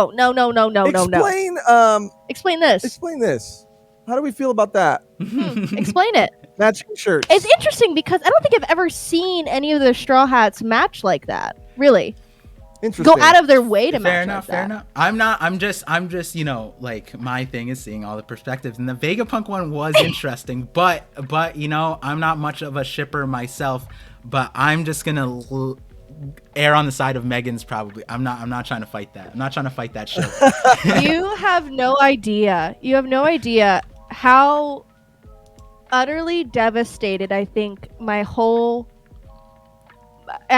this. Explain this. How do we feel about that? Explain it. Matching shirts. It's interesting because I don't think I've ever seen any of the Straw Hats match like that. Really. Go out of their way to match fair enough. I'm just like, my thing is seeing all the perspectives, and the Vegapunk one was interesting, but I'm not much of a shipper myself, but I'm just gonna err on the side of Megan's probably. I'm not trying to fight that. I'm not trying to fight that shit. You have no idea how utterly devastated I think I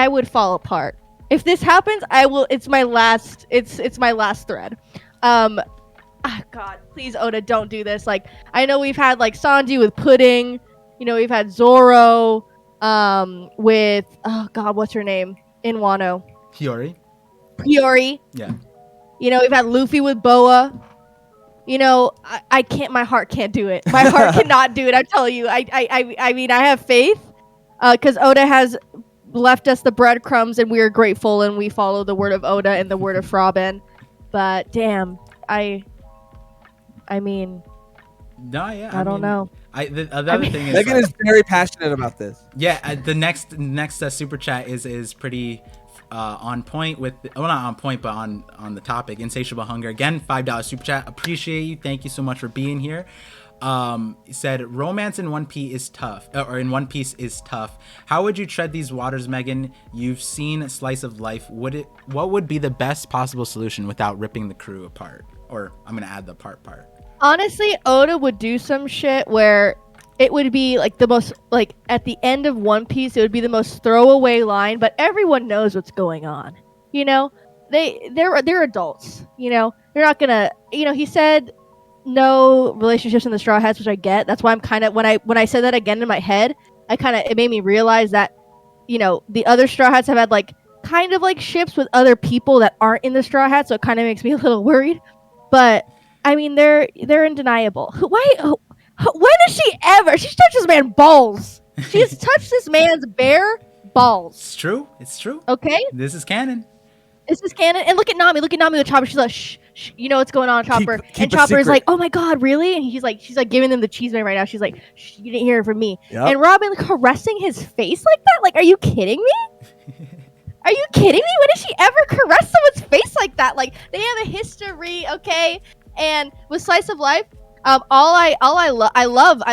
would fall apart. If this happens, I will. It's my last thread. God, please, Oda, don't do this. Like, I know we've had like Sanji with Pudding. We've had Zoro with what's her name in Wano? Hiyori. Yeah. We've had Luffy with Boa. I can't. My heart can't do it. My heart cannot do it. I'm telling you. I mean, I have faith because Oda has left us the breadcrumbs, and we are grateful, and we follow the word of Oda and the word of Robin. But damn, I mean, I don't know. The other thing is, Megan is very passionate about this. Yeah, the next super chat is pretty on point with, not on point, but on the topic. Insatiable Hunger, again, $5 super chat. Appreciate you. Thank you so much for being here. He said, romance in One Piece is tough. How would you tread these waters, Megan? You've seen Slice of Life. What would be the best possible solution without ripping the crew apart? Or I'm gonna add the part. Honestly, Oda would do some shit where it would be like the most, like at the end of One Piece, it would be the most throwaway line, but everyone knows what's going on. They're adults. They're not gonna. He said no relationships in the Straw Hats, which I get. That's why I'm kind of, when I said that again in my head, it made me realize that the other Straw Hats have had like kind of like ships with other people that aren't in the Straw Hats, so it kind of makes me a little worried. But I mean, they're undeniable. When has she ever? She's touched this man's balls. She has touched this man's bare balls. It's true. Okay, this is canon. And look at Nami with Chopper. She's like, shh, you know what's going on, Chopper. And Chopper is like, oh my God, really? And she's like giving them the cheese man right now. She's like, shh, you didn't hear it from me. Yep. And Robin caressing his face like that? Like, are you kidding me? Are you kidding me? When did she ever caress someone's face like that? Like, they have a history, okay? And with Slice of Life, I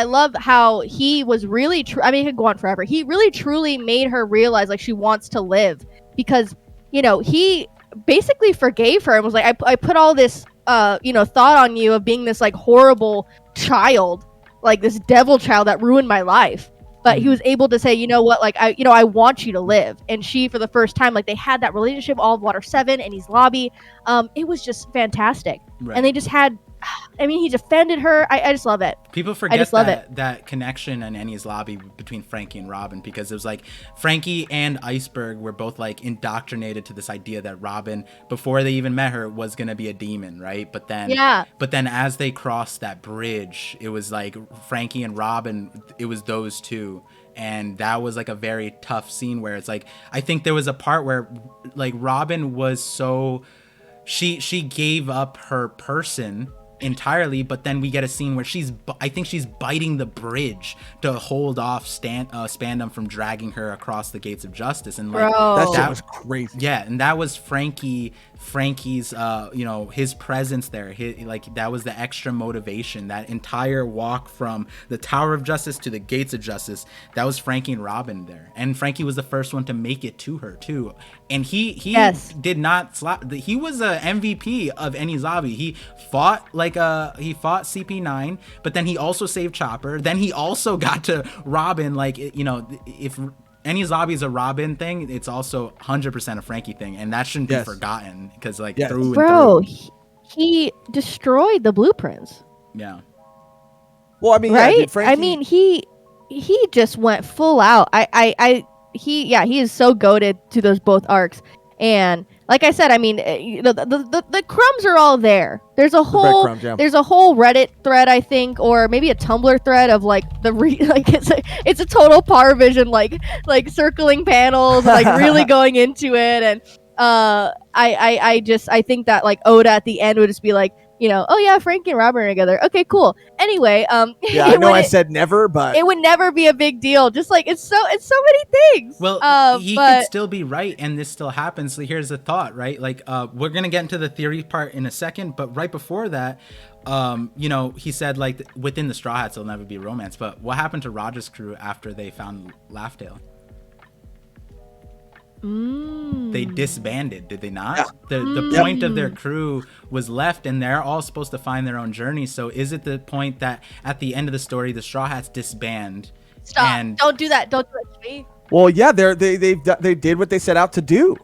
love how he was really true. I mean, it could go on forever. He really truly made her realize like she wants to live, because he basically forgave her and was like, I put all this thought on you of being this like horrible child, like this devil child that ruined my life. But he was able to say, you know what, like, I want you to live. And she, for the first time, like, they had that relationship, all of Water 7 and his lobby. It was just fantastic. Right. And they just had, he defended her. I just love it. People forget that connection in Annie's lobby between Frankie and Robin, because it was like Frankie and Iceberg were both like indoctrinated to this idea that Robin, before they even met her, was gonna be a demon, right? But then as they crossed that bridge, it was like Frankie and Robin, it was those two. And that was like a very tough scene where it's like, I think there was a part where like Robin was so, she gave up her person entirely, but then we get a scene where I think she's biting the bridge to hold off Spandam from dragging her across the gates of justice. And like that was crazy. Yeah, and that was Frankie's his presence there. That was the extra motivation. That entire walk from the Tower of Justice to the Gates of Justice, that was Frankie and Robin there. And Frankie was the first one to make it to her too. And he did not slap. He was a MVP of Enies Lobby. He fought CP9, but then he also saved Chopper. Then he also got to Robin. Like, if Enies Lobby is a Robin thing, it's also 100% a Frankie thing, and that shouldn't be forgotten, because through and through, he destroyed the blueprints. Yeah. Well, I mean, right? Frankie... he just went full out. He is so goated to those both arcs. And like I said, the crumbs are all there. There's a whole Reddit thread, I think, or maybe a Tumblr thread of like it's a total ParVision like circling panels, like really going into it. And I think that like Oda at the end would just be like, oh yeah, Frankie and Robin are together. Okay, cool. Anyway, yeah, I know I said never, but it would never be a big deal. Just like it's so many things. Well, he could still be right, and this still happens. So here's the thought, right? Like, we're gonna get into the theory part in a second, but right before that, he said like within the Straw Hats there'll never be romance. But what happened to Roger's crew after they found Laughdale? They disbanded, did they not? Yeah. The point of their crew was left, and they're all supposed to find their own journey. So is it the point that at the end of the story the Straw Hats disband? Stop! Don't do that to me. Well, yeah, they did what they set out to do,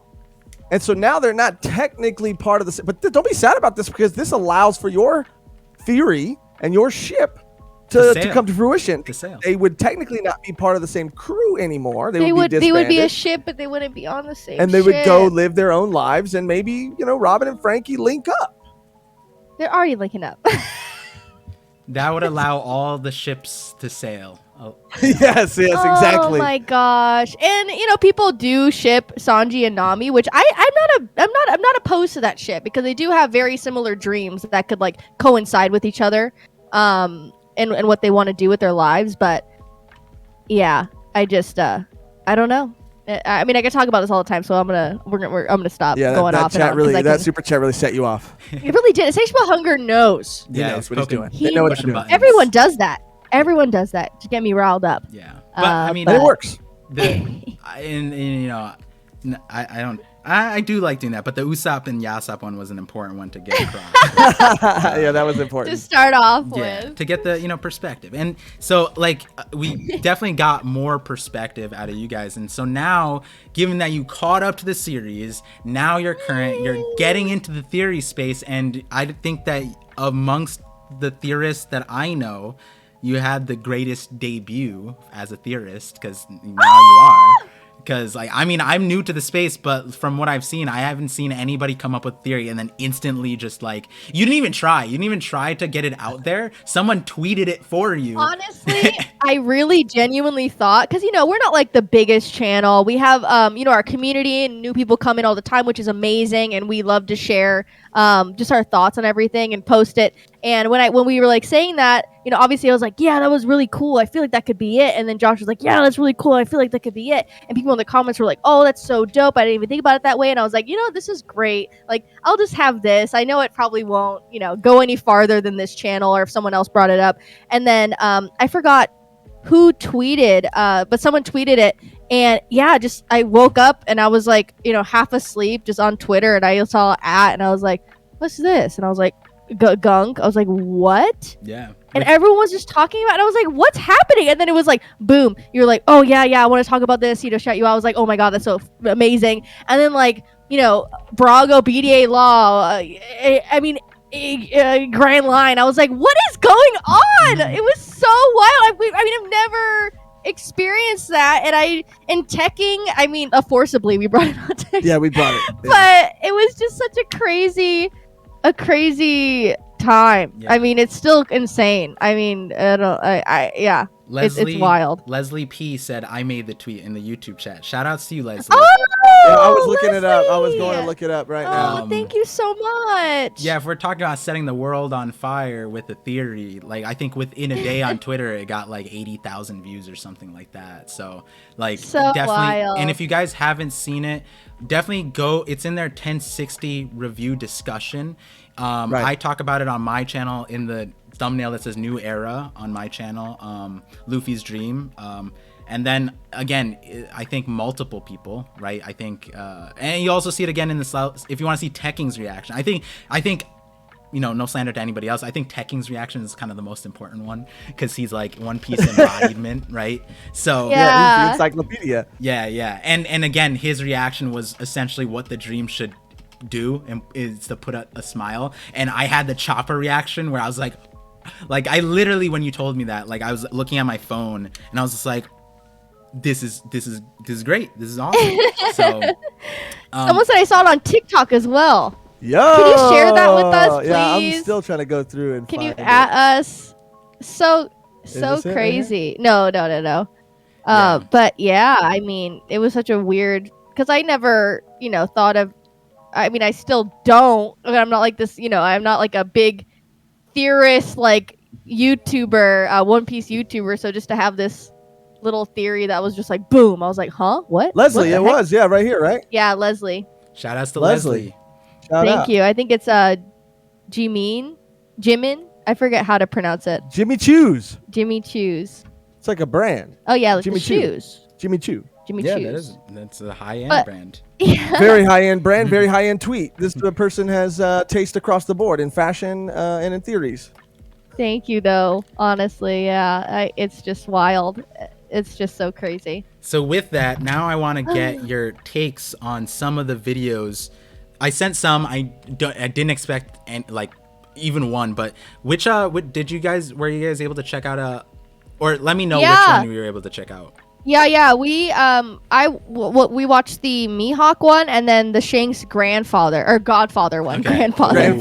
and so now they're not technically part of the. But don't be sad about this, because this allows for your theory and your ship to come to fruition. They would technically not be part of the same crew anymore. They would be a ship, but they wouldn't be on the same and they would go live their own lives, and maybe Robin and Frankie link up. They're already linking up. That would allow all the ships to sail. Oh. yes, exactly. Oh my gosh. And people do ship Sanji and Nami, which I'm not opposed to that ship, because they do have very similar dreams that could like coincide with each other. And what they want to do with their lives. But yeah, I just I don't know. I could talk about this all the time, so I'm gonna stop going off. That super chat really set you off. It really did. Insatiable Hunger knows. Yeah, that's what he's doing. They know what they're doing. Everyone does that to get me riled up. Yeah, but it works. I do like doing that, but the Usopp and Yasopp one was an important one to get across. Yeah, that was important to start off with, to get the perspective. And so like we definitely got more perspective out of you guys. And so now, given that you caught up to the series, now you're getting into the theory space, and I think that amongst the theorists that I know, you had the greatest debut as a theorist, because now you are. Because I'm new to the space, but from what I've seen, I haven't seen anybody come up with theory and then instantly just like, you didn't even try to get it out there. Someone tweeted it for you. Honestly, I really genuinely thought, because we're not like the biggest channel. We have our community and new people come in all the time, which is amazing, and we love to share just our thoughts on everything and post it. And when we were like saying that, obviously I was like, yeah, that was really cool. I feel like that could be it. And then Josh was like, yeah, that's really cool. I feel like that could be it. And people in the comments were like, oh, that's so dope. I didn't even think about it that way. And I was like, this is great. Like, I'll just have this. I know it probably won't, go any farther than this channel, or if someone else brought it up. And then I forgot who tweeted, but someone tweeted it. And yeah, I woke up and I was like, half asleep just on Twitter, and I saw and I was like, what's this? And I was like, gunk. I was like, what? Yeah. And everyone was just talking about it. I was like, what's happening? And then it was like, boom. You're like, oh, yeah, I want to talk about this. Shout you out. I was like, oh, my God, that's so amazing. And then, like, Brago, BDA Law, Grand Line. I was like, what is going on? It was so wild. I've never experienced that. And teching, forcibly, we brought it on tech. Yeah, we brought it. Yeah. But it was just such a crazy time. Yeah. It's still insane. Yeah. Leslie, it's wild. Leslie P said, I made the tweet in the YouTube chat. Shout outs to you, Leslie. Oh, yeah, I was looking it up. I was going to look it up right now. Thank you so much. Yeah, if we're talking about setting the world on fire with a theory, like I think within a day on Twitter, it got like 80,000 views or something like that. So definitely. Wild. And if you guys haven't seen it, definitely go. It's in their 1060 review discussion. Right. I talk about it on my channel in the thumbnail that says New Era on my channel, Luffy's Dream. And then again, I think multiple people, right? I think, and you also see it again in the, if you want to see Tekking's reaction, I think, no slander to anybody else, I think Tekking's reaction is kind of the most important one because he's like One Piece embodiment, right? So yeah, he's the encyclopedia. Yeah. And again, his reaction was essentially what the dream should do, and is to put a smile. And I had the Chopper reaction where I was like I literally, when you told me that, like I was looking at my phone and I was just like, this is great. This is awesome. So someone said I saw it on TikTok as well. Yo, can you share that with us, please? Yeah, I'm still trying to go through and can find you at us? So crazy. No. Yeah. But yeah, it was such a weird, because I never, thought of, I still don't. I'm not like this, I'm not like a big theorist, like YouTuber, One Piece YouTuber. So just to have this little theory that was just like, boom, I was like, huh? What? Leslie, what it was. Yeah, right here, right? Yeah, Leslie. Shout outs to Leslie. Thank you. I think it's Jimin. I forget how to pronounce it. Jimmy Choo's. It's like a brand. Oh yeah, like Jimmy the shoes. Jimmy Choo. Yeah, that's a high-end brand. Yeah. Very high-end brand, very high-end tweet. This person has taste across the board in fashion and in theories. Thank you, though. Honestly, yeah, it's just wild. It's just so crazy. So with that, now I want to get your takes on some of the videos. I sent some. I didn't expect even one, but were you guys able to check out or let me know which one you were able to check out. Yeah. We we watched the Mihawk one and then the Shanks Godfather one. Okay. Grandfather.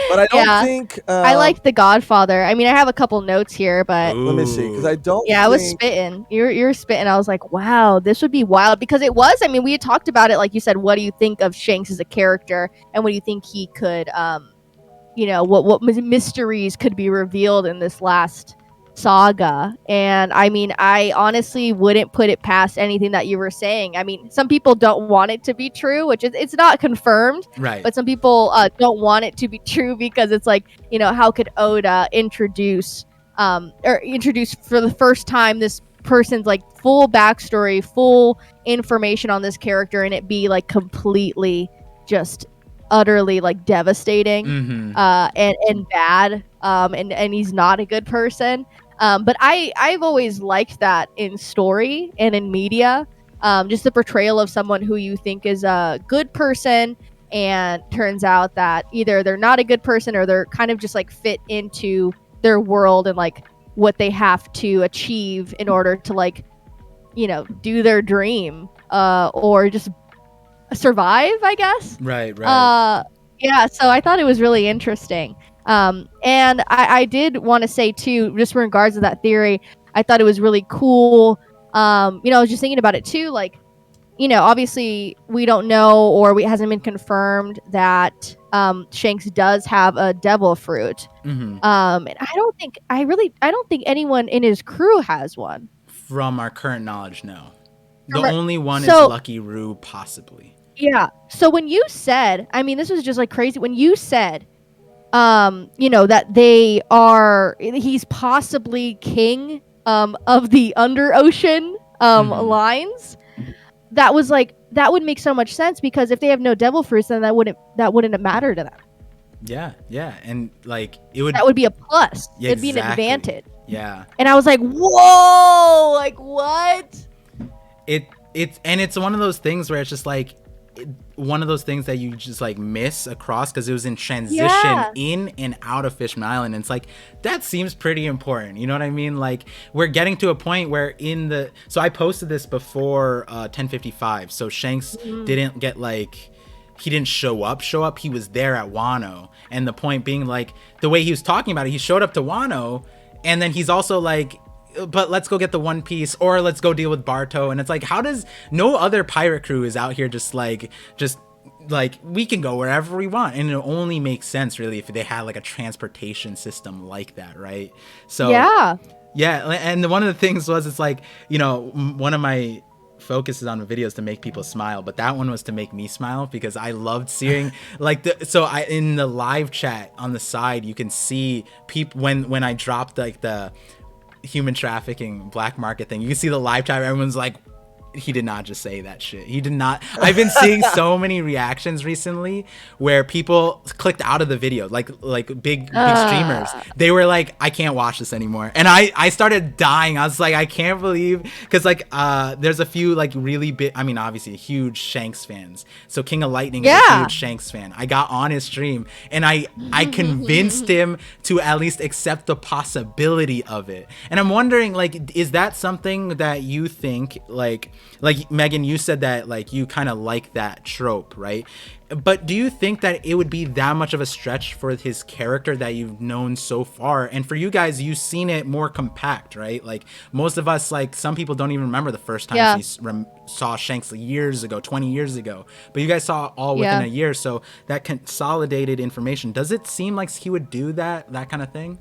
But I don't think I liked the Godfather. I have a couple notes here, but let me see, because I don't. Yeah, I was spitting. You're spitting. I was like, wow, this would be wild, because it was. We had talked about it, like you said. What do you think of Shanks as a character, and what do you think he could, what mysteries could be revealed in this last saga? And I honestly wouldn't put it past anything that you were saying. Some people don't want it to be true, which is, it's not confirmed, right? But some people don't want it to be true because it's like, how could Oda introduce for the first time this person's like full backstory, full information on this character, and it be like completely just utterly like devastating and bad, and he's not a good person. But I've always liked that in story and in media, just the portrayal of someone who you think is a good person and turns out that either they're not a good person or they're kind of just like fit into their world and like what they have to achieve in order to like, do their dream, or just survive, I guess. Right. Yeah, so I thought it was really interesting. And I did want to say too, just in regards to that theory, I thought it was really cool. I was just thinking about it too, like, obviously we don't know, or it hasn't been confirmed that Shanks does have a devil fruit. And I don't think anyone in his crew has one. From our current knowledge, no. The only one is Lucky Roo, possibly. Yeah. So when you said, this was just like crazy. When you said, that he's possibly king of the under ocean lines, that was like, that would make so much sense, because if they have no devil fruits, then that wouldn't matter to them. Yeah, and like that would be a plus. Yeah, it'd be an advantage. Yeah. And I was like, whoa, like what? It's one of those things where it's just like one of those things that you just like miss across because it was in transition in and out of Fishman Island, and it's like that seems pretty important, you know what I mean? Like we're getting to a point where so I posted this before 10:55, so Shanks didn't get like he didn't show up, he was there at Wano, and the point being like the way he was talking about it, he showed up to Wano and then he's also like, but let's go get the One Piece, or let's go deal with Barto. And it's like, how does no other pirate crew is out here just like we can go wherever we want, and it only makes sense really if they had like a transportation system like that, right? So yeah, and one of the things was, it's like, you know, one of my focuses on the videos to make people smile, but that one was to make me smile because I loved seeing like in the live chat on the side you can see people when I dropped like the human trafficking black market thing, you can see the live chat, everyone's like, he did not just say that shit. He did not. I've been seeing so many reactions recently where people clicked out of the video, like big streamers. They were like, I can't watch this anymore. And I started dying. I was like, I can't believe, because like there's a few like really big, I mean obviously huge Shanks fans. So King of Lightning is a huge Shanks fan. I got on his stream and I convinced him to at least accept the possibility of it. And I'm wondering, like, is that something that you think like Megan, you said that like you kind of like that trope, right? But do you think that it would be that much of a stretch for his character that you've known so far? And for you guys, you've seen it more compact, right? Like most of us, like some people don't even remember the first time he saw Shanks years ago, 20 years ago. But you guys saw it all within a year. So that consolidated information, does it seem like he would do that kind of thing?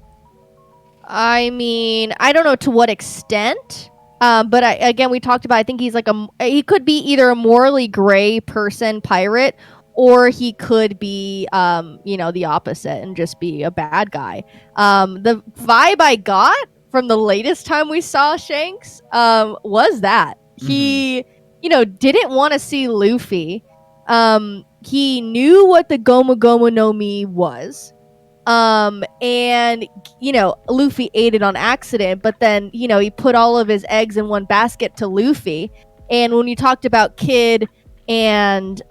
I mean, I don't know to what extent. But again, we talked about, I think he's like he could be either a morally gray person pirate, or he could be, you know, the opposite and just be a bad guy. The vibe I got from the latest time we saw Shanks, was that he, you know, didn't want to see Luffy. He knew what the Gomu Gomu no Mi was. And you know, Luffy ate it on accident, but then, you know, he put all of his eggs in one basket to Luffy. And when you talked about Kid and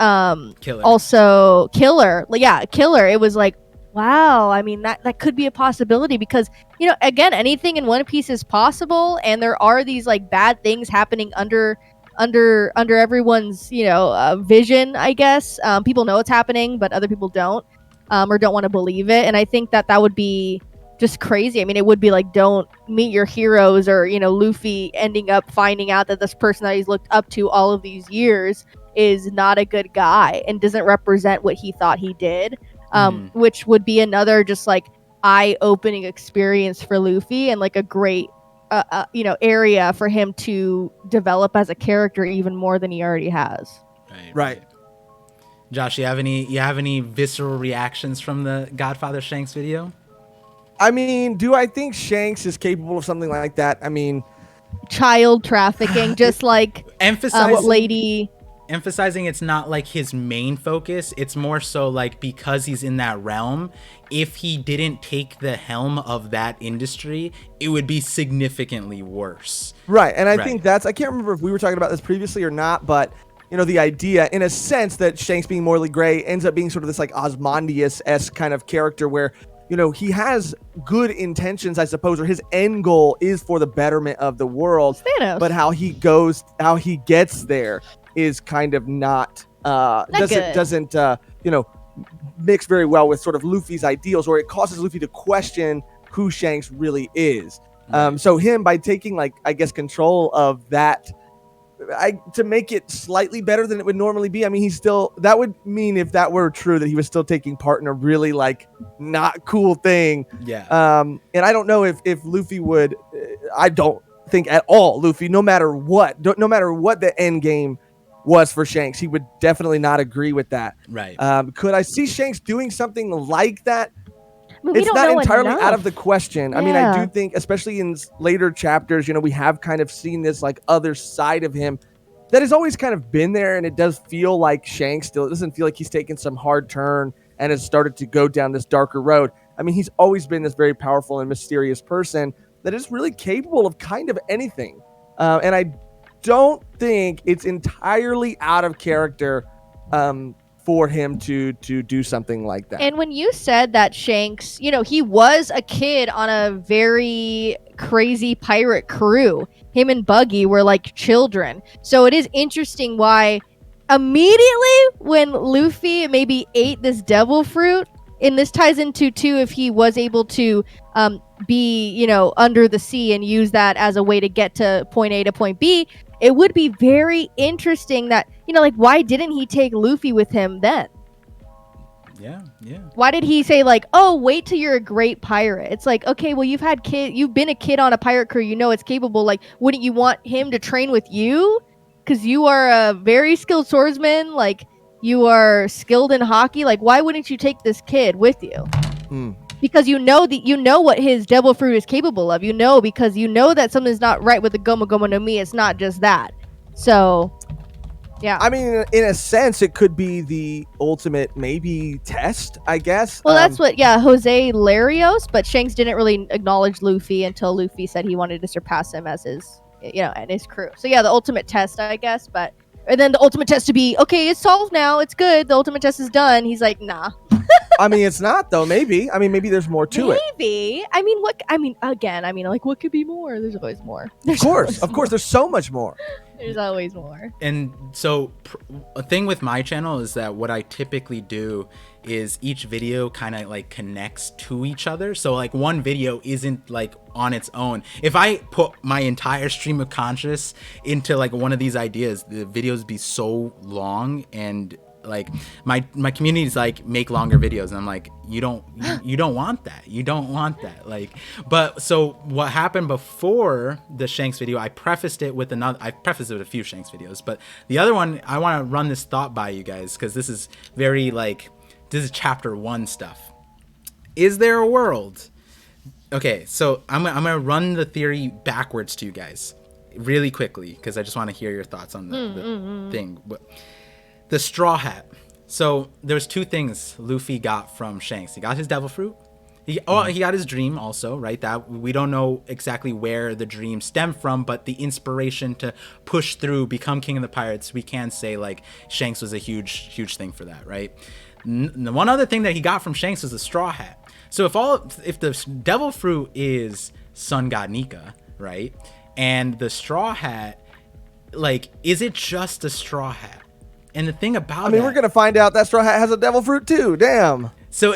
Killer. Also Killer, it was like, wow, I mean that could be a possibility, because, you know, again, anything in One Piece is possible, and there are these like bad things happening under everyone's, you know, vision, I guess. People know it's happening, but other people don't. Or don't want to believe it. And I think that would be just crazy. I mean, it would be like, don't meet your heroes, or, you know, Luffy ending up finding out that this person that he's looked up to all of these years is not a good guy and doesn't represent what he thought he did, which would be another just like eye-opening experience for Luffy, and like a great you know, area for him to develop as a character even more than he already has. Right. Josh, you have any visceral reactions from the Godfather Shanks video? I mean, do I think Shanks is capable of something like that? I mean, child trafficking, just like emphasizing it's not like his main focus. It's more so like, because he's in that realm, if he didn't take the helm of that industry, it would be significantly worse. Right, and I think I can't remember if we were talking about this previously or not, but you know, the idea, in a sense, that Shanks being morally gray ends up being sort of this like Ozymandias-esque kind of character where, you know, he has good intentions, I suppose, or his end goal is for the betterment of the world. Thanos. But how he gets there is kind of not doesn't you know, mix very well with sort of Luffy's ideals, or it causes Luffy to question who Shanks really is. So him, by taking like, I guess, control of that, to make it slightly better than it would normally be. I mean, that would mean, if that were true, that he was still taking part in a really like not cool thing. Yeah. And I don't know if Luffy would, I don't think at all Luffy, no matter what the end game was for Shanks, he would definitely not agree with that. Right. Could I see Shanks doing something like that? I mean, it's not entirely enough. out of the question. I mean, I do think, especially in later chapters, you know, we have kind of seen this like other side of him that has always kind of been there, and it does feel like Shanks still, it doesn't feel like he's taken some hard turn and has started to go down this darker road. I mean, he's always been this very powerful and mysterious person that is really capable of kind of anything. And I don't think it's entirely out of character for him to do something like that. And when you said that Shanks, he was a kid on a very crazy pirate crew. Him and Buggy were like children. So it is interesting why immediately when Luffy maybe ate this devil fruit, and this ties into too if he was able to be, under the sea and use that as a way to get to point A to point B, it would be very interesting that, why didn't he take Luffy with him then? Yeah. Why did he say like, oh, wait till you're a great pirate? It's like, okay, well, you've been a kid on a pirate crew, it's capable. Like, wouldn't you want him to train with you? Because you are a very skilled swordsman, like you are skilled in hockey. Like, why wouldn't you take this kid with you? Because you know what his devil fruit is capable of. Because you know that something's not right with the Gomu Gomu no Mi. It's not just that. So, yeah. I mean, in a sense, it could be the ultimate maybe test, I guess. Well, that's what, Jose Larios, but Shanks didn't really acknowledge Luffy until Luffy said he wanted to surpass him as his, and his crew. So, yeah, the ultimate test, I guess, but... And then the ultimate test to be, okay, it's solved now. It's good. The ultimate test is done. He's like, nah. I mean, it's not, though. Maybe. I mean, maybe there's more to it. Maybe. I mean, what could be more? There's always more. Of course. There's so much more. There's always more. And so a thing with my channel is that what I typically do is each video kind of like connects to each other. So like one video isn't like on its own. If I put my entire stream of conscious into like one of these ideas, the videos be so long, and like my community is like, make longer videos, and I'm like, you don't want that. Like, but so what happened before the Shanks video, I prefaced it with a few Shanks videos, but the other one, I want to run this thought by you guys, because this is very like, this is chapter 1 stuff. Is there a world? Okay, so I'm gonna run the theory backwards to you guys really quickly, because I just want to hear your thoughts on the thing. The straw hat. So there's 2 things Luffy got from Shanks. He got his devil fruit. He got his dream also, right? That we don't know exactly where the dream stemmed from, but the inspiration to push through, become king of the pirates, we can say like Shanks was a huge thing for that, right? The one other thing that he got from Shanks was the straw hat. So if the devil fruit is sun god Nika, right? And the straw hat, like, is it just a straw hat? And the thing about we're gonna find out that straw hat has a devil fruit too. Damn. So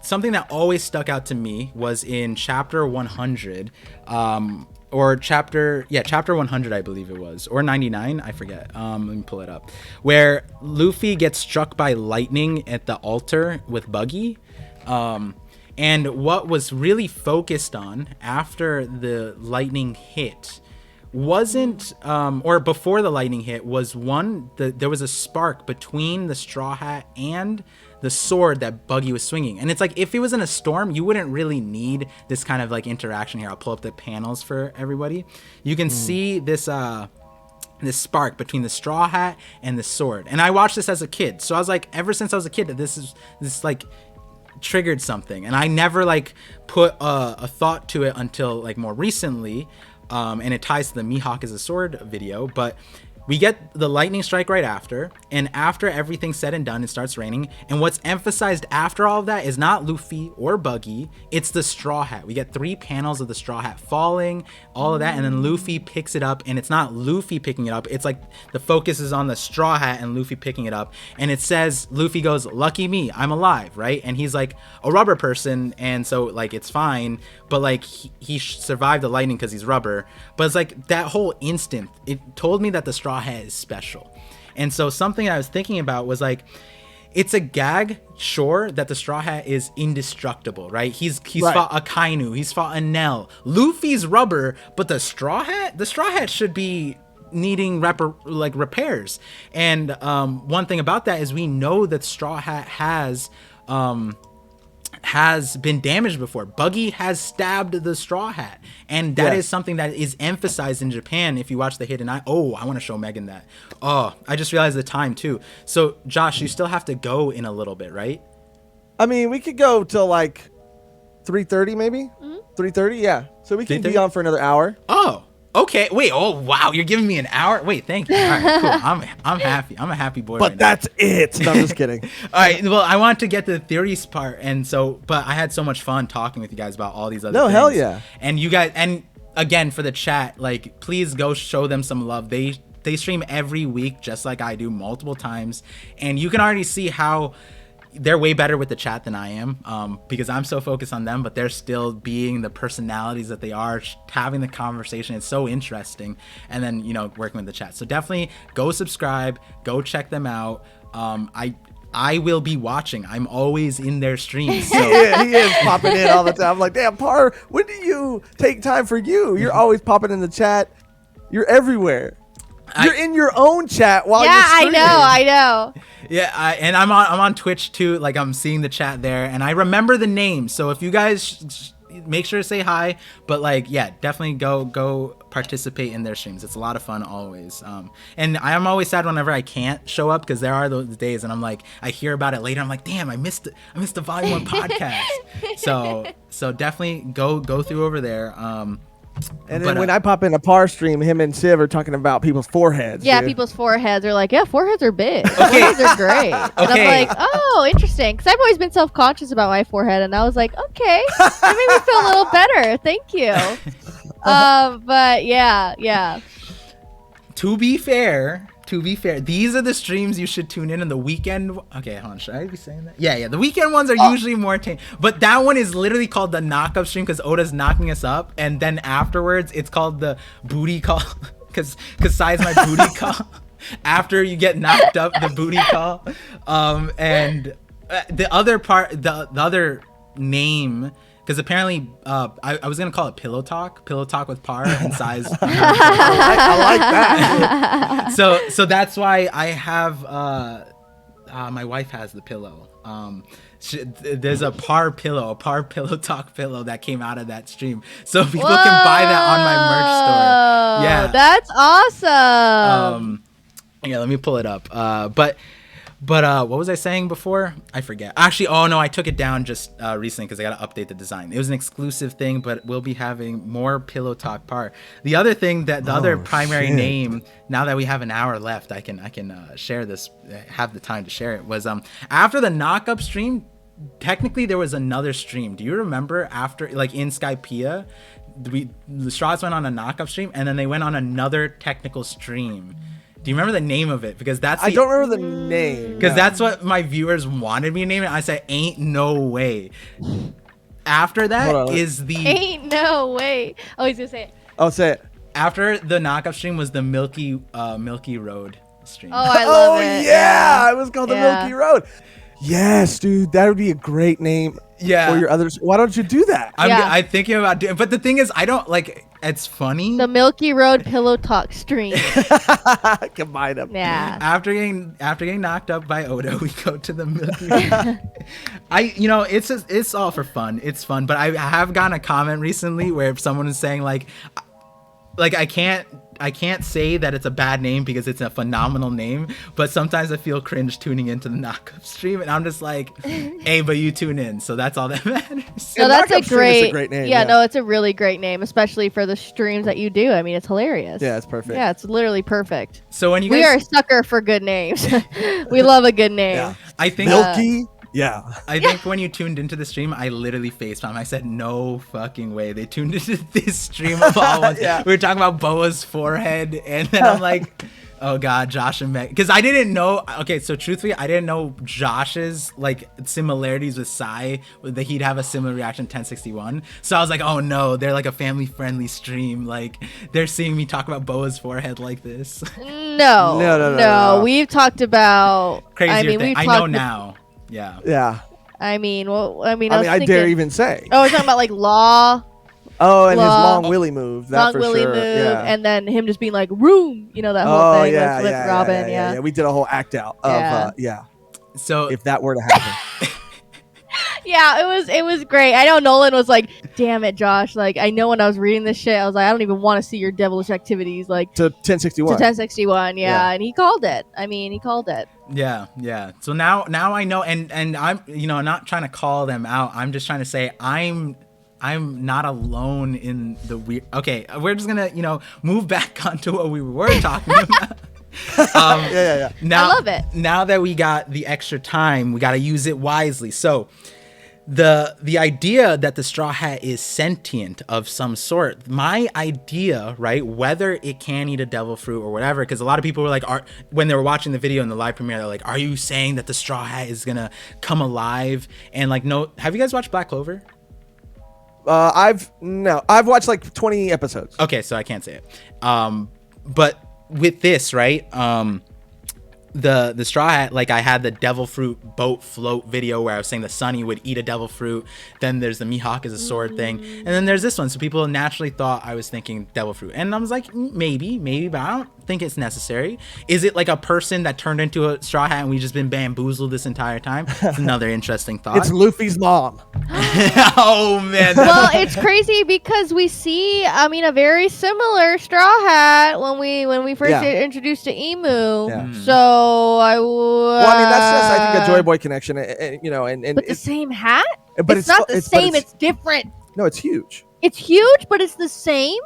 something that always stuck out to me was in chapter 100, or chapter 100, I believe it was, or 99, I forget. Let me pull it up. Where Luffy gets struck by lightning at the altar with Buggy. And what was really focused on after the lightning hit wasn't, or before the lightning hit, was there was a spark between the straw hat and the sword that Buggy was swinging. And it's like, if it was in a storm, you wouldn't really need this kind of like interaction here. I'll pull up the panels for everybody. You can see this spark between the straw hat and the sword. And I watched this as a kid. So I was like, ever since I was a kid, this like triggered something. And I never like put a thought to it until like more recently. And it ties to the Mihawk as a sword video, but we get the lightning strike right after, and after everything's said and done, it starts raining. And what's emphasized after all of that is not Luffy or Buggy, it's the straw hat. We get 3 panels of the straw hat falling, all of that, and then Luffy picks it up, and it's not Luffy picking it up, it's like the focus is on the straw hat and Luffy picking it up, and it says, Luffy goes, lucky me, I'm alive, right? And he's like a rubber person, and so like it's fine, but like he survived the lightning because he's rubber. But it's like that whole instant, it told me that the straw hat is special. And so something I was thinking about was like, it's a gag, sure, that the straw hat is indestructible, right? He's right. Fought a Kainu, he's fought a Nell. Luffy's rubber, but the straw hat should be needing repairs. And one thing about that is we know that straw hat has has been damaged before. Buggy has stabbed the Straw Hat, and that is something that is emphasized in Japan. If you watch The Hidden Eye, I want to show Megan that. Oh, I just realized the time too. So Josh, you still have to go in a little bit, right? I mean, we could go till like 3:30 maybe. 3:30, yeah. So we can be on for another hour. Oh, okay. Wait. Oh, wow. You're giving me an hour. Wait, thank you. All right, cool. I'm happy. I'm a happy boy. But that's it. No, I'm just kidding. All right. Well, I want to get to the theories part, but I had so much fun talking with you guys about all these other things. No, hell yeah. And you guys, and again for the chat, like, please go show them some love. They stream every week, just like I do, multiple times, and you can already see how they're way better with the chat than I am, because I'm so focused on them, but they're still being the personalities that they are, having the conversation. It's so interesting. And then, working with the chat. So definitely go subscribe, go check them out. I will be watching. I'm always in their streams. So. Yeah, he is popping in all the time. I'm like, damn, Par, when do you take time for you? You're always popping in the chat. You're everywhere. You're in your own chat while you're streaming. I know. Yeah, and I'm on Twitch too. Like, I'm seeing the chat there, and I remember the names. So if you guys make sure to say hi, but definitely go participate in their streams. It's a lot of fun always. And I am always sad whenever I can't show up, because there are those days, and I'm like, I hear about it later. I'm like, damn, I missed the Volume 1 podcast. So definitely go through over there. And then when I pop in a Par stream, him and Civ are talking about people's foreheads. Yeah, people's foreheads are like, foreheads are big. Foreheads are great. And I'm like, oh, interesting. Because I've always been self-conscious about my forehead. And I was like, okay, that made me feel a little better. Thank you. But yeah. To be fair, these are the streams you should tune in the weekend. Okay, hold on, should I be saying that? Yeah, the weekend ones are usually more tame. But that one is literally called the knock-up stream, because Oda's knocking us up. And then afterwards, it's called the booty call, because Sai's my booty call. After you get knocked up, the booty call. And the other part, the other name... Because apparently, I was going to call it Pillow Talk with Par and Size. I like that. So that's why I have, my wife has the pillow. There's a Par Pillow Talk pillow that came out of that stream. So people can buy that on my merch store. Yeah. That's awesome. Yeah, let me pull it up. But what was I saying before? I forget. Actually, I took it down just recently because I got to update the design. It was an exclusive thing, but we'll be having more Pillow Talk Par. The other thing that the other primary name, now that we have an hour left, I can share this, have the time to share it, was after the knock-up stream, technically there was another stream. Do you remember after, like in Skypiea, the Straws went on a knock-up stream and then they went on another technical stream. Do you remember the name of it? Because I don't remember the name. Because that's what my viewers wanted me to name it. I said, ain't no way. After that is the... Ain't no way. Oh, he's going to say it. Oh, say it. After the knockup stream was the Milky Road stream. Oh, I love it. Yeah. It was called the Milky Road. Yes, dude. That would be a great name for your others. Why don't you do that? I'm thinking about doing it. But the thing is, I don't like... It's funny. The Milky Road Pillow Talk stream. Combine them. Yeah. After getting knocked up by Oda, we go to the Milky Road. It's all for fun. It's fun. But I have gotten a comment recently where someone is saying like I can't say that it's a bad name because it's a phenomenal name, but sometimes I feel cringe tuning into the knockup stream, and I'm just like, hey, but you tune in, so that's all that matters. No, that's a great name. Yeah, no, it's a really great name, especially for the streams that you do. I mean, it's hilarious. Yeah, it's perfect. Yeah, it's literally perfect. So when we are a sucker for good names. We love a good name. Yeah. I think Milky. Yeah. I think when you tuned into the stream, I literally facepalm. I said, no fucking way. They tuned into this stream of all ones. We were talking about Boa's forehead, and then I'm like, oh God, Josh and Meg. Because I didn't know. Okay, so truthfully, I didn't know Josh's like similarities with Sai, that he'd have a similar reaction to 1061. So I was like, oh no, they're like a family-friendly stream. Like, they're seeing me talk about Boa's forehead like this. No. We've talked about crazier thing. I know now. Yeah. I dare even say. Oh, we're talking about like Law. Oh, and his long willy move. That for sure. Yeah. And then him just being like, room. You know, that whole thing with Robin. Yeah. We did a whole act out of, So if that were to happen. Yeah, it was great. I know Nolan was like, "Damn it, Josh!" Like, I know when I was reading this shit, I was like, "I don't even want to see your devilish activities." Like to 1061. To 1061, yeah. And he called it. I mean, he called it. Yeah. So now I know, and I'm not trying to call them out. I'm just trying to say I'm not alone in the weird. Okay, we're just gonna move back onto what we were talking about. Yeah. Now, I love it. Now that we got the extra time, we got to use it wisely. So the idea that the Straw Hat is sentient of some sort, my idea, right, whether it can eat a devil fruit or whatever, because a lot of people were like, when they were watching the video in the live premiere, they're like, are you saying that the Straw Hat is gonna come alive? And like, no, have you guys watched Black Clover? I've watched like 20 episodes. Okay, so I can't say it. But with this, right, the Straw Hat, like I had the devil fruit boat float video where I was saying the Sunny would eat a devil fruit. Then there's the Mihawk as a sword thing, and then there's this one. So people naturally thought I was thinking devil fruit, and I was like, maybe, but I don't think it's necessary. Is it like a person that turned into a Straw Hat and we've just been bamboozled this entire time? It's another interesting thought. It's Luffy's mom. Oh man. Well, it's crazy because we see, a very similar Straw Hat when we first get introduced to Emu. Yeah. So that's just, I think, a Joy Boy connection, and but the same hat. But it's not the same. It's different. No, it's huge. It's huge, but it's the same.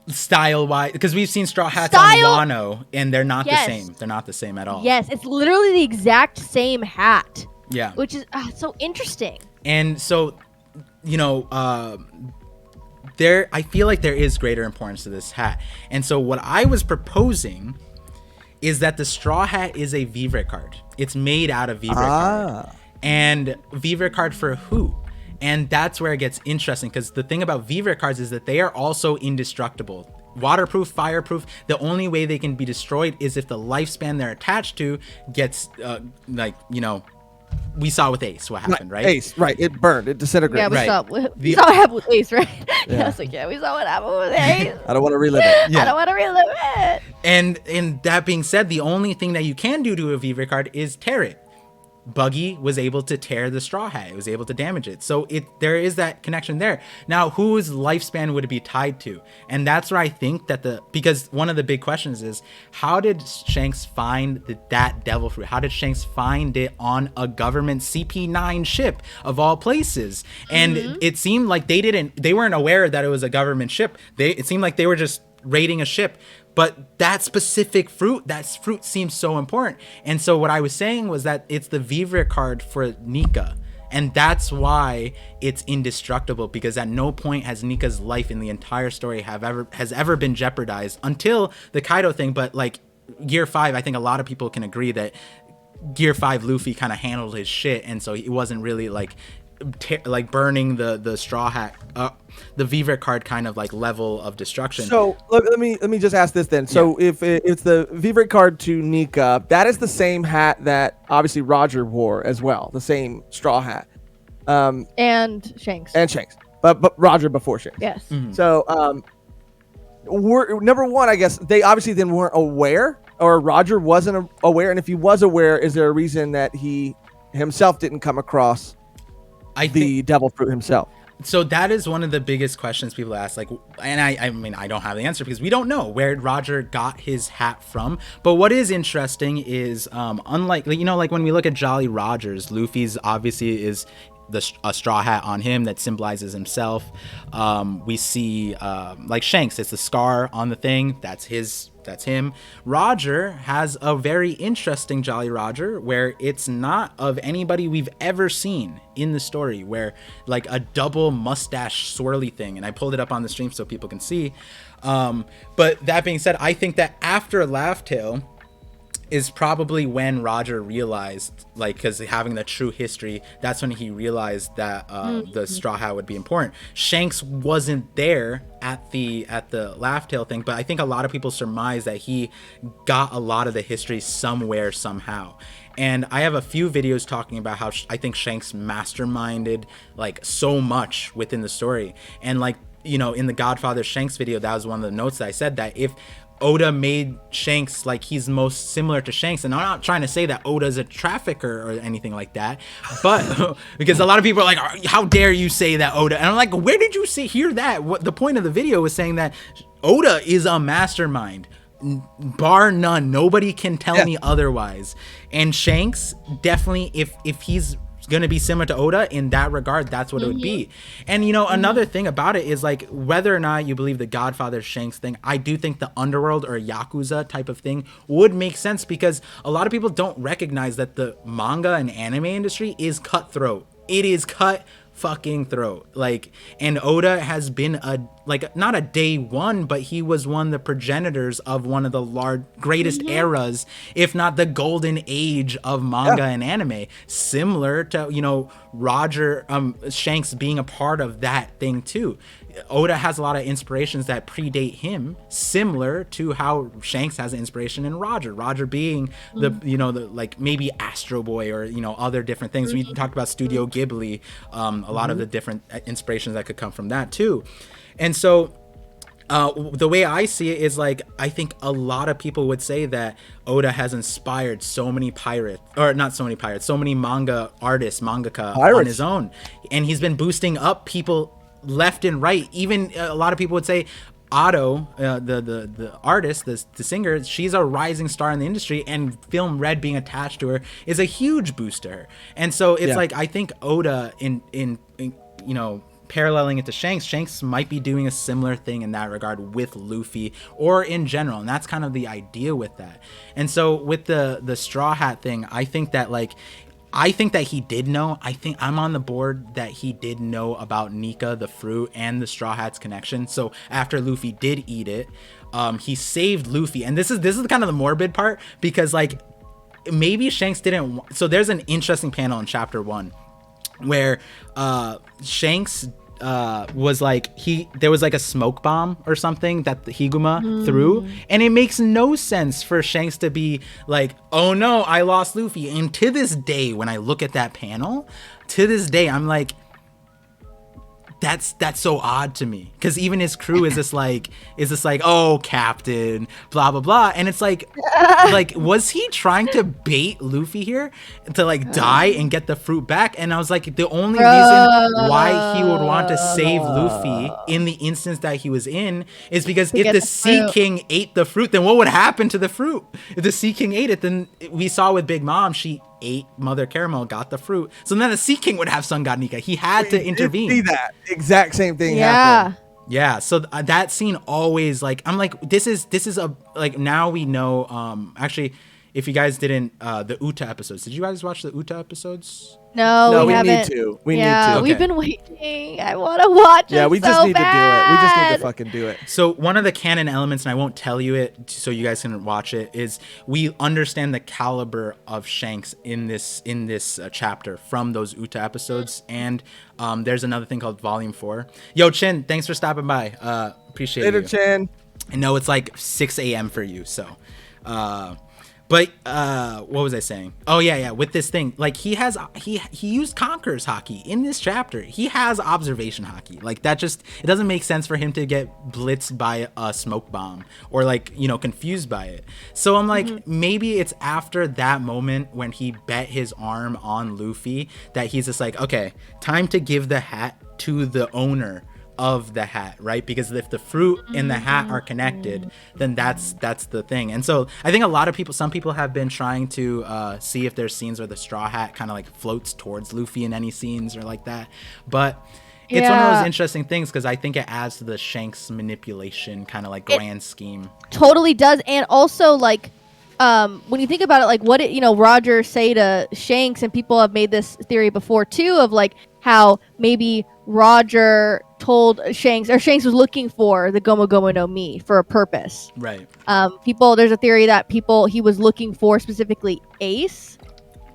Style wise, because we've seen Straw Hats on Wano, and they're not the same. They're not the same at all. Yes, it's literally the exact same hat. Yeah, which is so interesting. And so, I feel like there is greater importance to this hat. And so, what I was proposing is that the Straw Hat is a Viva card. It's made out of Viva card, and Viva card for who? And that's where it gets interesting, because the thing about Viva cards is that they are also indestructible. Waterproof, fireproof. The only way they can be destroyed is if the lifespan they're attached to gets, we saw with Ace what happened, right? Ace, right. It burned. It disintegrated. Yeah, we saw what happened with Ace, right? Yeah. I was like, we saw what happened with Ace. I don't want to relive it. Yeah. I don't want to relive it. And that being said, the only thing that you can do to a Viva card is tear it. Buggy was able to tear the Straw Hat. It was able to damage it. So there is that connection there. Now, whose lifespan would it be tied to? And that's where I think that because one of the big questions is, how did Shanks find that devil fruit? How did Shanks find it on a government CP9 ship of all places? And it seemed like they weren't aware that it was a government ship. It seemed like they were just raiding a ship. But that specific fruit seems so important. And so what I was saying was that it's the Viva card for Nika. And that's why it's indestructible, because at no point has Nika's life in the entire story has ever been jeopardized until the Kaido thing. But like Gear 5, I think a lot of people can agree that Gear 5 Luffy kind of handled his shit. And so it wasn't really like burning the Straw Hat, the Viva card kind of like level of destruction. So let me just ask this then. So if it's the Viva card to Nika, that is the same hat that obviously Roger wore as well, the same Straw Hat, and Shanks, but Roger before Shanks. Yes. Mm-hmm. So number one, I guess they obviously then weren't aware, or Roger wasn't aware, and if he was aware, is there a reason that he himself didn't come across the devil fruit himself? So that is one of the biggest questions people ask, like, and I mean, I don't have the answer because we don't know where Roger got his hat from. But what is interesting is, unlike, like when we look at Jolly Rogers, Luffy's obviously is a straw hat on him that symbolizes himself. We see like Shanks, it's the scar on the thing, that's him. Roger has a very interesting Jolly Roger where it's not of anybody we've ever seen in the story, where like a double mustache swirly thing, and I pulled it up on the stream so people can see. But that being said, I think that after Laugh Tale is probably when Roger realized, like, because having the true history, that's when he realized that the Straw Hat would be important. Shanks wasn't there at the Laugh Tale thing, but I think a lot of people surmise that he got a lot of the history somewhere, somehow. And I have a few videos talking about how I think Shanks masterminded like so much within the story. And like, in the Godfather Shanks video, that was one of the notes that I said that if Oda made Shanks like he's most similar to Shanks, and I'm not trying to say that Oda's a trafficker or anything like that, but because a lot of people are like, how dare you say that, Oda? And I'm like, where did you hear that? What the point of the video was saying that Oda is a mastermind, bar none. Nobody can tell me otherwise. And Shanks definitely, if he's gonna be similar to Oda in that regard, that's what it would be. And another thing about it is like, whether or not you believe the Godfather Shanks thing, I do think the underworld or Yakuza type of thing would make sense, because a lot of people don't recognize that the manga and anime industry is cutthroat. It is cut fucking throat. Like, and Oda has been not a day one, but he was one of the progenitors of one of the greatest eras, if not the golden age of manga and anime, similar to Roger Shanks being a part of that thing too. Oda has a lot of inspirations that predate him, similar to how Shanks has an inspiration in Roger being the like maybe Astro Boy or other different things. We talked about Studio Ghibli, a lot of the different inspirations that could come from that too. And so the way I see it is like, I think a lot of people would say that Oda has inspired so many so many manga artists, mangaka on his own, and he's been boosting up people left and right. Even a lot of people would say Otto, the artist, the singer, she's a rising star in the industry, and Film Red being attached to her is a huge boost to her. And so it's like, I think Oda in paralleling it to Shanks might be doing a similar thing in that regard with Luffy or in general, and that's kind of the idea with that. And so with the Straw Hat thing, I think that he did know. I think I'm on the board that he did know about Nika, the fruit, and the Straw Hat's connection. So after Luffy did eat it, he saved Luffy. And this is kind of the morbid part, because like, maybe Shanks didn't. So there's an interesting panel in chapter 1 where Shanks was like, there was like a smoke bomb or something that the Higuma threw, and it makes no sense for Shanks to be like, oh no, I lost Luffy. And to this day, when I look at that panel, I'm like, that's so odd to me, because even his crew is just like, oh, Captain, blah blah blah, and it's like was he trying to bait Luffy here to like die and get the fruit back? And I was like, the only reason why he would want to save Luffy in the instance that he was in is because if the Sea King ate the fruit, then what would happen to the fruit? If the Sea King ate it, then we saw with Big Mom, she ate Mother Caramel, got the fruit, so then the Sea King would have Sun God Nika. He had to intervene. See that exact same thing happen. Yeah, so that scene always, like, I'm like, this is a, like, now we know. Actually, if you guys didn't, the Uta episodes, did you guys watch the Uta episodes? No, we haven't. Need to. We need to. Okay. We've been waiting. I want to watch it. Yeah, we just need to do it. We just need to fucking do it. So one of the canon elements, and I won't tell you it so you guys can watch it, is we understand the caliber of Shanks in this chapter from those Uta episodes. And there's another thing called Volume 4. Yo, Chin, thanks for stopping by. Appreciate it. Later, Chin. I know it's like 6 a.m. for you, so. But what was I saying? Oh yeah. With this thing, like, he used Conqueror's Haki in this chapter. He has observation Haki. Like, that just, it doesn't make sense for him to get blitzed by a smoke bomb or like, confused by it. So I'm like, maybe it's after that moment when he bet his arm on Luffy that he's just like, okay, time to give the hat to the owner of the hat, right? Because if the fruit and the hat are connected, then that's the thing. And so I think some people have been trying to see if there's scenes where the Straw Hat kind of like floats towards Luffy in any scenes or like that, but it's one of those interesting things, because I think it adds to the Shanks manipulation kind of like grand scheme. Totally does. And also, like, when you think about it, like, what did Roger say to Shanks, and people have made this theory before too, of like how maybe Roger told Shanks, or Shanks was looking for the Gomu Gomu no Mi for a purpose. Right. There's a theory that he was looking for specifically Ace,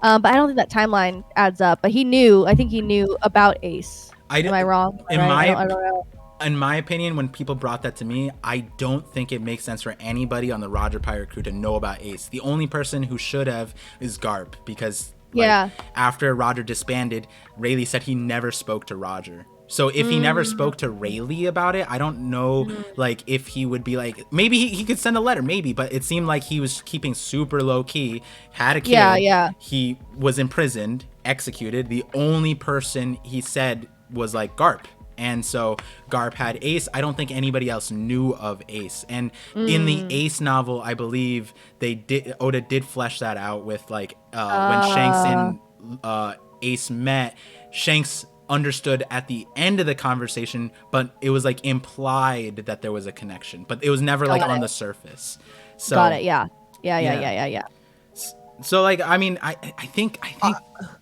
but I don't think that timeline adds up. But I think he knew about Ace. Am I wrong? I don't know. In my opinion, when people brought that to me, I don't think it makes sense for anybody on the Roger Pirate crew to know about Ace. The only person who should have is Garp, because after Roger disbanded, Rayleigh said he never spoke to Roger. So if he never spoke to Rayleigh about it, I don't know, like, if he would be like, maybe he could send a letter, maybe, but it seemed like he was keeping super low key, had a kid, he was imprisoned, executed. The only person he said was like Garp. And so Garp had Ace. I don't think anybody else knew of Ace. And in the Ace novel, I believe Oda did flesh that out with like when Shanks and Ace met, Shanks understood at the end of the conversation, but it was like implied that there was a connection, but it was never like on the surface. So got it. Yeah. So like, I mean, I think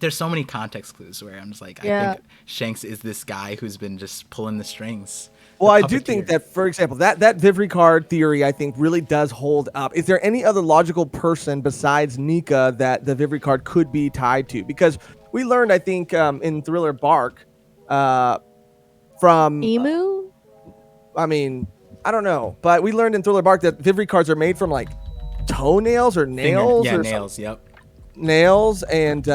there's so many context clues where I'm just like, I think Shanks is this guy who's been just pulling the strings. Well, I do think that, for example, that Vivri card theory, I think, really does hold up. Is there any other logical person besides Nika that the Vivri card could be tied to? Because we learned, I think, in Thriller Bark, from Emu. I mean, I don't know, but we learned in Thriller Bark that Vivri cards are made from like toenails or nails. Nails. Something. Yep. Nails, and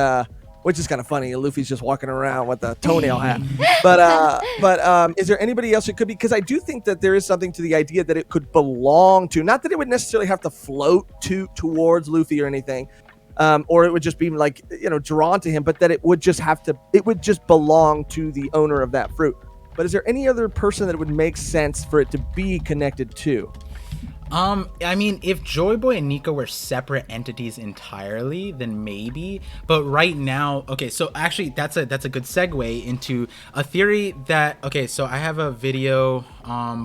which is kind of funny. Luffy's just walking around with a toenail hat. But is there anybody else it could be? Because I do think that there is something to the idea that it could belong to, not that it would necessarily have to float towards Luffy or anything, or it would just be like, drawn to him, but that it would just belong to the owner of that fruit. But is there any other person that it would make sense for it to be connected to? I mean, if Joy Boy and Nika were separate entities entirely, then maybe. But right now, okay, so actually that's a good segue into a theory that, okay, so I have a video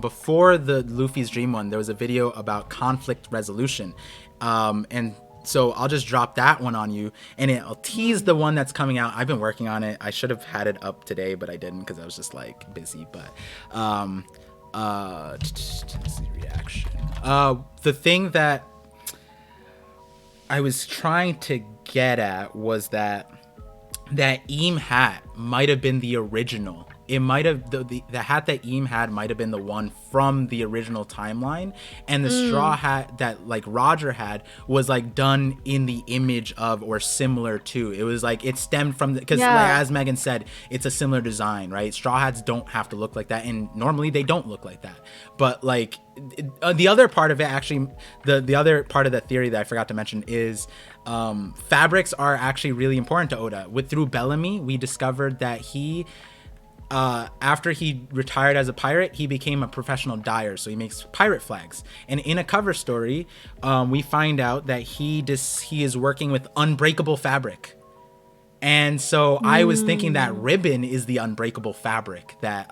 before the Luffy's Dream one. There was a video about conflict resolution, and so I'll just drop that one on you, and I'll tease the one that's coming out. I've been working on it. I should have had it up today, but I didn't because I was just like busy. But let's see, reaction. The thing that I was trying to get at was that Eam hat might have been the original. It might have the hat that Eam had might have been the one from the original timeline, and the straw hat that like Roger had was like done in the image of or similar to. It was like it stemmed from because like, as Megan said, it's a similar design, right? Straw hats don't have to look like that, and normally they don't look like that. But like the other part of it, actually, the other part of the theory that I forgot to mention is fabrics are actually really important to Oda. Through Bellamy, we discovered that he. After he retired as a pirate, he became a professional dyer, so he makes pirate flags. And in a cover story, we find out that he is working with unbreakable fabric. And so I was thinking that ribbon is the unbreakable fabric that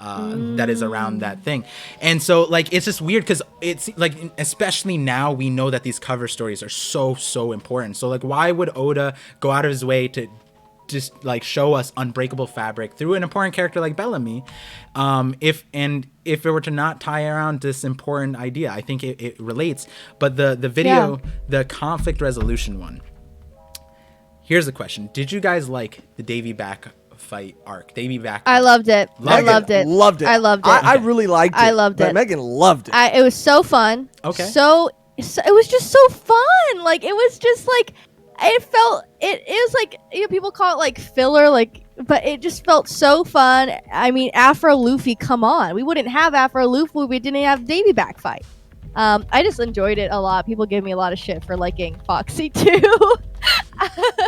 is around that thing. And so like it's just weird because it's like, especially now we know that these cover stories are so important. So like why would Oda go out of his way to just like show us unbreakable fabric through an important character like Bellamy, if it were to not tie around this important idea? I think it relates. But the video, the conflict resolution one, here's the question: did you guys like the Davey Back Fight arc? Davey Back. I loved it. I loved it. I loved it. I really liked it. I loved it. Megan loved it. It was so fun. Okay. So it was just so fun. Like it was just like. It was like, people call it like filler, like, but it just felt so fun. I mean, Afro Luffy, come on. We wouldn't have Afro Luffy if we didn't have Davey Back Fight. I just enjoyed it a lot. People gave me a lot of shit for liking Foxy too.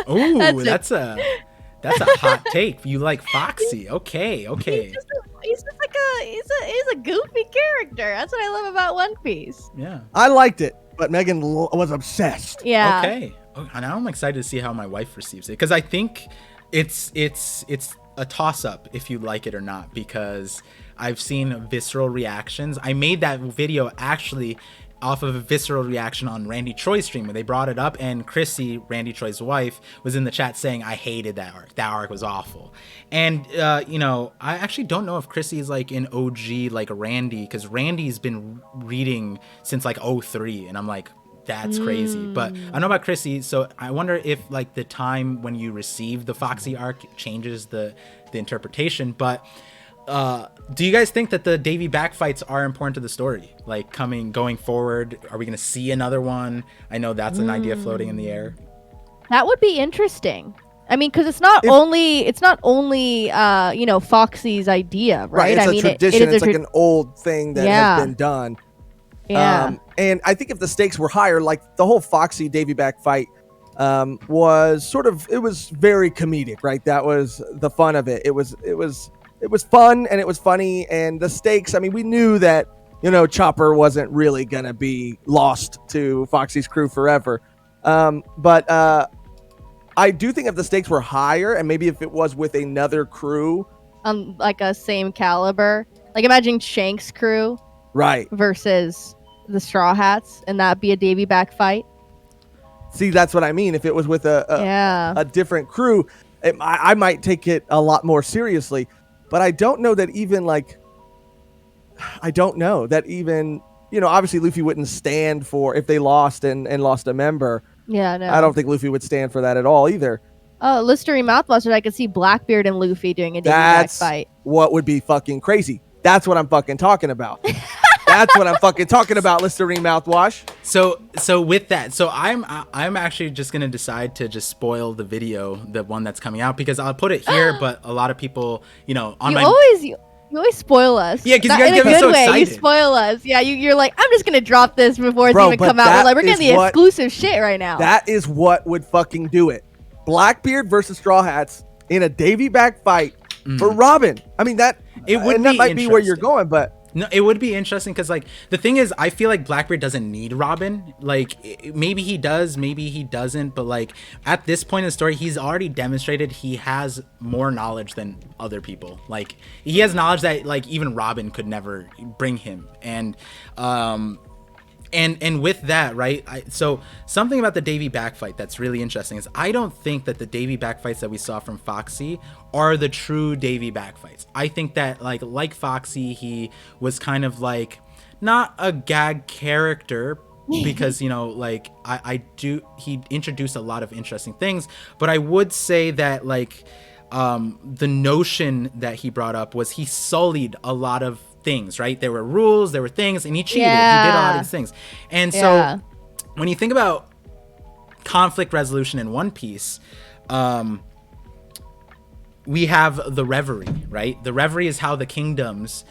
Ooh, that's a hot take. You like Foxy? Okay. He's just like he's a goofy character. That's what I love about One Piece. Yeah, I liked it, but Megan was obsessed. Yeah. Okay. Now I'm excited to see how my wife receives it, because I think it's a toss-up if you like it or not, because I've seen visceral reactions. I made that video actually off of a visceral reaction on Randy Troy's stream where they brought it up, and Chrissy, Randy Troy's wife, was in the chat saying, I hated that arc. That arc was awful. And I actually don't know if Chrissy is like an OG like Randy, because Randy's been reading since like 03, and I'm like, that's crazy. But I know about Chrissy, so I wonder if like the time when you receive the Foxy arc changes the interpretation. But do you guys think that the Davey Back fights are important to the story? Like going forward, are we going to see another one? I know that's an idea floating in the air. That would be interesting. I mean, because it's not only Foxy's idea, right? It's a tradition. It's like an old thing that has been done. Yeah. And I think if the stakes were higher, like the whole Foxy Davey Back fight was it was very comedic, right? That was the fun of it. It was fun and it was funny, and the stakes, I mean, we knew that, Chopper wasn't really going to be lost to Foxy's crew forever. But I do think if the stakes were higher, and maybe if it was with another crew, like a same caliber, like imagine Shanks' crew, right, versus the Straw Hats, and that'd be a Davey Back fight. See, that's what I mean. If it was with a different crew, I might take it a lot more seriously. But I don't know that even obviously Luffy wouldn't stand for if they lost and lost a member. Yeah, no. I don't think Luffy would stand for that at all either. Oh, Listerine Mouthwash, I could see Blackbeard and Luffy doing a Davey Back fight. What would be fucking crazy. That's what I'm fucking talking about. That's what I'm fucking talking about, Listerine Mouthwash. So with that, so I'm actually just gonna decide to just spoil the video, the one that's coming out, because I'll put it here, but a lot of people, you always spoil us. Yeah, because you guys get me so excited. You spoil us. Yeah, you're like, I'm just gonna drop this before it's even come out. We're getting the exclusive shit right now. That is what would fucking do it. Blackbeard versus Straw Hats in a Davey Back fight for Robin. I mean, that might be where you're going, but. No, it would be interesting because, like, the thing is, I feel like Blackbeard doesn't need Robin. Like, maybe he does, maybe he doesn't. But, like, at this point in the story, he's already demonstrated he has more knowledge than other people. Like, he has knowledge that, like, even Robin could never bring him. And with that, right, so something about the Davey Back fight that's really interesting is I don't think that the Davey Back fights that we saw from Foxy are the true Davey Back fights. I think that like Foxy, he was kind of like not a gag character because, he introduced a lot of interesting things, but I would say that the notion that he brought up was he sullied a lot of things, right? There were rules, there were things, and he cheated. Yeah. He did a lot of these things. And so when you think about conflict resolution in One Piece, we have the Reverie, right? The Reverie is how the kingdoms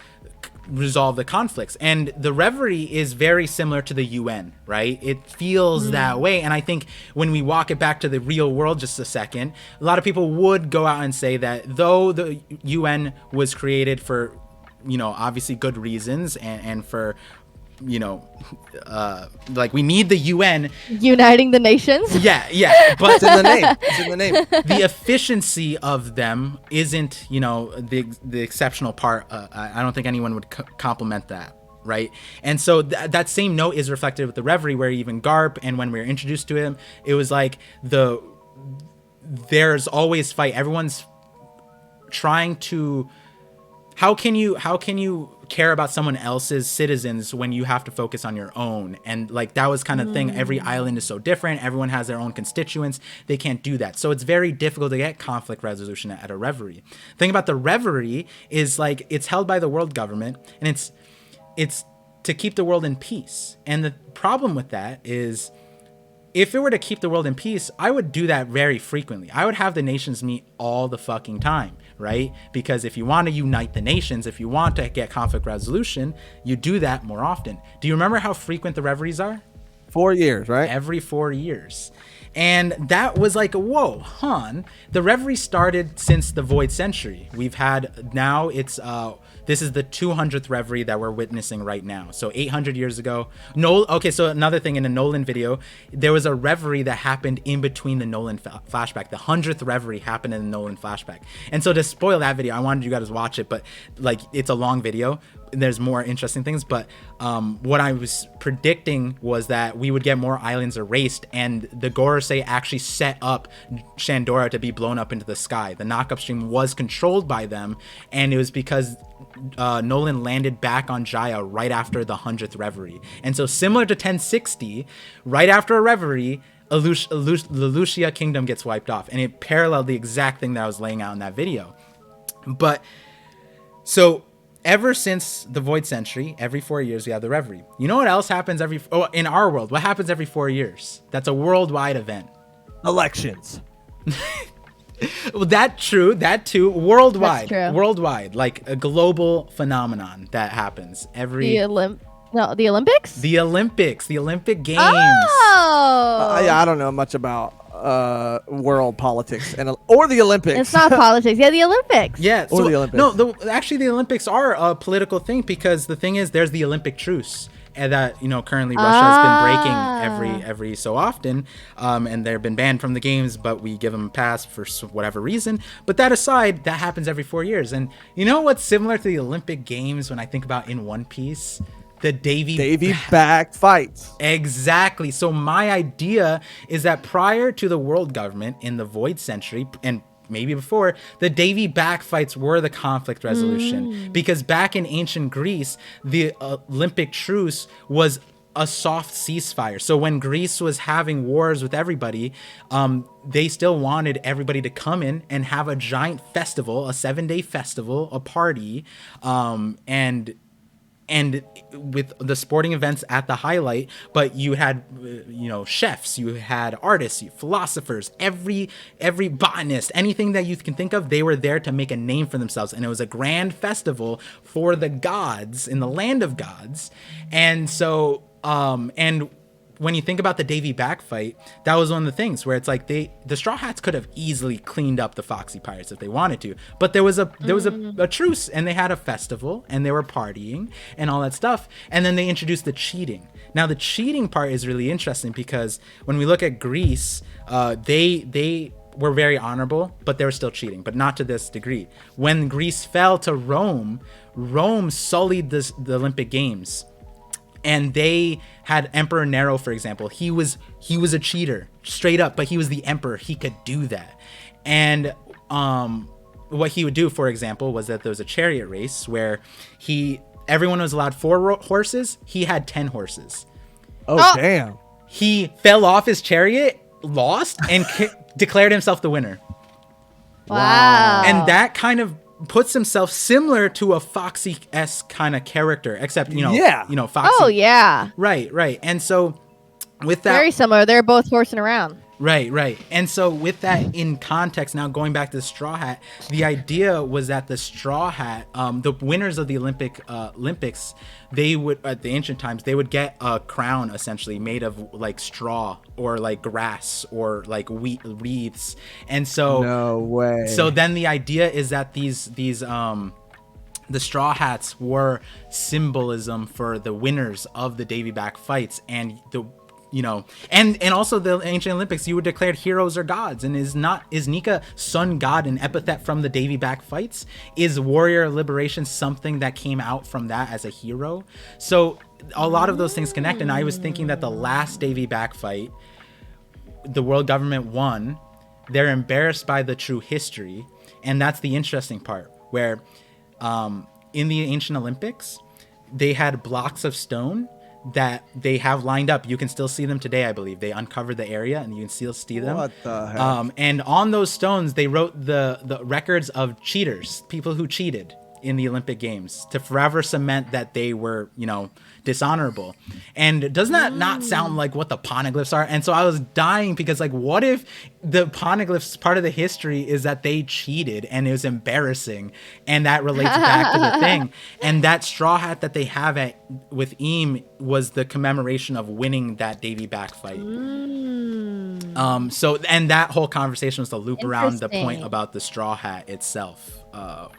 resolve the conflicts, and the Reverie is very similar to the UN, right? It feels that way. And I think when we walk it back to the real world just a second, a lot of people would go out and say that though the UN was created for obviously good reasons and for we need the UN uniting the nations. Yeah, but it's in the name. The efficiency of them isn't the exceptional part. I don't think anyone would compliment that, right? And so that same note is reflected with the Reverie, where even Garp, and when we were introduced to him, it was like there's always fight. Everyone's trying to. How can you care about someone else's citizens when you have to focus on your own? And that was kind of thing. Every island is so different. Everyone has their own constituents. They can't do that. So it's very difficult to get conflict resolution at a Reverie. The thing about the Reverie is it's held by the world government, and it's to keep the world in peace. And the problem with that is, if it were to keep the world in peace, I would do that very frequently. I would have the nations meet all the fucking time, right? Because if you want to unite the nations, if you want to get conflict resolution, you do that more often. Do you remember how frequent the Reveries are? 4 years, right? Every 4 years. And that was whoa, Han. The Reverie started since the Void Century. We've had, now it's, this is the 200th Reverie that we're witnessing right now. So 800 years ago. Okay, so another thing, in a Nolan video, there was a Reverie that happened in between the Nolan flashback. The 100th Reverie happened in the Nolan flashback. And so to spoil that video, I wanted you guys to watch it, but it's a long video. There's more interesting things, but what I was predicting was that we would get more islands erased, and the Gorosei actually set up Shandora to be blown up into the sky. The knockup stream was controlled by them, and it was because Nolan landed back on Jaya right after the 100th Reverie. And so similar to 1060, right after a Reverie, the Lucia kingdom gets wiped off, and it paralleled the exact thing that I was laying out in that video. But so ever since the Void Century, every 4 years we have the Reverie. You know what else happens in our world? What happens every 4 years? That's a worldwide event. Elections. Well, that too. Worldwide, like a global phenomenon that happens every. The Olympics. The Olympic Games. Oh, yeah, I don't know much about world politics or the Olympics. It's not politics. Yeah, the Olympics. Yeah, or the Olympics. No, actually, the Olympics are a political thing because the thing is, there's the Olympic truce. And that currently Russia has been breaking every so often, and they've been banned from the games, but we give them a pass for whatever reason. But that aside, that happens every 4 years. And you know what's similar to the Olympic Games when I think about in One Piece? The Davey Back Fight. Exactly. So my idea is that prior to the world government in the Void Century and maybe before, the Davey Back Fights were the conflict resolution because back in ancient Greece, the Olympic truce was a soft ceasefire. So when Greece was having wars with everybody, they still wanted everybody to come in and have a giant festival, a 7-day festival, a party, and with the sporting events at the highlight, but you had chefs, you had artists, philosophers, every botanist, anything that you can think of, they were there to make a name for themselves, and it was a grand festival for the gods in the land of gods. And so and when you think about the Davey Back Fight, that was one of the things where it's like the Straw Hats could have easily cleaned up the Foxy Pirates if they wanted to, but there was a truce, and they had a festival, and they were partying and all that stuff, and then they introduced the cheating. Now the cheating part is really interesting because when we look at Greece, they were very honorable, but they were still cheating, but not to this degree. When Greece fell to Rome sullied the Olympic Games. And they had Emperor Nero, for example. He was a cheater, straight up, but he was the emperor. He could do that. And what he would do, for example, was that there was a chariot race where everyone was allowed 4 horses. He had 10 horses. Oh, damn. He fell off his chariot, lost, and declared himself the winner. Wow. And that kind of puts himself similar to a Foxy-esque kind of character, except Foxy. Oh yeah. Right. And so with that, very similar. They're both horsing around. Right. And so with that in context, now going back to the Straw Hat, the idea was that the Straw Hat, the winners of the Olympics, they would, at the ancient times, they would get a crown essentially made of like straw or like grass or like wheat wreaths. And so no way. So then the idea is that these the Straw Hats were symbolism for the winners of the Davey Back Fights, and and also the ancient Olympics, you were declared heroes or gods. And is Nika sun god an epithet from the Davey Back Fights? Is warrior liberation something that came out from that as a hero? So a lot of those things connect. And I was thinking that the last Davey Back Fight, the world government won. They're embarrassed by the true history, and that's the interesting part, where in the ancient Olympics, they had blocks of stone that they have lined up. You can still see them today, I believe. They uncovered the area and you can still see them. What the heck? And on those stones, they wrote the records of cheaters, people who cheated in the Olympic Games, to forever cement that they were, dishonorable. And doesn't that not sound like what the Ponyglyphs are? And so I was dying because, like, what if the Ponyglyphs, part of the history is that they cheated and it was embarrassing, and that relates back to the thing. And that straw hat that they have with Eam was the commemoration of winning that Davey Back Fight. So, and that whole conversation was to loop around the point about the straw hat itself,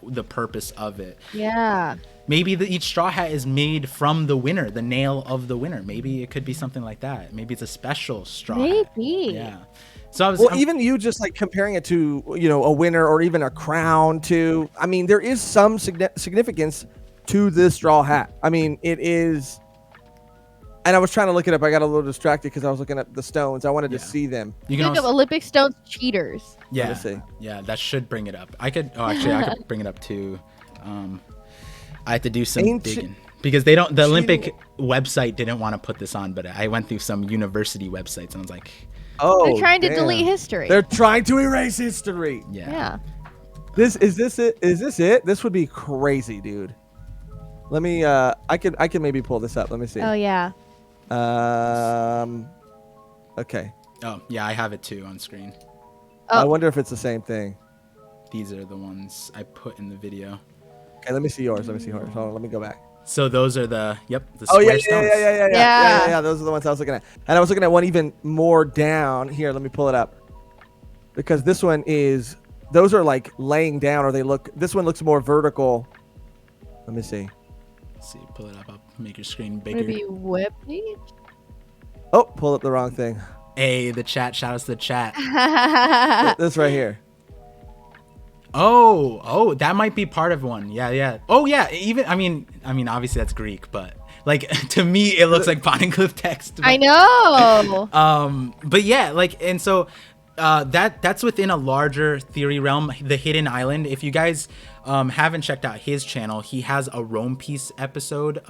the purpose of it. Yeah. Maybe each straw hat is made from the winner, the nail of the winner. Maybe it could be something like that. Maybe it's a special straw hat. Maybe. Yeah. So even you just like comparing it to, a winner or even a crown to, I mean, there is some significance to this straw hat. I mean, it is. And I was trying to look it up. I got a little distracted because I was looking at the stones. I wanted to see them. You can think of Olympic stones cheaters. Yeah. Yeah, that should bring it up. I could bring it up too. I had to do some digging because the Olympic website didn't want to put this on, but I went through some university websites and I was like, they're trying to delete history. They're trying to erase history. Yeah. Is this it? This would be crazy, dude. Let me I can maybe pull this up. Let me see. Oh yeah. Okay. Oh yeah, I have it too on screen. I wonder if it's the same thing. These are the ones I put in the video. Okay, let me see yours. Hold on, let me go back. So those are the square stones. Yeah. Those are the ones I was looking at. And I was looking at one even more down. Here, let me pull it up. Because this one is, those are like laying down, or this one looks more vertical. Let me see. Let's see, pull it up. I'll make your screen bigger. Maybe whippy? Oh, pull up the wrong thing. Hey, the chat. Shout out to the chat. This right here. Oh, that might be part of one. Yeah. Oh, yeah. Even, I mean, obviously that's Greek, but like to me, it looks like Ponyglyph text. But, I know. But yeah, like, and so that's within a larger theory realm, the Hidden Island. If you guys haven't checked out his channel, he has a Rome Piece episode.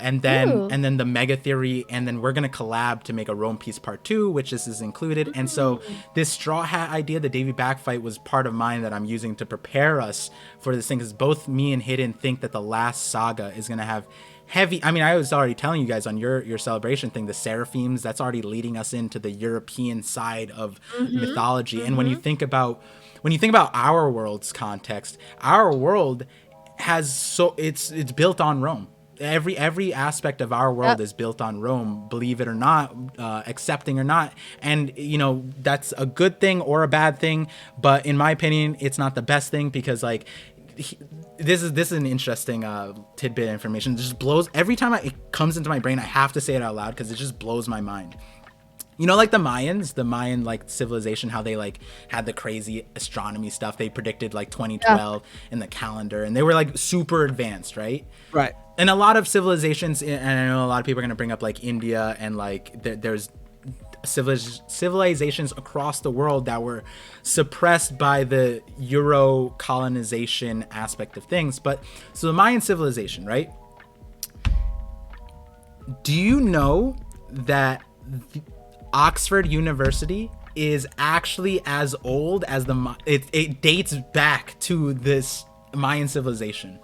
And then the mega theory, and then we're gonna collab to make a Rome Piece part 2, which is included. And so this straw hat idea, the Davey Back Fight, was part of mine that I'm using to prepare us for this thing, because both me and Hidden think that the last saga is gonna have heavy. I mean, I was already telling you guys on your celebration thing, the seraphims, that's already leading us into the European side of mythology. And when you think about our world's context, our world has it's built on Rome. Every aspect of our world is built on Rome, believe it or not, accepting or not. And that's a good thing or a bad thing, but in my opinion, it's not the best thing, because like this is an interesting tidbit of information. It just blows every time it comes into my brain. I have to say it out loud because it just blows my mind. Like the Mayan like civilization, how they like had the crazy astronomy stuff. They predicted like 2012 in the calendar, and they were like super advanced, right? Right. And a lot of civilizations, and I know a lot of people are going to bring up like India, and like there's civilizations across the world that were suppressed by the Euro colonization aspect of things. But so the Mayan civilization, right? Do you know that Oxford University is actually as old as it dates back to this Mayan civilization?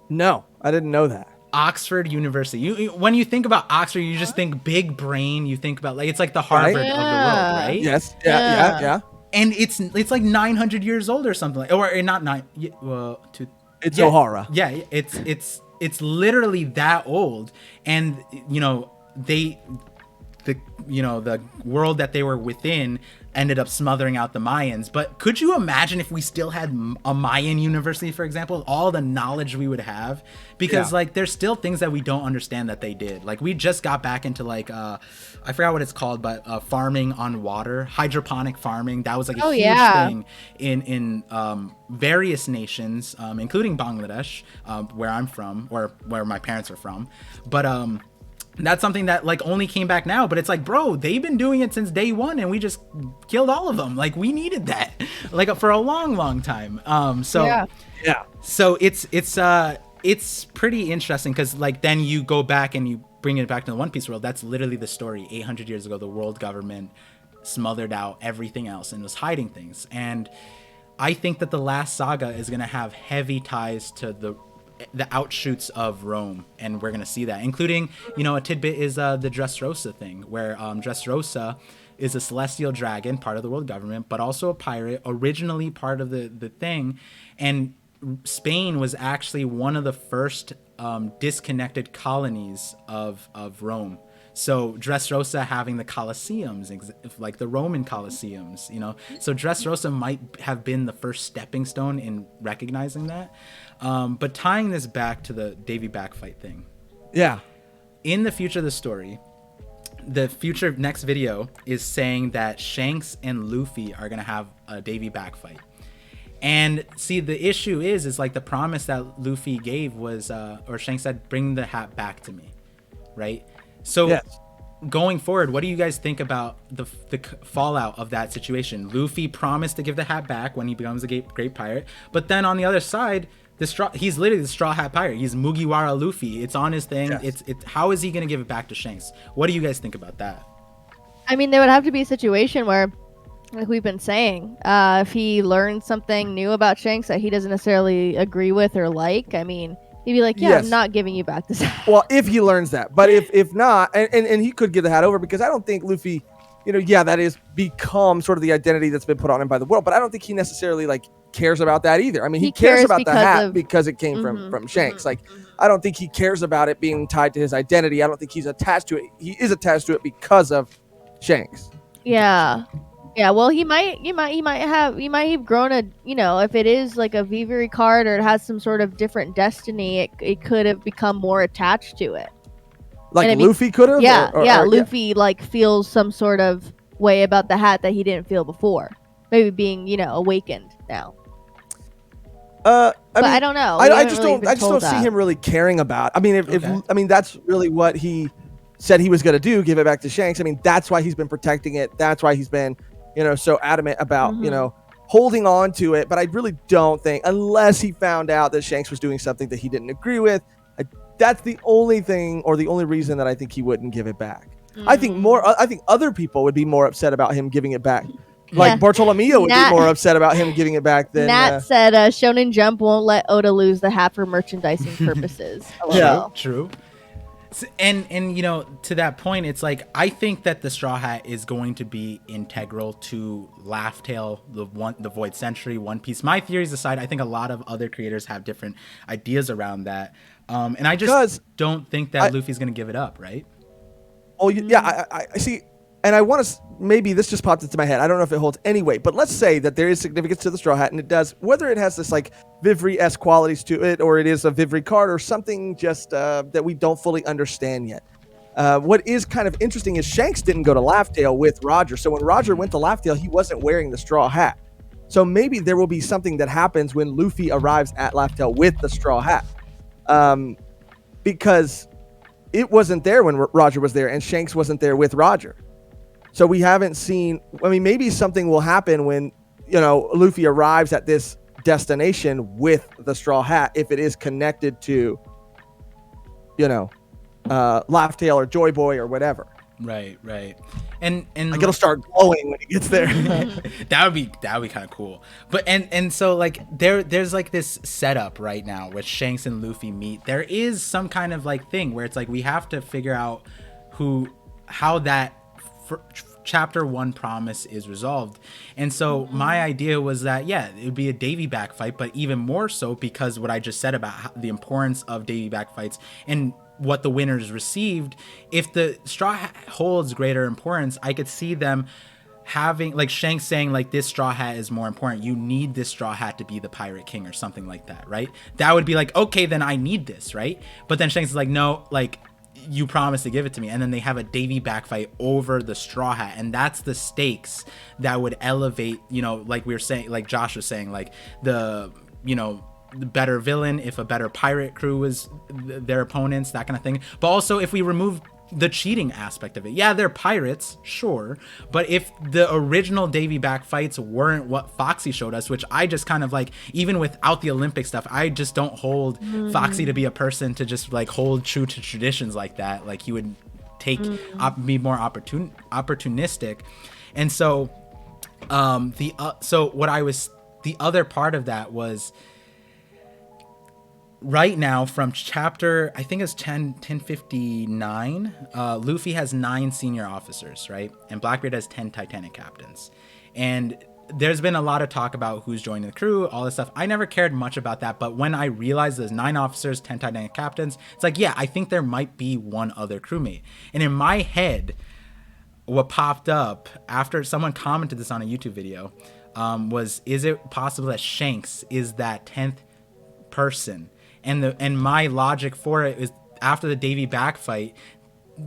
No, I didn't know that. Oxford University. When you think about Oxford, you just think big brain. You think about it's like the Harvard of the world, right? Yes. Yeah. And it's like 900 years old or something, or not nine. Well, it's O'Hara. Yeah, it's literally that old, and the world that they were within ended up smothering out the Mayans. But could you imagine if we still had a Mayan university, for example, all the knowledge we would have? Because like there's still things that we don't understand that they did. Like we just got back into like I forgot what it's called, but farming on water, hydroponic farming. That was like a huge thing in various nations, including Bangladesh, where I'm from, or where my parents are from. But that's something that like only came back now, but it's like, bro, they've been doing it since day one, and we just killed all of them. Like we needed that, like for a long time. So it's pretty interesting, because like then you go back and you bring it back to the One Piece world. That's literally the story. 800 years ago, the world government smothered out everything else and was hiding things. And I think that the last saga is gonna have heavy ties to the outshoots of Rome, and we're gonna see that, including a tidbit is the Dressrosa thing, where Dressrosa is a celestial dragon, part of the world government, but also a pirate, originally part of the thing. And Spain was actually one of the first disconnected colonies of Rome. So Dressrosa having the Colosseums, like the Roman Colosseums, so Dressrosa might have been the first stepping stone in recognizing that. But tying this back to the Davey Back Fight thing. Yeah. In the future of the story, the future next video is saying that Shanks and Luffy are going to have a Davey Back Fight. And see, the issue is like the promise that Luffy gave was, or Shanks said, bring the hat back to me. Right? So going forward, what do you guys think about the fallout of that situation? Luffy promised to give the hat back when he becomes a great pirate, but then on the other side, he's literally the Straw Hat Pirate. He's Mugiwara Luffy. It's on his thing. Yes. It's how is he going to give it back to Shanks? What do you guys think about that? I mean, there would have to be a situation where, like we've been saying, if he learns something new about Shanks that he doesn't necessarily agree with or like, I mean, he'd be like, I'm not giving you back this hat. Well, if he learns that. But if not, and he could give the hat over, because I don't think Luffy that is become sort of the identity that's been put on him by the world. But I don't think he necessarily like cares about that either. I mean, he cares about the hat because it came from Shanks. Like, I don't think he cares about it being tied to his identity. I don't think he's attached to it. He is attached to it because of Shanks. Yeah. Yeah, well, he might have grown if it is like a Viva card or it has some sort of different destiny, it could have become more attached to it. Like Luffy could have? Yeah, Luffy like feels some sort of way about the hat that he didn't feel before. Maybe being, awakened now. I don't know. I just don't see him really caring about. I mean, if that's really what he said he was going to do, give it back to Shanks. I mean, that's why he's been protecting it. That's why he's been, so adamant about, holding on to it. But I really don't think, unless he found out that Shanks was doing something that he didn't agree with, that's the only thing or the only reason that I think he wouldn't give it back. I think other people would be more upset about him giving it back. Like Bartolomeo would be more upset about him giving it back than Nat said Shonen Jump won't let Oda lose the hat for merchandising purposes. True. And to that point, it's like I think that the Straw Hat is going to be integral to Laugh Tale, the Void Century, One Piece. My theories aside, I think a lot of other creators have different ideas around that. And I just don't think that Luffy's going to give it up, right? Oh, yeah, I see. And I want to, maybe this just popped into my head. I don't know if it holds any weight, but let's say that there is significance to the Straw Hat, and it does, whether it has this like Vivre-esque qualities to it, or it is a Vivre card, or something just that we don't fully understand yet. What is kind of interesting is Shanks didn't go to Laugh Tale with Roger. So when Roger went to Laugh Tale, he wasn't wearing the Straw Hat. So maybe there will be something that happens when Luffy arrives at Laugh Tale with the Straw Hat. Because it wasn't there when Roger was there, and Shanks wasn't there with Roger. So we haven't seen, maybe something will happen when, Luffy arrives at this destination with the Straw Hat, if it is connected to, Laugh Tale or Joy Boy or whatever. Right. And like it'll start glowing when he gets there. that would be kind of cool. But and so like there's like this setup right now where Shanks and Luffy meet. There is some kind of like thing where it's like we have to figure out how that chapter 1 promise is resolved. And so my idea was that it would be a Davey Back fight, but even more so because what I just said about the importance of Davey Back fights and what the winners received. If the Straw Hat holds greater importance, I could see them having like Shanks saying like, this Straw Hat is more important, you need this Straw Hat to be the Pirate King or something like that, right? That would be like, okay, then I need this, right? But then Shanks is like, no, like you promised to give it to me. And then they have a Davey Back fight over the Straw Hat, and that's the stakes that would elevate, like we were saying, like Josh was saying, like the better villain if a better pirate crew was their opponents, that kind of thing. But also if we remove the cheating aspect of it, they're pirates, sure, but if the original Davey Back fights weren't what Foxy showed us, which I just kind of like, even without the Olympic stuff, I just don't hold Foxy to be a person to just like hold true to traditions like that. Like he would be more opportunistic. And so the other part of that was, right now, from chapter, I think it's 1059, Luffy has 9 senior officers, right? And Blackbeard has 10 Titanic captains. And there's been a lot of talk about who's joining the crew, all this stuff. I never cared much about that, but when I realized there's 9 officers, 10 Titanic captains, it's like, I think there might be one other crewmate. And in my head, what popped up after someone commented this on a YouTube video was, is it possible that Shanks is that 10th person? And my logic for it is, after the Davey Back fight,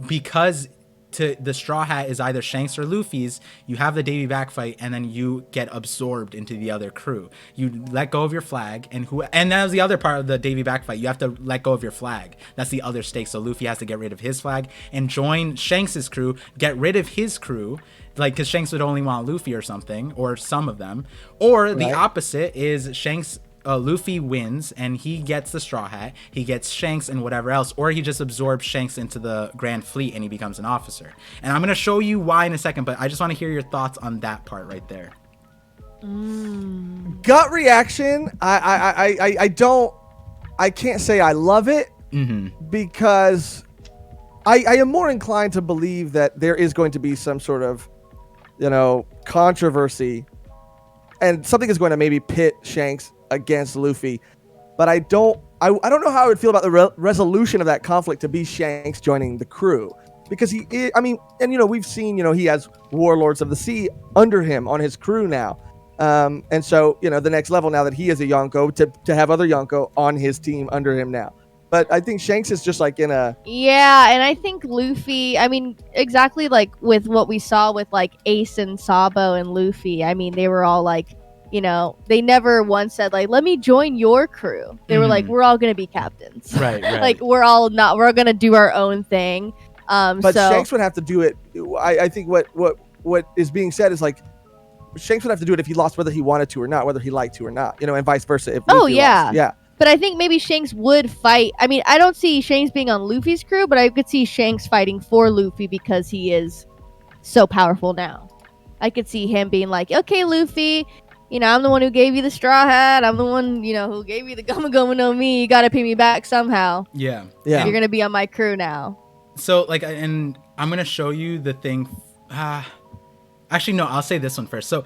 because the Straw Hat is either Shanks or Luffy's, you have the Davey Back fight, and then you get absorbed into the other crew. You let go of your flag, and that was the other part of the Davey Back fight. You have to let go of your flag. That's the other stake. So Luffy has to get rid of his flag and join Shanks's crew, get rid of his crew, like, because Shanks would only want Luffy or something, or some of them. Or the opposite is Shanks. Luffy wins and he gets the Straw Hat, he gets Shanks and whatever else, or he just absorbs Shanks into the Grand Fleet and he becomes an officer. And I'm going to show you why in a second, but I just want to hear your thoughts on that part right there. Gut reaction, I can't say I love it, because I am more inclined to believe that there is going to be some sort of controversy, and something is going to maybe pit Shanks against Luffy. But I don't know how I would feel about the resolution of that conflict to be Shanks joining the crew, because we've seen, he has warlords of the sea under him on his crew now. And so, the next level now that he is a Yonko, to have other Yonko on his team under him now. But I think Shanks is just like in a... Yeah, and I think Luffy, exactly like with what we saw with like Ace and Sabo and Luffy, they were all like, they never once said like, let me join your crew. They were like, we're all going to be captains. Right. Like, we're going to do our own thing. But Shanks would have to do it. I think what is being said is like, Shanks would have to do it if he lost, whether he wanted to or not, whether he liked to or not, and vice versa. If Luffy lost. Yeah. But I think maybe Shanks would fight. I don't see Shanks being on Luffy's crew, but I could see Shanks fighting for Luffy because he is so powerful now. I could see him being like, okay, Luffy, I'm the one who gave you the straw hat. I'm the one, who gave you the Goma Goma no Mi. You got to pay me back somehow. Yeah. You're going to be on my crew now. So, and I'm going to show you the thing. Actually, no, I'll say this one first. So,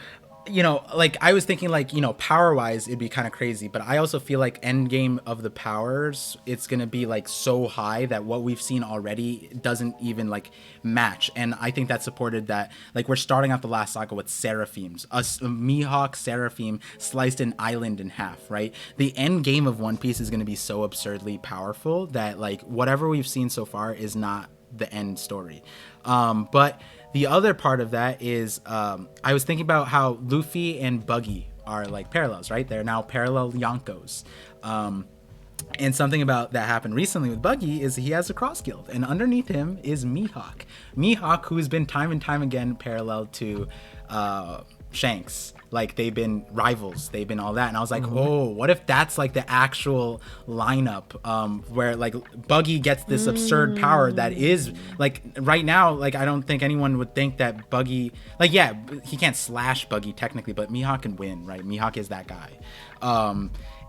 I was thinking power-wise, it'd be kind of crazy. But I also feel like endgame of the powers, it's going to be so high that what we've seen already doesn't even match. And I think that supported that. We're starting out the last saga with seraphims. A Mihawk seraphim sliced an island in half, right? The end game of One Piece is going to be so absurdly powerful that whatever we've seen so far is not the end story. But the other part of that is I was thinking about how Luffy and Buggy are parallels, right? They're now parallel Yonkos. And something about that happened recently with Buggy is he has a cross guild, and underneath him is Mihawk. Mihawk, who's been time and time again parallel to Shanks. They've been rivals, they've been all that. And I was like, oh, what if that's the actual lineup where Buggy gets this absurd power that is right now, I don't think anyone would think that Buggy, he can't slash Buggy technically, but Mihawk can win, right? Mihawk is that guy.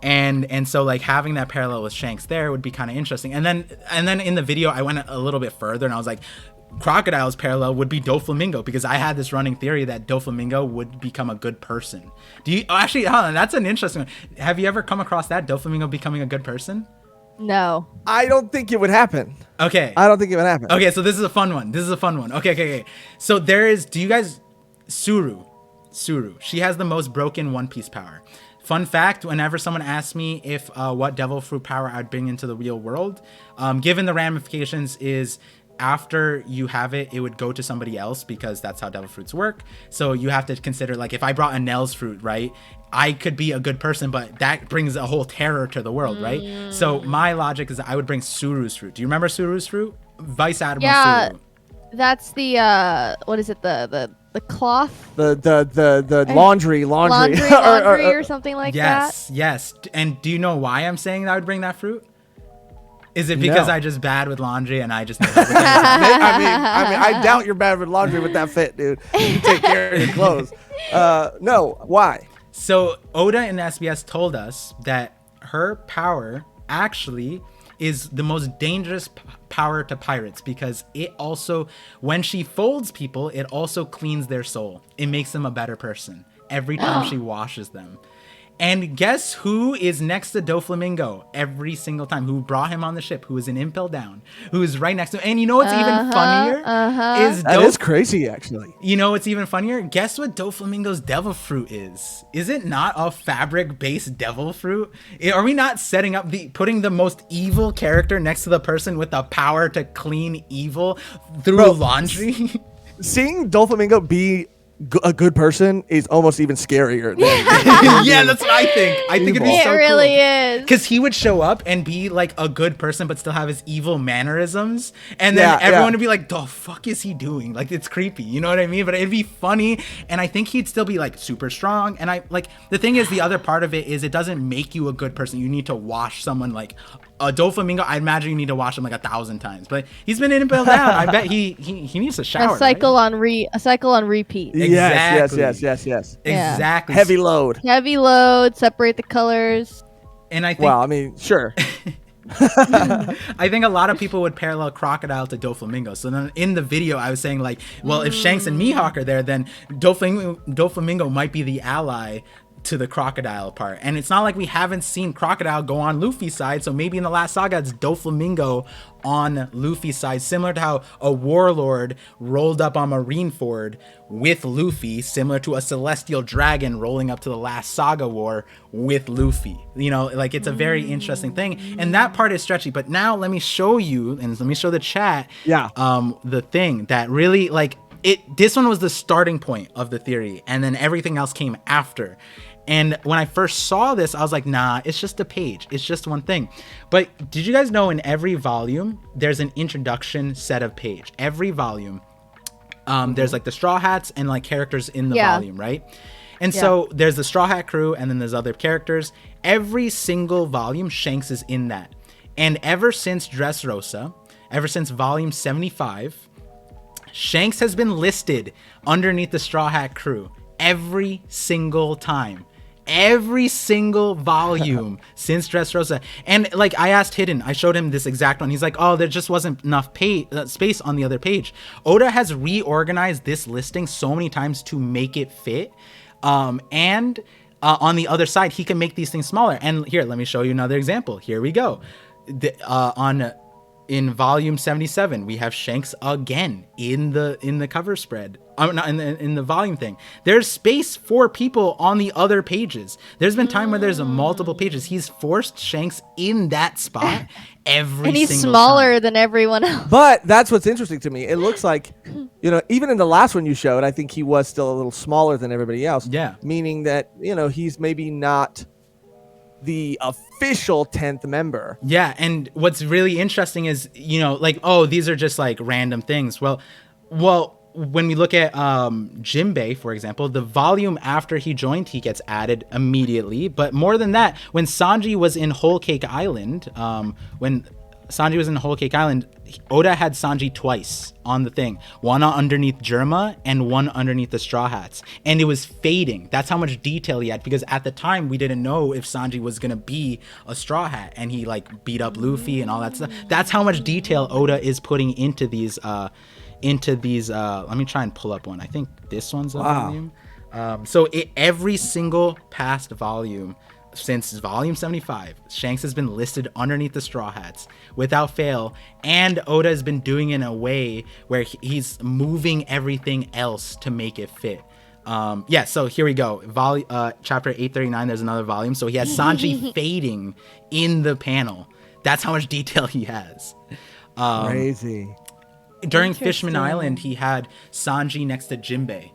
And so having that parallel with Shanks there would be kind of interesting. And then in the video I went a little bit further and I was like, Crocodile's parallel would be Doflamingo, because I had this running theory that Doflamingo would become a good person. Actually, hold on, that's an interesting one. Have you ever come across that, Doflamingo becoming a good person? No. I don't think it would happen. Okay. I don't think it would happen. Okay, so this is a fun one. Okay. So do you guys, Suru, she has the most broken One Piece power. Fun fact, whenever someone asks me if what devil fruit power I'd bring into the real world, given the ramifications is, after you have it, it would go to somebody else, because that's how devil fruits work. So you have to consider, if I brought a Nell's fruit, right, I could be a good person, but that brings a whole terror to the world, right? So my logic is that I would bring Suru's fruit. Do you remember Suru's fruit? Vice Admiral Suru. That's the what is it, the cloth, the laundry or something like that. Yes. And do you know why I'm saying that I would bring that fruit? Is it because I just bad with laundry and I just know how to I doubt you're bad with laundry with that fit, dude. You take care of your clothes. No, why? So Oda in SBS told us that her power actually is the most dangerous power to pirates, because it also, when she folds people, it also cleans their soul. It makes them a better person every time she washes them. And guess who is next to Doflamingo every single time? Who brought him on the ship? Who is in Impel Down? Who is right next to him? And you know what's even funnier? That is crazy, actually. You know what's even funnier? Guess what Doflamingo's devil fruit is? Is it not a fabric-based devil fruit? Are we not setting up putting the most evil character next to the person with the power to clean evil through laundry? Seeing Doflamingo be a good person is almost even scarier. Yeah, that's what I think. I think it'd be so cool. It really is. Because he would show up and be a good person, but still have his evil mannerisms. And then everyone would be like, the fuck is he doing? It's creepy. You know what I mean? But it'd be funny. And I think he'd still be super strong. And the thing is, the other part of it is it doesn't make you a good person. You need to wash someone a Doflamingo. I imagine you need to wash him 1,000 times. But he's been in and down. I bet he needs a shower. A cycle on repeat. Exactly. Yes. Exactly. Heavy load. Separate the colors. And I think, well, I mean, sure. I think a lot of people would parallel Crocodile to Doflamingo. So then in the video, I was saying like, well, if Shanks and Mihawk are there, then Doflamingo might be the ally to the Crocodile part. And it's not like we haven't seen Crocodile go on Luffy's side. So maybe in the last saga, it's Doflamingo on Luffy's side, similar to how a warlord rolled up on Marineford with Luffy, similar to a celestial dragon rolling up to the last saga war with Luffy. You know, like it's a very interesting thing, and that part is stretchy. But now let me show you, and let me show the chat, the thing that really like it. This one was the starting point of the theory, and then everything else came after. And when I first saw this, I was like, nah, it's just a page. It's just one thing. But did you guys know in every volume, there's an introduction set of page. Every volume, there's like the Straw Hats and like characters in the volume, right? And so there's the Straw Hat crew and then there's other characters. Every single volume, Shanks is in that. And ever since Dressrosa, ever since volume 75, Shanks has been listed underneath the Straw Hat crew every single time. Every single volume since Dressrosa. And like I asked Hidden, I showed him this exact one. He's like, oh, there just wasn't enough space on the other page. Oda has reorganized this listing so many times to make it fit. And on the other side, he can make these things smaller. And here, let me show you another example. Here we go. In volume 77, we have Shanks again in the cover spread. Not in the volume thing. There's space for people on the other pages. There's been time where there's multiple pages. He's forced Shanks in that spot every and he's single smaller time. than everyone else. But that's what's interesting to me. It looks like, you know, even in the last one you showed, I think he was still a little smaller than everybody else. Yeah. Meaning that, you know, he's maybe not the official 10th member. Yeah, and what's really interesting is, you know, like, oh, these are just like random things. Well, when we look at Jinbei, for example, the volume after he joined, he gets added immediately. But more than that, when Sanji was in Whole Cake Island, Oda had Sanji twice on the thing. One underneath Germa and one underneath the Straw Hats. And it was fading. That's how much detail he had. Because at the time, we didn't know if Sanji was going to be a Straw Hat. And he like beat up Luffy and all that stuff. That's how much detail Oda is putting into these... let me try and pull up one. I think this one's a volume. So every single past volume since volume 75, Shanks has been listed underneath the Straw Hats without fail, and Oda has been doing it in a way where he's moving everything else to make it fit. So here we go. Chapter 839, there's another volume. So he has Sanji fading in the panel. That's how much detail he has. Crazy. During Fishman Island, he had Sanji next to Jinbei.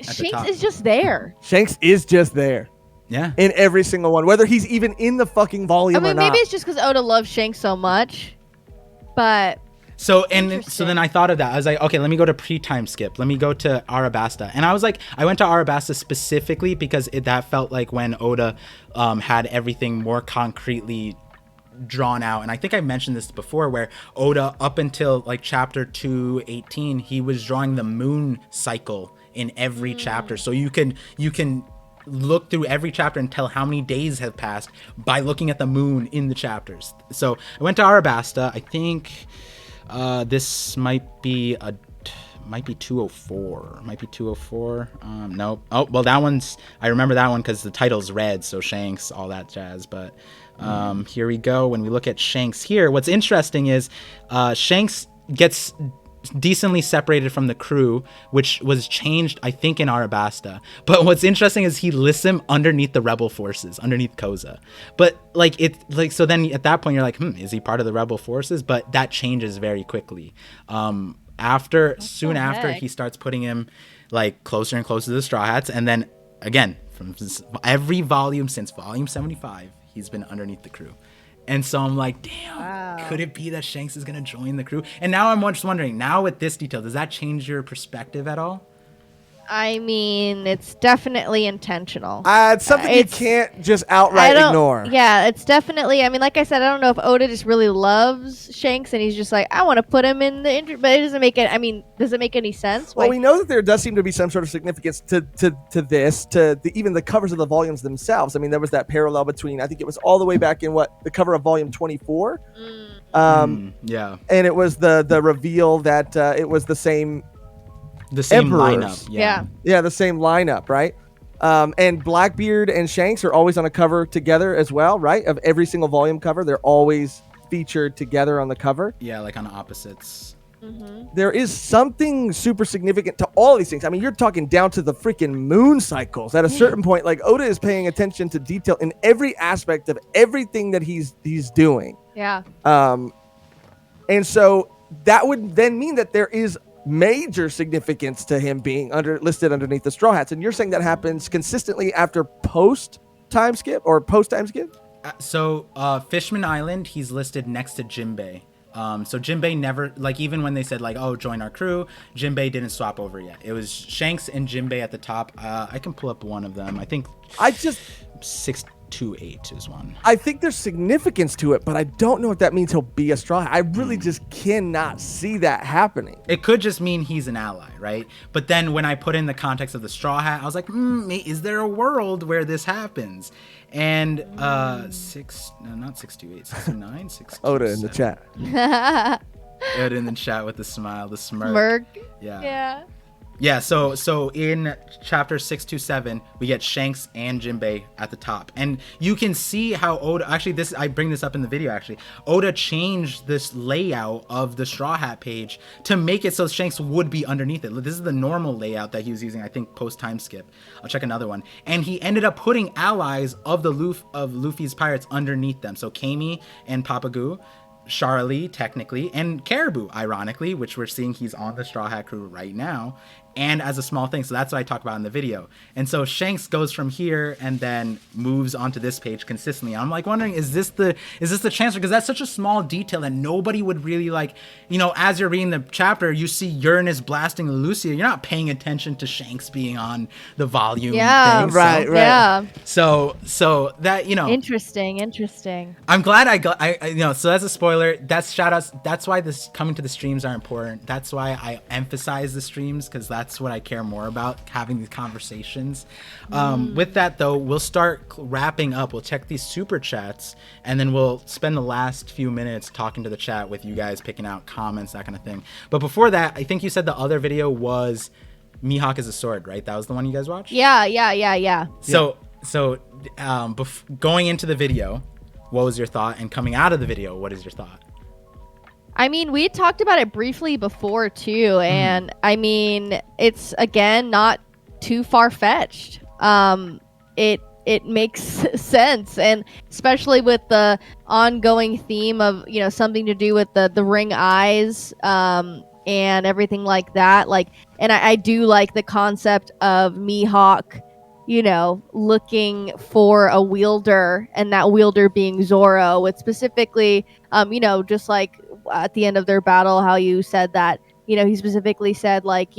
Shanks is just there. Shanks is just there. Yeah. In every single one, whether he's even in the fucking volume or not. Maybe it's just because Oda loves Shanks so much, but... So then I thought of that. I was like, okay, let me go to pre-time skip. Let me go to Arabasta. And I was like, I went to Arabasta specifically because that felt like when Oda had everything more concretely drawn out. And I think I mentioned this before, where Oda, up until like chapter 218, he was drawing the moon cycle in every chapter. So you can look through every chapter and tell how many days have passed by looking at the moon in the chapters. So I went to Arabasta. I think this might be 204. Might be 204. No. Oh, well, that one's, I remember that one because the title's red, so Shanks, all that jazz. But here we go. When we look at Shanks here, what's interesting is Shanks gets decently separated from the crew, which was changed, I think, in Arabasta. But what's interesting is he lists him underneath the rebel forces, underneath Koza. But so then at that point you're like, is he part of the rebel forces? But that changes very quickly. Soon after he starts putting him like closer and closer to the Straw Hats, and then again from every volume since volume 75, he's been underneath the crew. And so I'm like, damn, could it be that Shanks is going to join the crew? And now I'm just wondering, now with this detail, does that change your perspective at all? I mean, it's definitely intentional. It's something you can't just outright ignore. Yeah, it's definitely. I mean, like I said, I don't know if Oda just really loves Shanks and he's just like, I want to put him in the but it doesn't make it. I mean, does it make any sense? Well, we know that there does seem to be some sort of significance to this, even the covers of the volumes themselves. I mean, there was that parallel between, I think it was all the way back in the cover of volume 24. Yeah. And it was the reveal that it was the same lineup. Yeah, the same lineup, right? And Blackbeard and Shanks are always on a cover together as well, right? Of every single volume cover, they're always featured together on the cover. Yeah, like on opposites. There is something super significant to all of these things. I mean, you're talking down to the freaking moon cycles. At a certain point, like Oda is paying attention to detail in every aspect of everything that he's doing. Yeah. And so that would then mean that there is major significance to him being listed underneath the Straw Hats. And you're saying that happens consistently after post time skip? So Fishman Island, he's listed next to Jinbei. So Jinbei never, like, even when they said like, oh, join our crew, Jinbei didn't swap over yet. It was Shanks and Jinbei at the top. I can pull up one of them. I think 628 is one. I think there's significance to it, but I don't know if that means he'll be a Straw Hat. I really just cannot see that happening. It could just mean he's an ally, right? But then when I put in the context of the Straw Hat, I was like, is there a world where this happens? And 629, 627. Oda in the chat. Oda in the chat with the smile, the smirk. Yeah, so in chapter 627, we get Shanks and Jinbei at the top. And you can see how Oda, I bring this up in the video actually. Oda changed this layout of the Straw Hat page to make it so Shanks would be underneath it. This is the normal layout that he was using, I think, post time skip. I'll check another one. And he ended up putting allies of Luffy's pirates underneath them. So Kami and Papagoo, Charlie, technically, and Caribou, ironically, which we're seeing he's on the Straw Hat crew right now, and as a small thing. So that's what I talk about in the video. And so Shanks goes from here and then moves onto this page consistently. I'm like wondering, is this the transfer? Because that's such a small detail that nobody would really like, as you're reading the chapter, you see Uranus blasting Lucia. You're not paying attention to Shanks being on the volume. Yeah, thing, right. Yeah. So that, Interesting. I'm glad so that's a spoiler. That's shout outs. That's why this coming to the streams are important. That's why I emphasize the streams, because that's what I care more about, having these conversations. With that though, we'll start wrapping up. We'll check these super chats and then we'll spend the last few minutes talking to the chat with you guys, picking out comments, that kind of thing. But before that, I think you said the other video was Mihawk is a sword, right? That was the one you guys watched? Yeah. So going into the video, what was your thought? And coming out of the video, what is your thought? I mean, we talked about it briefly before too, and I mean, it's again not too far-fetched. It makes sense, and especially with the ongoing theme of something to do with the ring eyes and everything like that. Like, and I do like the concept of Mihawk, looking for a wielder, and that wielder being Zoro, with specifically, just like at the end of their battle, how you said that, he specifically said, like,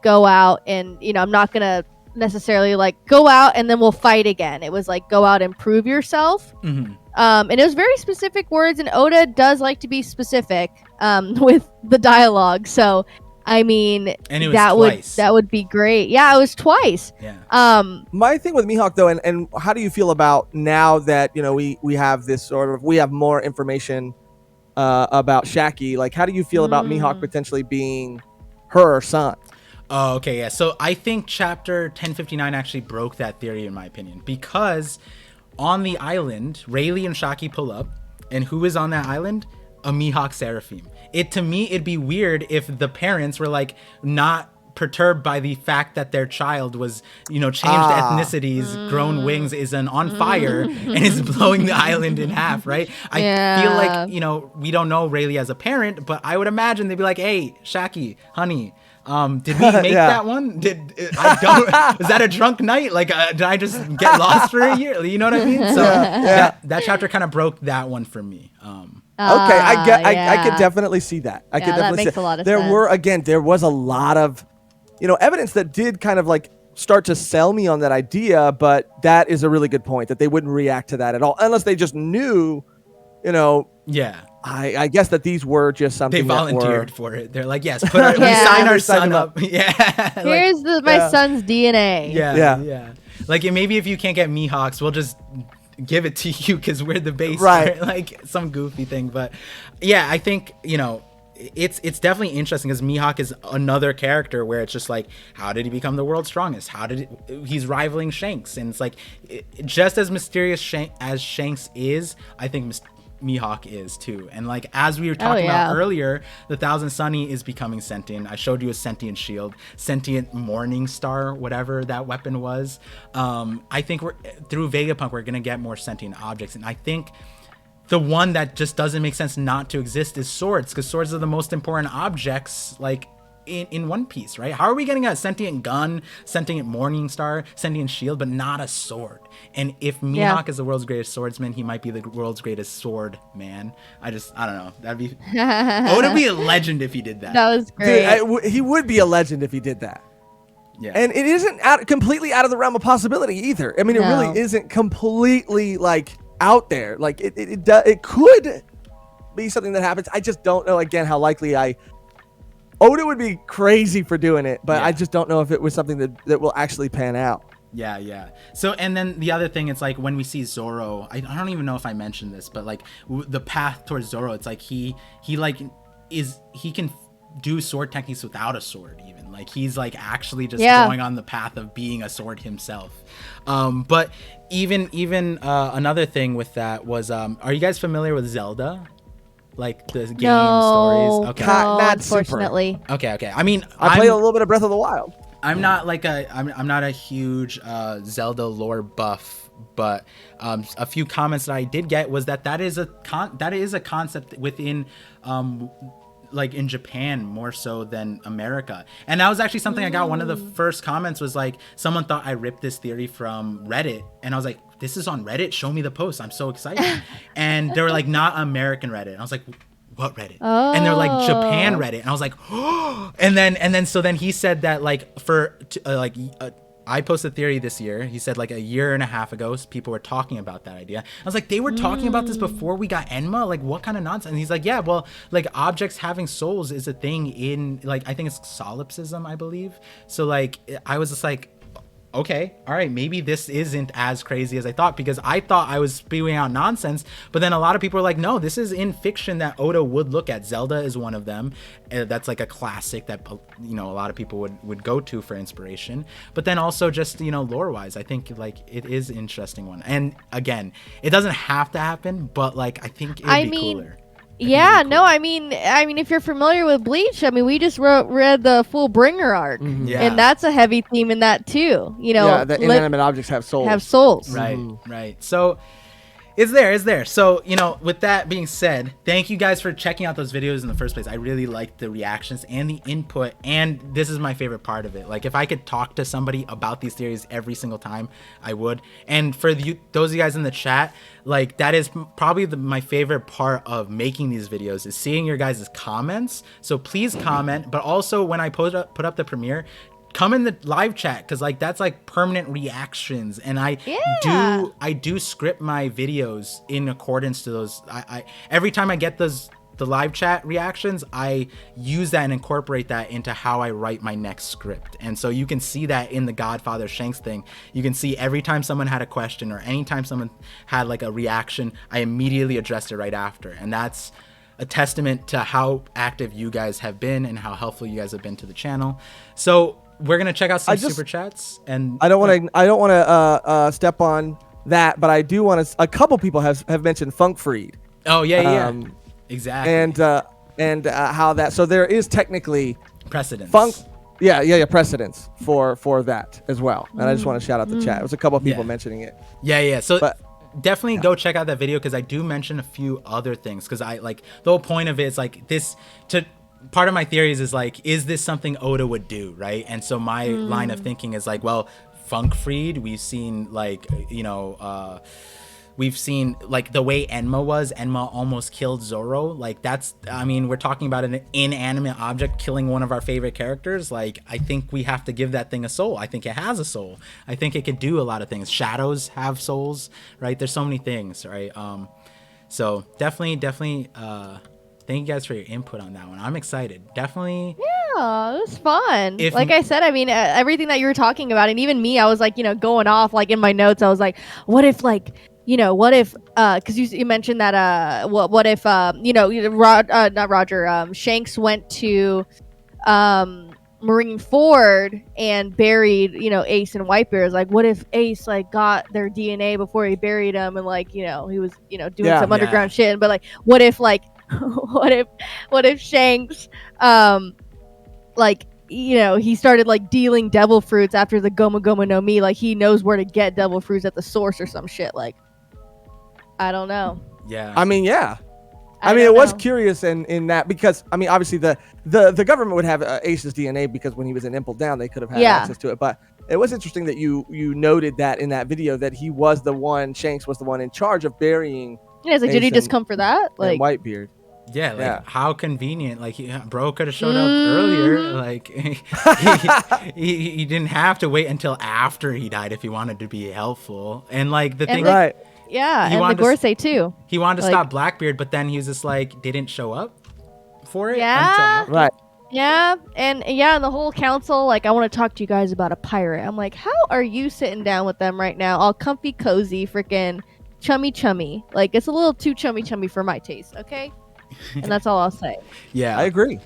go out and, I'm not going to necessarily like go out and then we'll fight again. It was like, go out and prove yourself. And it was very specific words, and Oda does like to be specific with the dialogue. So, I mean, that would be great. Yeah, it was twice. Yeah. My thing with Mihawk though, and how do you feel about now that we have this we have more information about Shaki? Like, how do you feel about Mihawk potentially being her son? Oh, okay, yeah. So I think chapter 1059 actually broke that theory, in my opinion, because on the island, Rayleigh and Shaki pull up, and who is on that island? A Mihawk seraphim. To me, it'd be weird if the parents were like not perturbed by the fact that their child was, changed ethnicities, grown wings, is on fire and is blowing the island in half, right? I feel like, we don't know Rayleigh as a parent, but I would imagine they'd be like, hey, Shaki, honey, did we make that one? Was that a drunk night? Like, did I just get lost for a year? You know what I mean? So that chapter kind of broke that one for me. Okay, I could definitely see that. I could definitely that makes see a lot of there sense. There was a lot of evidence that did kind of like start to sell me on that idea. But that is a really good point, that they wouldn't react to that at all unless they just knew, Yeah. I guess that these were just something they volunteered for it. They're like, yes, we sign our son up. Yeah. Here's my son's DNA. Yeah. Like, maybe if you can't get Mihawks, we'll just give it to you because we're the base. Right. Like some goofy thing. But yeah, I think, it's definitely interesting because Mihawk is another character where it's just like, how did he become the world's strongest? He's rivaling Shanks. And it's like, just as mysterious as Shanks is, I think Mihawk is too. And like, as we were talking about earlier, the Thousand Sunny is becoming sentient. I showed you a sentient shield, sentient morning star, whatever that weapon was. I think through Vegapunk, we're gonna get more sentient objects. And I think the one that just doesn't make sense not to exist is swords, because swords are the most important objects, like in One Piece, right? How are we getting a sentient gun, sentient morning star, sentient shield, but not a sword? And if Mihawk is the world's greatest swordsman, he might be the world's greatest sword man. I don't know. That'd be Oda would be a legend if he did that. That was great. Dude, he would be a legend if he did that. Yeah. And it isn't completely out of the realm of possibility either. I mean, it really isn't completely like out there. Like it could be something that happens. I just don't know again how likely Oda would be crazy for doing it, but I just don't know if it was something that will actually pan out. Yeah. So, and then the other thing, it's like when we see Zoro, I don't even know if I mentioned this, but like the path towards Zoro, it's like he can do sword techniques without a sword even. Like he's like actually just going on the path of being a sword himself. But even another thing with that was, are you guys familiar with Zelda? Like the game stories? Okay. Not unfortunately. Super. Okay. I mean, I played a little bit of Breath of the Wild. I'm not like I'm not a huge Zelda lore buff, but a few comments that I did get was that is a concept within like in Japan more so than America. And that was actually something I got. One of the first comments was like, someone thought I ripped this theory from Reddit, and I was like, this is on Reddit? Show me the post. I'm so excited. And they were like, not American Reddit. And I was like, what Reddit? And they're like, Japan Reddit. And I was like, oh. And then he said that like I posted a theory this year. He said like a year and a half ago, people were talking about that idea. I was like, they were talking about this before we got Enma? Like, what kind of nonsense? And he's like, yeah, well, like objects having souls is a thing in like, I think it's solipsism, I believe. So like, I was just like, okay, all right, maybe this isn't as crazy as I thought, because I thought I was spewing out nonsense, but then a lot of people are like, no, this is in fiction that Oda would look at. Zelda is one of them. That's like a classic that a lot of people would go to for inspiration. But then also just lore wise, I think like it is an interesting one. And again, it doesn't have to happen, but like I think it'd be cooler. Yeah, no, I mean, if you're familiar with Bleach, I mean, we just read the full Bringer arc, and that's a heavy theme in that too. Yeah, the inanimate objects have souls. Right. So it's there. So, with that being said, thank you guys for checking out those videos in the first place. I really liked the reactions and the input, and this is my favorite part of it. Like, if I could talk to somebody about these theories every single time, I would. And for those of you guys in the chat, like, that is probably my favorite part of making these videos, is seeing your guys' comments. So please comment, but also when I put up the premiere, come in the live chat, because like that's like permanent reactions, and I do script my videos in accordance to those. I every time I get the live chat reactions, I use that and incorporate that into how I write my next script. And so you can see that in the Godfather Shanks thing. You can see every time someone had a question or anytime someone had like a reaction, I immediately addressed it right after. And that's a testament to how active you guys have been and how helpful you guys have been to the channel. So we're gonna check out some super chats, and I don't want to step on that, but I do want to. A couple people have mentioned Funk Freed. Oh yeah, exactly. And how that. So there is technically precedence. Precedence for that as well. And I just want to shout out the chat. It was a couple of people mentioning it. Yeah. So. Definitely go check out that video, because I do mention a few other things, because I like the whole point of it is like this part of my theories is like, is this something Oda would do, right? And so my line of thinking is like, well, Funk Freed, we've seen like we've seen like the way Enma almost killed Zoro. Like that's, I mean, we're talking about an inanimate object killing one of our favorite characters. Like I think we have to give that thing a soul. I think it has a soul. I think it could do a lot of things. Shadows have souls, right? There's so many things, right? So definitely thank you guys for your input on that one. I'm excited. Definitely. Yeah, it was fun. Like I said, I mean, everything that you were talking about, and even me, I was like, going off like in my notes. I was like, what if because you mentioned that what if not Roger, Shanks went to Marineford and buried Ace and Whitebeard. Like, what if Ace like got their DNA before he buried them, and like he was doing some underground shit. But like, what if like what if Shanks he started like dealing devil fruits after the Goma Goma no Mi, like he knows where to get devil fruits at the source or some shit. Like, I don't know. Yeah. I mean, yeah. I mean, it was curious in that, because I mean, obviously the government would have Ace's DNA, because when he was in Impel Down, they could have had access to it. But it was interesting that you noted that in that video that Shanks was the one in charge of burying. Yeah, it's like, did he just come for that? Like Whitebeard. Yeah, how convenient. Like, bro could have showed up earlier. Like, he didn't have to wait until after he died if he wanted to be helpful. And like the thing, right? Yeah, and the Gorsei too. He wanted to stop Blackbeard, but then he was just like, didn't show up for it. Yeah, right. Yeah, and the whole council, like, I want to talk to you guys about a pirate. I'm like, how are you sitting down with them right now, all comfy, cozy, freaking chummy? Like, it's a little too chummy for my taste, okay? And that's all I'll say. Yeah, I agree.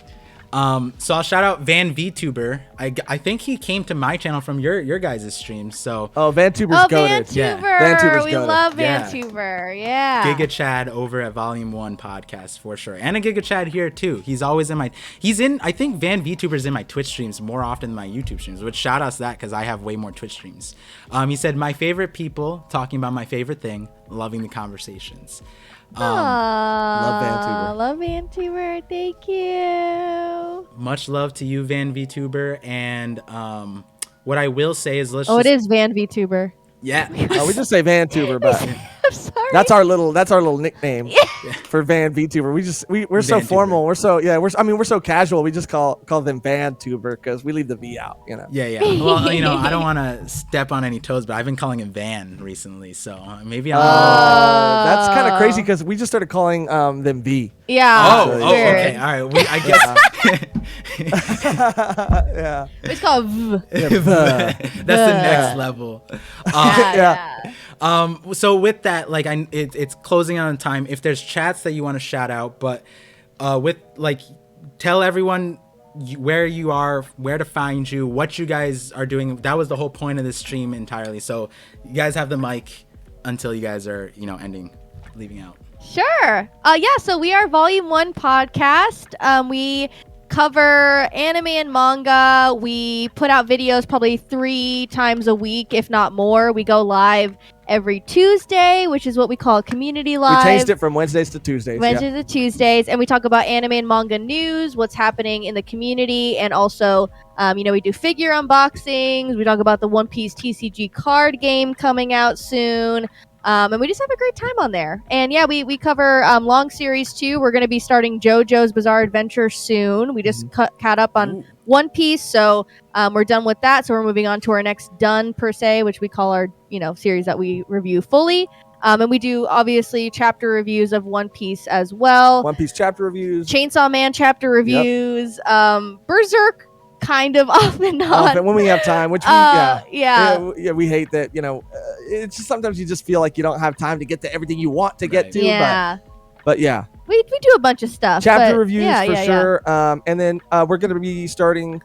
So I'll shout out Van VTuber. I think he came to my channel from your guys' stream. So VanTuber's goated. VanTuber. We love VanTuber. Yeah. Giga Chad over at Volume 1 podcast for sure. And a Giga Chad here too. He's always I think Van VTuber's in my Twitch streams more often than my YouTube streams, which shout outs to that because I have way more Twitch streams. He said, my favorite people talking about my favorite thing, loving the conversations. Love VanTuber. Thank you. Much love to you, Van VTuber. And what I will say is, it is Van VTuber. Yeah. We just say VanTuber, but I'm sorry. That's our little nickname for Van VTuber. We're so formal. We're so casual. We just call them VanTuber because we leave the V out. Yeah. Well, I don't want to step on any toes, but I've been calling him Van recently, so maybe I'll. That's kind of crazy because we just started calling them V. Yeah. Okay. All right. I guess. Yeah. It's called V. That's the next level. So with that, like, it's closing on time. If there's chats that you want to shout out, but tell everyone where you are, where to find you, what you guys are doing. That was the whole point of this stream entirely. So you guys have the mic until you guys are, leaving out. Sure. So we are Volume 1 podcast. We cover anime and manga. We put out videos probably 3 times a week, if not more. We go live every Tuesday, which is what we call Community Live. We changed it from Wednesdays to Tuesdays. To Tuesdays, and we talk about anime and manga news, what's happening in the community, and also, we do figure unboxings. We talk about the One Piece TCG card game coming out soon. And we just have a great time on there. And we cover long series too. We're going to be starting JoJo's Bizarre Adventure soon. We just caught up on One Piece, so we're done with that. So we're moving on to our next done per se, which we call our series that we review fully. And we do obviously chapter reviews of One Piece as well. One Piece chapter reviews, Chainsaw Man chapter reviews, Berserk. Kind of off and on when we have time, which we hate that. It's just sometimes you just feel like you don't have time to get to everything you want to get to. But yeah, we do a bunch of stuff. Chapter reviews for sure. And then we're going to be starting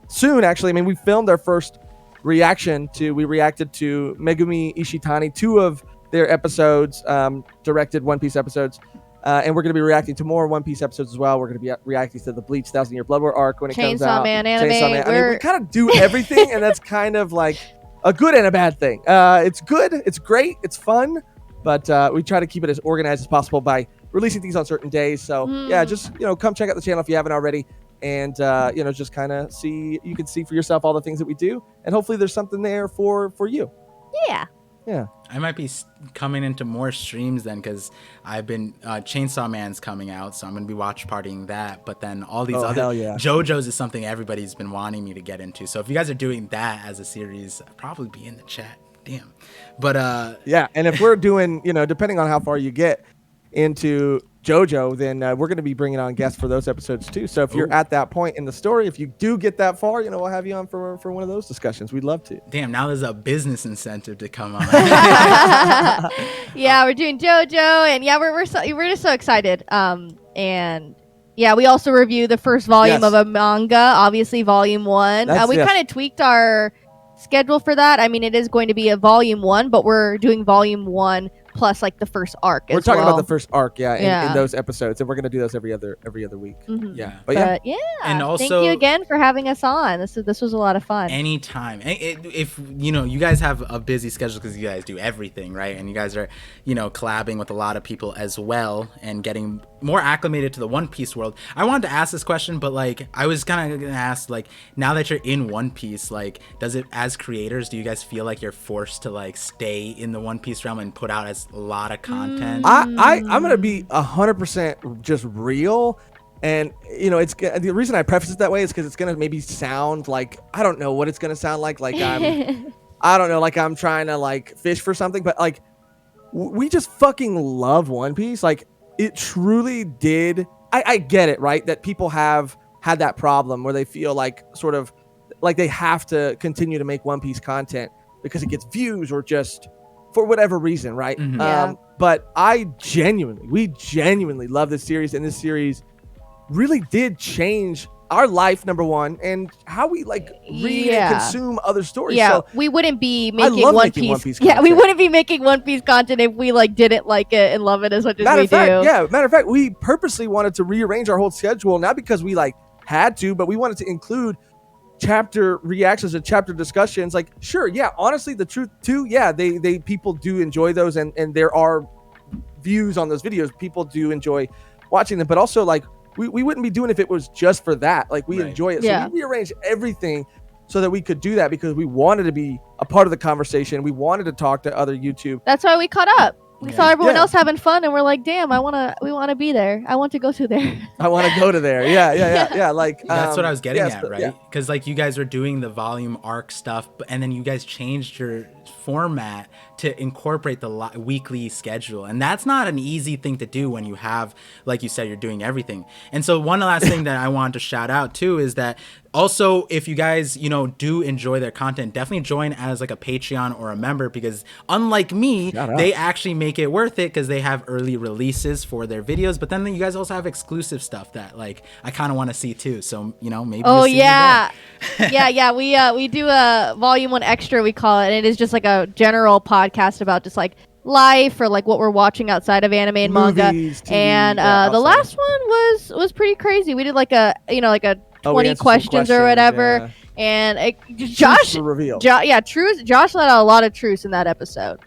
soon. Actually, I mean, we filmed our first reaction to. We reacted to Megumi Ishitani, 2 of their episodes, directed One Piece episodes. And we're going to be reacting to more One Piece episodes as well. We're going to be reacting to the Bleach 1000-Year Blood War arc when it comes out. Chainsaw Man anime. I mean, we kind of do everything, and that's kind of like a good and a bad thing. It's good, it's great, it's fun, but we try to keep it as organized as possible by releasing things on certain days. So just come check out the channel if you haven't already, and just kind of see. You can see for yourself all the things that we do, and hopefully there's something there for you. Yeah. Yeah. I might be coming into more streams then, because I've been Chainsaw Man's coming out, so I'm gonna be watch partying that. But then all these other JoJo's is something everybody's been wanting me to get into. So if you guys are doing that as a series, I'll probably be in the chat. Damn. But yeah, and if we're doing, depending on how far you get into JoJo, then we're going to be bringing on guests for those episodes too. So if you're at that point in the story, if you do get that far, we'll have you on for one of those discussions. We'd love to. Damn, now there's a business incentive to come on. Yeah, we're doing JoJo, and yeah, we're just so excited. And yeah, we also review the first volume of a manga, obviously volume 1. We kind of tweaked our schedule for that. I mean, it is going to be a volume 1, but we're doing volume 1 plus like the first arc. We're talking about the first arc, in those episodes, and we're gonna do those every other week. Mm-hmm. Yeah, but yeah. And also, thank you again for having us on. This was a lot of fun. Anytime. If you guys have a busy schedule because you guys do everything, right? And you guys are collabing with a lot of people as well and getting more acclimated to the One Piece world. I wanted to ask this question, but like I was kind of gonna ask, like, now that you're in One Piece, like, does it, as creators, do you guys feel like you're forced to like stay in the One Piece realm and put out as a lot of content? I'm gonna be 100% just real, and it's the reason I preface it that way is because it's gonna maybe sound like, I don't know what it's gonna sound like I'm I don't know, like I'm trying to like fish for something, but like we just fucking love One Piece. Like, it truly did. I get it, right, that people have had that problem where they feel like sort of like they have to continue to make One Piece content because it gets views or just for whatever reason, right? Mm-hmm. But we genuinely love this series, and this series really did change our life, number one, and how we like read and consume other stories. Yeah, so we wouldn't be making One Piece content. Yeah, we wouldn't be making One Piece content if we like didn't like it and love it as much as we do. Matter of fact, we purposely wanted to rearrange our whole schedule, not because we like had to, but we wanted to include chapter reactions and chapter discussions. Like, sure, yeah, honestly, the truth too, yeah, they people do enjoy those, and there are views on those videos. People do enjoy watching them, but also like we wouldn't be doing it if it was just for that. Like, we enjoy it. So we rearranged everything so that we could do that because we wanted to be a part of the conversation. We wanted to talk to other YouTube. That's why we caught up. We saw everyone else having fun, and we're like, "Damn, we want to be there. I want to go to there. I want to go to there." Yeah. Like, that's what I was getting at, right? Because like you guys were doing the volume arc stuff, and then you guys changed your format to incorporate the weekly schedule, and that's not an easy thing to do when you have, like you said, you're doing everything. And so one last thing that I wanted to shout out too is that also, if you guys, do enjoy their content, definitely join as like a Patreon or a member, because unlike me, they actually make it worth it because they have early releases for their videos. But then you guys also have exclusive stuff that like I kind of want to see too. So, maybe. Oh, yeah. We do a volume 1 extra, we call it. And it is just like a general podcast about just like life or like what we're watching outside of anime and manga. TV, and the last one was pretty crazy. We did like a 20 questions or whatever, and Josh Josh let out a lot of truths in that episode.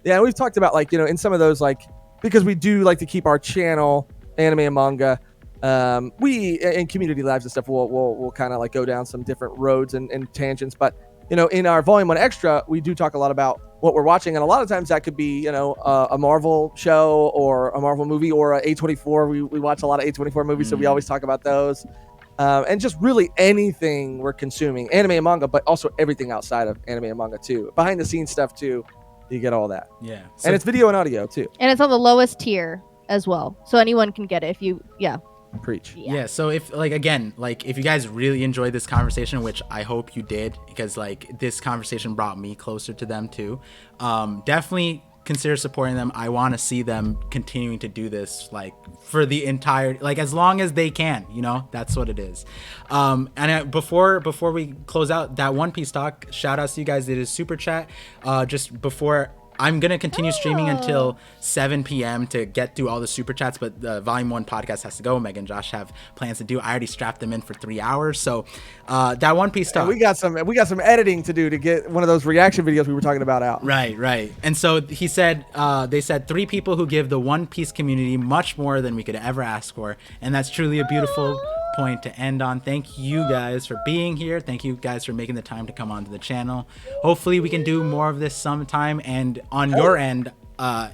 Yeah, we've talked about like in some of those, like, because we do like to keep our channel anime and manga, we in community lives and stuff, we'll kind of like go down some different roads and tangents, but in our volume 1 extra, we do talk a lot about what we're watching, and a lot of times that could be a Marvel show or a Marvel movie or a A24. We watch a lot of A24 movies, so we always talk about those. And just really anything we're consuming, anime and manga, but also everything outside of anime and manga too. Behind the scenes stuff too. You get all that. Yeah. So, and it's video and audio too. And it's on the lowest tier as well. So anyone can get it if you, Preach. Yeah. So if if you guys really enjoyed this conversation, which I hope you did, because like this conversation brought me closer to them too, definitely consider supporting them. I want to see them continuing to do this like for the entire, like as long as they can, that's what it is. And before we close out that One Piece talk, shout outs to you guys. It is super chat. Just before, I'm going to continue streaming until 7 p.m. to get through all the super chats, but the volume 1 podcast has to go. Meg and Josh have plans to do. I already strapped them in for 3 hours. So that One Piece talk. We got some editing to do to get one of those reaction videos we were talking about out. Right. And so he said, they said 3 people who give the One Piece community much more than we could ever ask for. And that's truly a beautiful point to end on. Thank you guys for being here. Thank you guys for making the time to come onto the channel. Hopefully we can do more of this sometime. And on your end,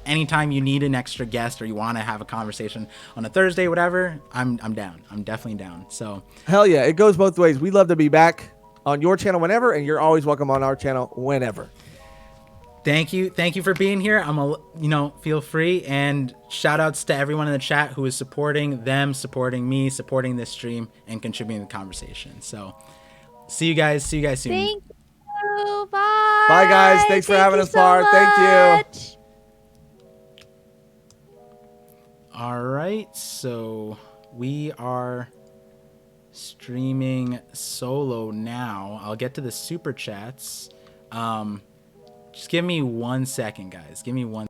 anytime you need an extra guest or you want to have a conversation on a Thursday, whatever, I'm down. I'm definitely down. So hell yeah, it goes both ways. We love to be back on your channel whenever, and you're always welcome on our channel whenever. Thank you for being here. Feel free, and shout outs to everyone in the chat who is supporting them, supporting me, supporting this stream, and contributing to the conversation. So see you guys soon. Thank you. Bye. Bye guys. Thanks for having us, Par. Thank you. All right, so we are streaming solo now. I'll get to the super chats. Just give me 1 second, guys. Give me one.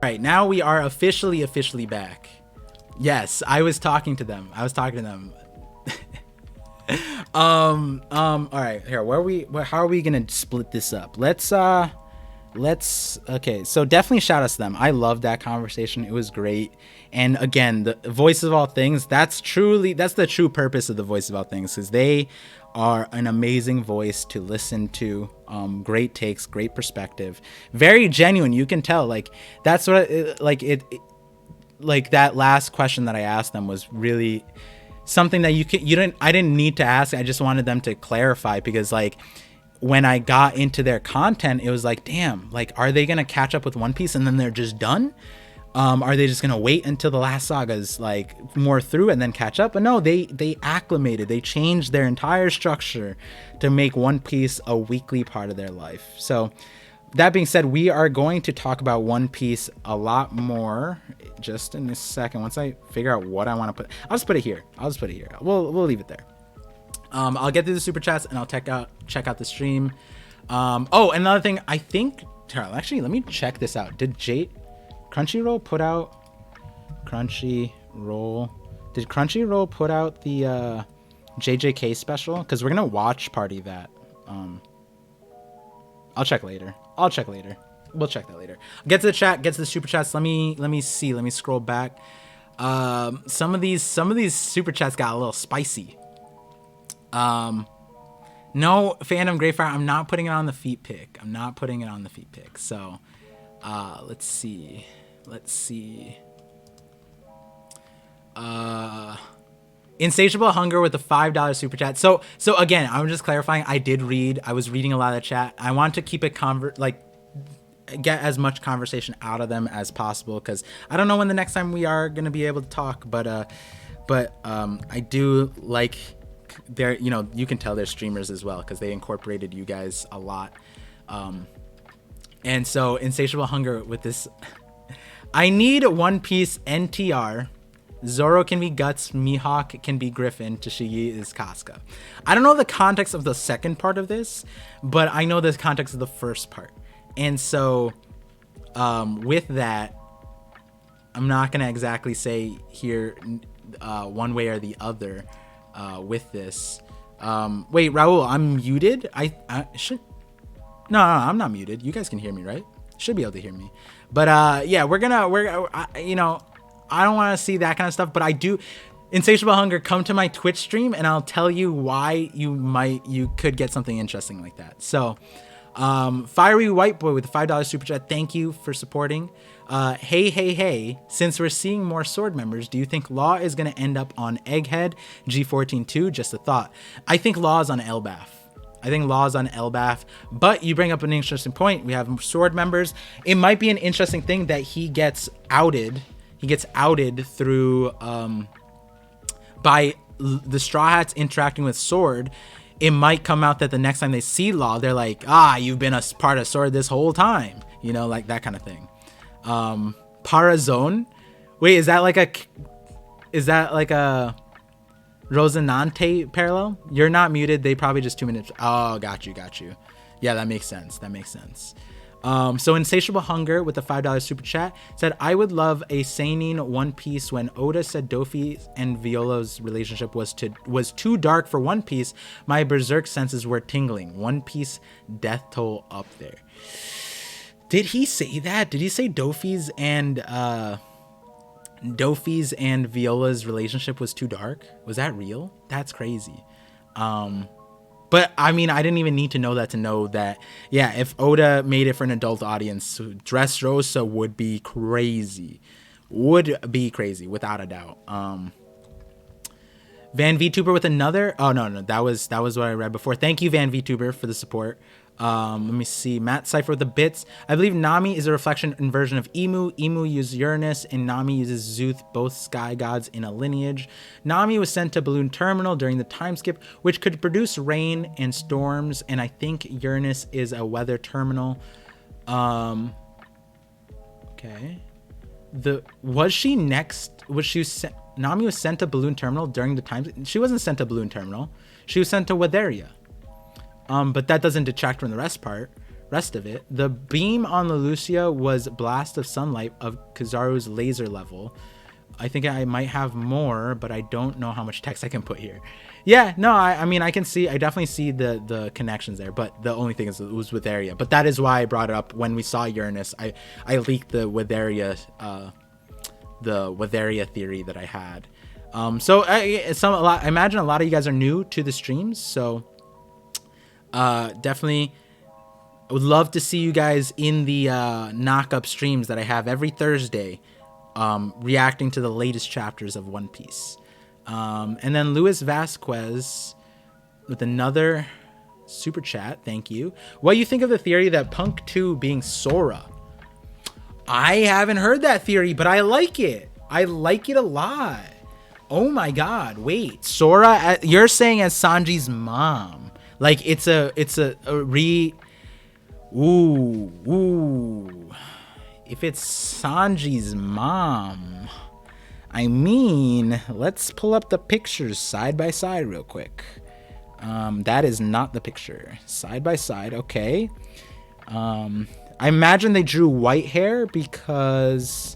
All right, now we are officially back. Yes, I was talking to them. All right, here, how are we gonna split this up? Let's okay, so definitely shout out to them. I loved that conversation. It was great. And again, the voice of all things, that's the true purpose of the voice of all things, is they are an amazing voice to listen to. Great takes, great perspective, very genuine. You can tell, like, that's what like that last question that I asked them was really something that I didn't need to ask. I just wanted them to clarify, because like when I got into their content, it was like, damn, like, are they gonna catch up with One Piece and then they're just done? Are they just gonna wait until the last saga's like more through and then catch up? But no, they acclimated, they changed their entire structure to make One Piece a weekly part of their life. So that being said, we are going to talk about One Piece a lot more just in a second. Once I figure out what I want to put, I'll just put it here. We'll leave it there. I'll get through the super chats and I'll check out the stream. Oh, another thing, I think, actually, let me check this out. Did Crunchyroll put out the JJK special? Because we're gonna watch party that. I'll check later. We'll check that later. Get to the chat, get to the super chats. Let me see. Let me scroll back. Some of these super chats got a little spicy. No, Fandom Greyfire, I'm not putting it on the feet pick. So, let's see. Insatiable Hunger with the $5 super chat. So again, I'm just clarifying. I was reading a lot of the chat. I want to keep it get as much conversation out of them as possible, because I don't know when the next time we are going to be able to talk, but I do like their, you can tell they're streamers as well, because they incorporated you guys a lot. And so Insatiable Hunger with this, I need One Piece NTR. Zoro can be Guts, Mihawk can be Griffin, Tashigi is Casca. I don't know the context of the second part of this, but I know the context of the first part. And so with that, I'm not going to exactly say here one way or the other with this. Wait, Raul, I'm muted? I should... No, I'm not muted. You guys can hear me, right? Should be able to hear me. But yeah, I don't want to see that kind of stuff, but I do. Insatiable Hunger, come to my Twitch stream and I'll tell you why you could get something interesting like that. So, Fiery White Boy with the $5 super chat. Thank you for supporting. Hey, since we're seeing more sword members, do you think Law is going to end up on Egghead, G14-2? Just a thought. I think Law is on Elbaf. But you bring up an interesting point. We have sword members. It might be an interesting thing that he gets outed. He gets outed through by the Straw Hats interacting with Sword. It might come out that the next time they see Law, they're like, you've been a part of Sword this whole time. Like that kind of thing. Parazone, Wait, is that like a Rosinante parallel? You're not muted. They probably just 2 minutes. Oh, got you. Yeah, that makes sense. So Insatiable Hunger with the $5 super chat said, I would love a seinen One Piece when Oda said Dofi and Viola's relationship was too dark for One Piece. My berserk senses were tingling. One Piece death toll up there. Did he say that? Did he say Dofi's and Viola's relationship was too dark? Was that real? That's crazy. But I mean, I didn't even need to know that to know that, yeah, if Oda made it for an adult audience, Dressrosa would be crazy. Without a doubt. Van VTuber with another. Oh, no, that was what I read before. Thank you, Van VTuber, for the support. Let me see. Matt Cypher with the bits. I believe Nami is a reflection and version of Emu. Emu uses Uranus and Nami uses Zuth, both sky gods in a lineage. Nami was sent to Balloon Terminal during the time skip, which could produce rain and storms. And I think Uranus is a weather terminal. Okay. Nami was sent to Balloon Terminal during the time. She wasn't sent to Balloon Terminal. She was sent to Weatheria. But that doesn't detract from the rest of it. The beam on Leloucia was blast of sunlight of Kizaru's laser level. I think I might have more, but I don't know how much text I can put here. Yeah, no, I mean, I definitely see the connections there, but the only thing is it was Weatheria. But that is why I brought it up when we saw Uranus. I leaked the Weatheria theory that I had. I imagine a lot of you guys are new to the streams, so definitely I would love to see you guys in the knock-up streams that I have every Thursday, reacting to the latest chapters of One Piece. And then Luis Vasquez with another super chat. Thank you. What do you think of the theory that Punk 2 being Sora? I haven't heard that theory, but I like it. I like it a lot. Oh my god, wait. Sora, you're saying as Sanji's mom. Like it's a ooh. If it's Sanji's mom, I mean, let's pull up the pictures side by side real quick. That is not the picture. Side by side, okay. I imagine they drew white hair because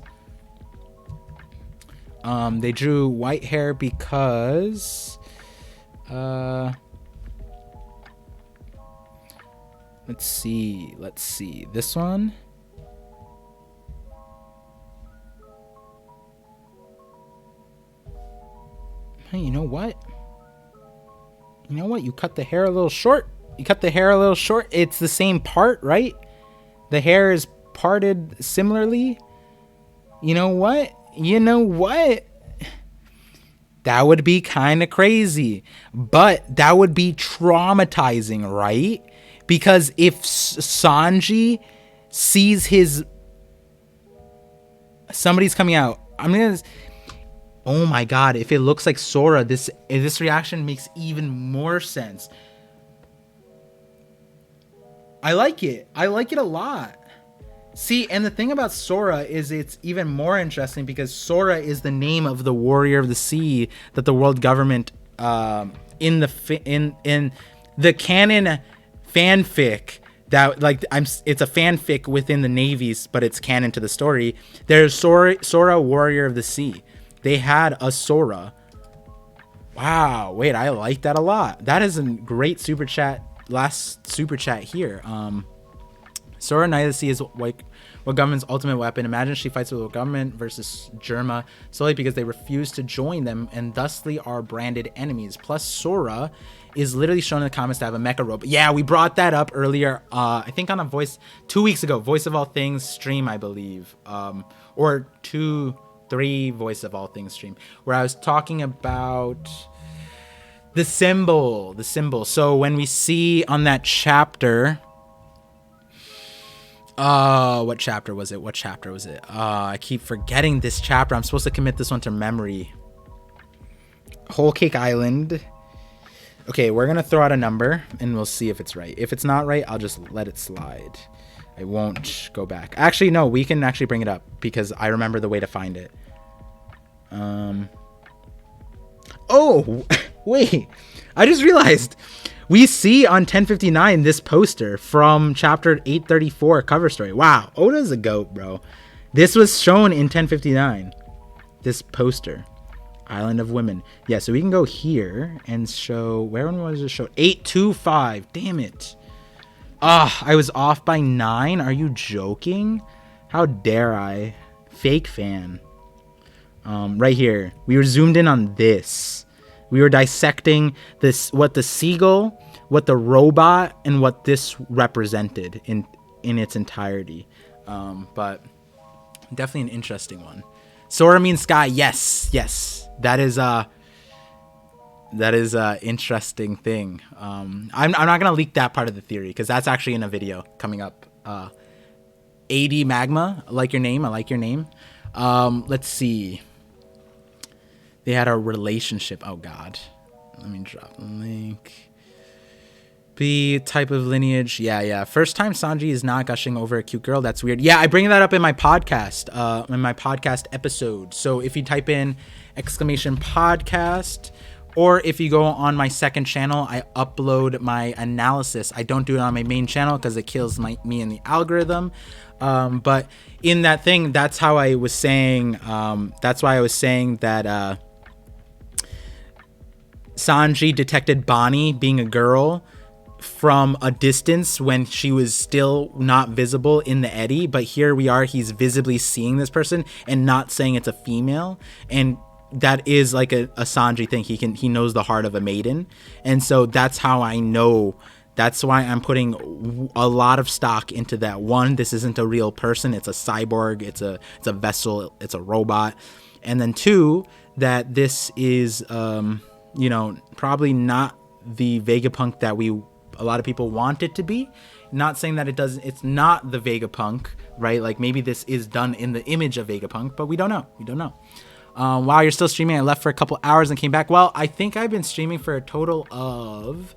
let's see this one. Hey, you know what, you cut the hair a little short. It's the same part, right? The hair is parted similarly. You know what? That would be kind of crazy, but that would be traumatizing, right? Because if Sanji sees somebody's coming out, oh my god, if it looks like Sora, this reaction makes even more sense. I like it a lot. See, and the thing about Sora is it's even more interesting because Sora is the name of the warrior of the sea that the world government in the canon fanfic that it's a fanfic within the navies, but it's canon to the story. There's Sora warrior of the sea. They had a Sora. Wow, wait, I like that a lot. That is a great super chat. Last super chat here. Sora Knight of the Sea is what government's ultimate weapon. Imagine she fights with the government versus Germa solely because they refuse to join them and thusly are branded enemies. Plus, Sora is literally shown in the comments to have a mecha robot. Yeah, we brought that up earlier. I think on a 2 weeks ago, Voice of All Things stream, I believe, or 3 Voice of All Things stream, where I was talking about the symbol. So when we see on that chapter. What chapter was it? I keep forgetting this chapter. I'm supposed to commit this one to memory. Whole Cake Island. Okay, we're gonna throw out a number and we'll see if it's right. If it's not right, I'll just let it slide. I won't go back. Actually, no, we can actually bring it up because I remember the way to find it. Oh, wait. I just realized we see on 1059 this poster from chapter 834 cover story. Wow. Oda's a goat, bro. This was shown in 1059. This poster. Island of Women. Yeah, so we can go here and show, where was it show? 825. Damn it. I was off by 9. Are you joking? How dare I? Fake fan. Right here. We were zoomed in on this. We were dissecting this, what the seagull, what the robot, and what this represented in its entirety. But definitely an interesting one. Sora means sky. Yes. That is a interesting thing. I'm not gonna leak that part of the theory because that's actually in a video coming up. AD Magma, I like your name. Let's see. They had a relationship. Oh God, let me drop the link. B type of lineage. Yeah. First time Sanji is not gushing over a cute girl. That's weird. Yeah, I bring that up in my podcast, episode. So if you type in !podcast, or if you go on my second channel, I upload my analysis. I don't do it on my main channel because it kills me in the algorithm. But in that thing, that's how I was saying. That's why I was saying that Sanji detected Bonnie being a girl from a distance when she was still not visible in the eddy, but here we are, he's visibly seeing this person and not saying it's a female, and that is like a Sanji thing. He knows the heart of a maiden, and so that's how I know. That's why I'm putting a lot of stock into that. One, this isn't a real person, it's a cyborg, it's a vessel, it's a robot. And then two, that this is probably not the Vegapunk that a lot of people want it to be. Not saying that it's not the Vegapunk, right? Like maybe this is done in the image of Vegapunk, but we don't know. Wow, you're still streaming. I left for a couple hours and came back. Well, I think I've been streaming for a total of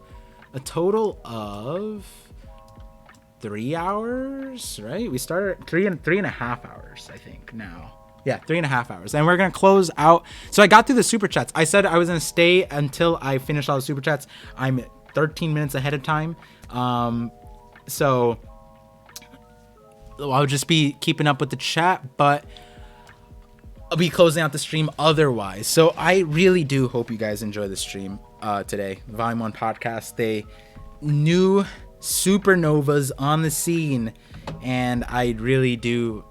3 hours, right? We started three and a half hours, I think now. Yeah, 3.5 hours. And we're going to close out. So I got through the super chats. I said I was going to stay until I finished all the super chats. I'm 13 minutes ahead of time. So I'll just be keeping up with the chat, but I'll be closing out the stream otherwise. So I really do hope you guys enjoy the stream today. Volume 1 podcast. They new supernovas on the scene, and I really do.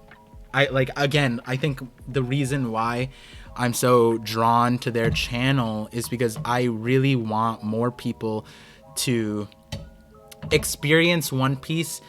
I think the reason why I'm so drawn to their channel is because I really want more people to experience One Piece,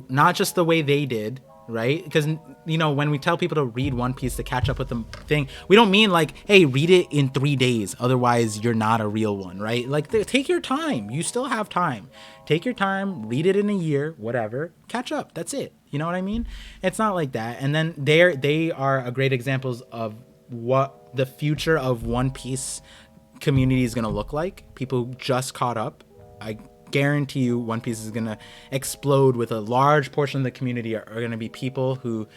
not just the way they did, right? Because when we tell people to read One Piece to catch up with the thing, we don't mean like, hey, read it in 3 days, otherwise you're not a real one, right? Like, take your time. You still have time. Take your time, read it in a year, whatever, catch up. That's it. You know what I mean? It's not like that. And then they are a great examples of what the future of One Piece community is going to look like. People who just caught up. I guarantee you One Piece is going to explode with a large portion of the community are going to be people who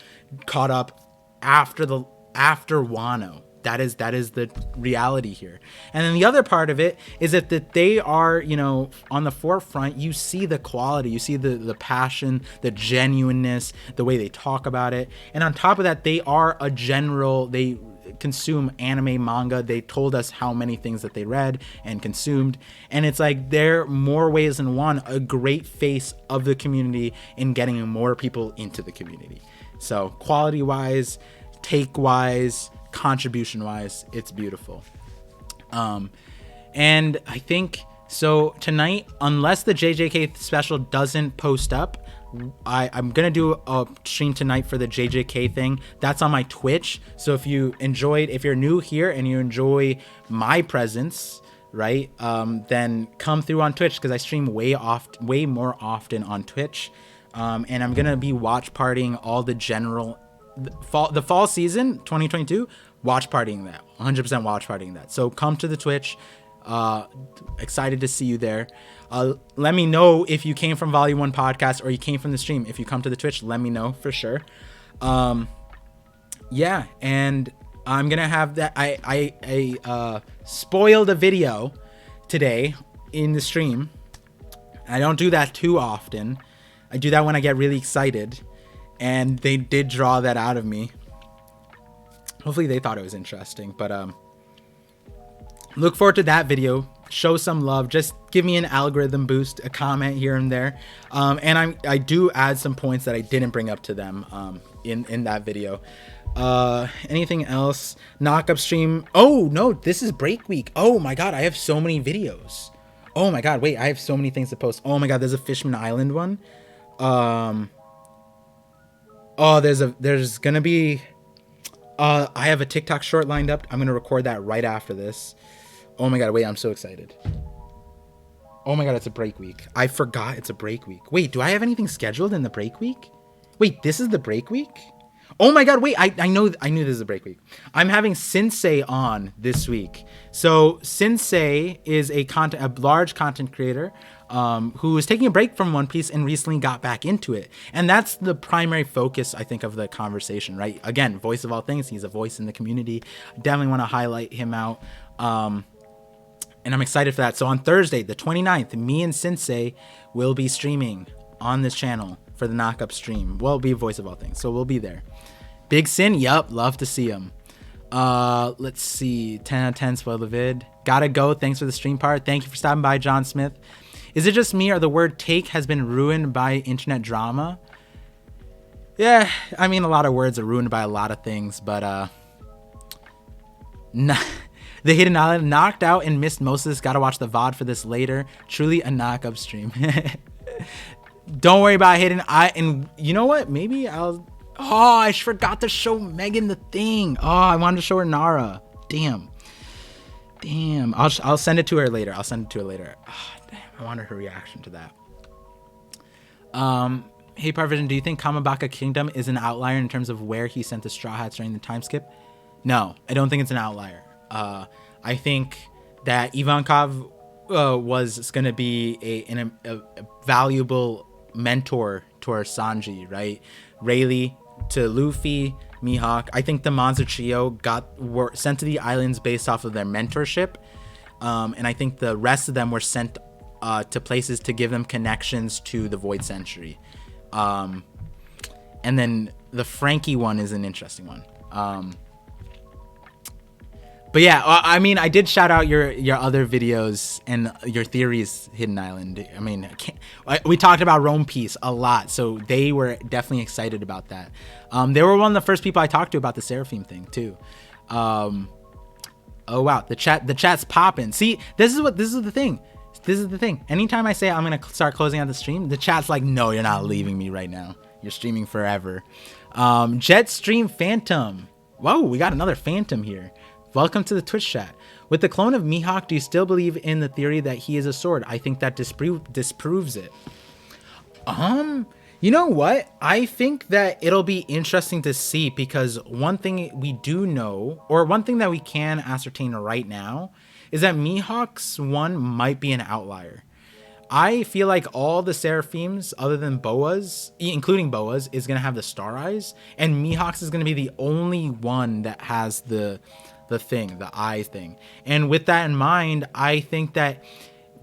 caught up after Wano. That is the reality here. And then the other part of it is that they are, on the forefront. You see the quality, you see the passion, the genuineness, the way they talk about it. And on top of that, they consume anime, manga. They told us how many things that they read and consumed. And it's like they're more ways than one, a great face of the community in getting more people into the community. So quality wise, take wise, contribution wise, it's beautiful. And I think so tonight, unless the JJK special doesn't post up, I'm gonna do a stream tonight for the JJK thing. That's on my Twitch. So if you're new here and you enjoy my presence, right, then come through on Twitch, because I stream way more often on Twitch. And I'm gonna be watch partying all the fall season 2022, watch partying that, 100% watch partying that. So come to the Twitch. Excited to see you there. Let me know if you came from Volume 1 podcast or you came from the stream. If you come to the Twitch, let me know for sure. Yeah, and I'm gonna have that. I spoiled a video today in the stream. I don't do that too often. I do that when I get really excited, and they did draw that out of me. Hopefully they thought it was interesting, but look forward to that video. Show some love. Just give me an algorithm boost, a comment here and there. And I do add some points that I didn't bring up to them in that video. Anything else? Knock up stream. Oh no, this is break week. Oh my god, I have so many videos. Oh my god, wait, I have so many things to post. Oh my god, there's a Fishman Island one. Oh, there's gonna be I have a TikTok short lined up. I'm gonna record that right after this. Oh my god, wait, I'm so excited. Oh my god, it's a break week. I forgot it's a break week. Wait, do I have anything scheduled in the break week? Wait, this is the break week? Oh my god, wait, I knew this is a break week. I'm having Sensei on this week. So Sensei is a large content creator who is taking a break from One Piece and recently got back into it. And that's the primary focus, I think, of the conversation, right? Again, voice of all things. He's a voice in the community. Definitely want to highlight him out. And I'm excited for that. So on Thursday, the 29th, me and Sensei will be streaming on this channel for the knock-up stream. Well, it'll be voice of all things, so we'll be there. Big Sin, yup, love to see him. Let's see, 10 out of 10, spoil the vid. Gotta go, thanks for the stream part. Thank you for stopping by, John Smith. Is it just me or the word take has been ruined by internet drama? Yeah, I mean, a lot of words are ruined by a lot of things, but the Hidden Island, knocked out and missed most of this. Gotta watch the VOD for this later. Truly a knock-up stream. Don't worry about Hidden Island. And you know what? Maybe I'll... Oh, I forgot to show Megan the thing. Oh, I wanted to show her Nara. Damn. I'll send it to her later. Oh, damn. I wanted her reaction to that. Hey, ParVision, do you think Kamabaka Kingdom is an outlier in terms of where he sent the Straw Hats during the time skip? No, I don't think it's an outlier. I think that Ivankov was going to be a valuable mentor towards Sanji, right? Rayleigh to Luffy, Mihawk. I think the Monster Trio were sent to the islands based off of their mentorship. And I think the rest of them were sent to places to give them connections to the Void Century. And then the Frankie one is an interesting one. But yeah, I mean, I did shout out your other videos and your theories, Hidden Island. I mean, we talked about Rome Piece a lot, so they were definitely excited about that. They were one of the first people I talked to about the Seraphim thing too. Oh wow, the chat's popping. See, this is the thing. Anytime I say I'm gonna start closing out the stream, the chat's like, no, you're not leaving me right now. You're streaming forever. Jetstream Phantom. Whoa, we got another Phantom here. Welcome to the Twitch chat. With the clone of Mihawk, do you still believe in the theory that he is a sword? I think that disproves it. You know what? I think that it'll be interesting to see, because one thing we do know, or one thing that we can ascertain right now, is that Mihawk's one might be an outlier. I feel like all the Seraphims, other than Boa's, including Boa's, is going to have the star eyes, and Mihawk's is going to be the only one that has the eye thing. And with that in mind, I think that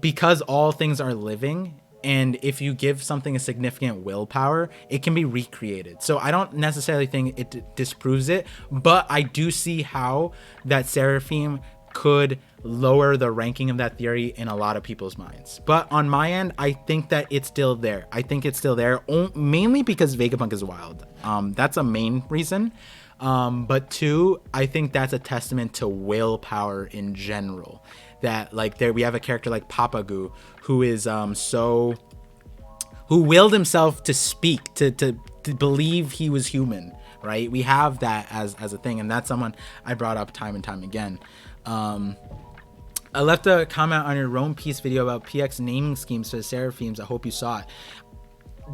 because all things are living, and if you give something a significant willpower, it can be recreated. So I don't necessarily think it disproves it, but I do see how that Seraphim could lower the ranking of that theory in a lot of people's minds. But on my end, I think that it's still there. I think it's still there, mainly because Vegapunk is wild. That's a main reason. But two, I think that's a testament to willpower in general. That like we have a character like Papagu who is who willed himself to speak, to believe he was human, right? We have that as a thing, and that's someone I brought up time and time again. I left a comment on your Rome Piece video about PX naming schemes for the Seraphims. I hope you saw it.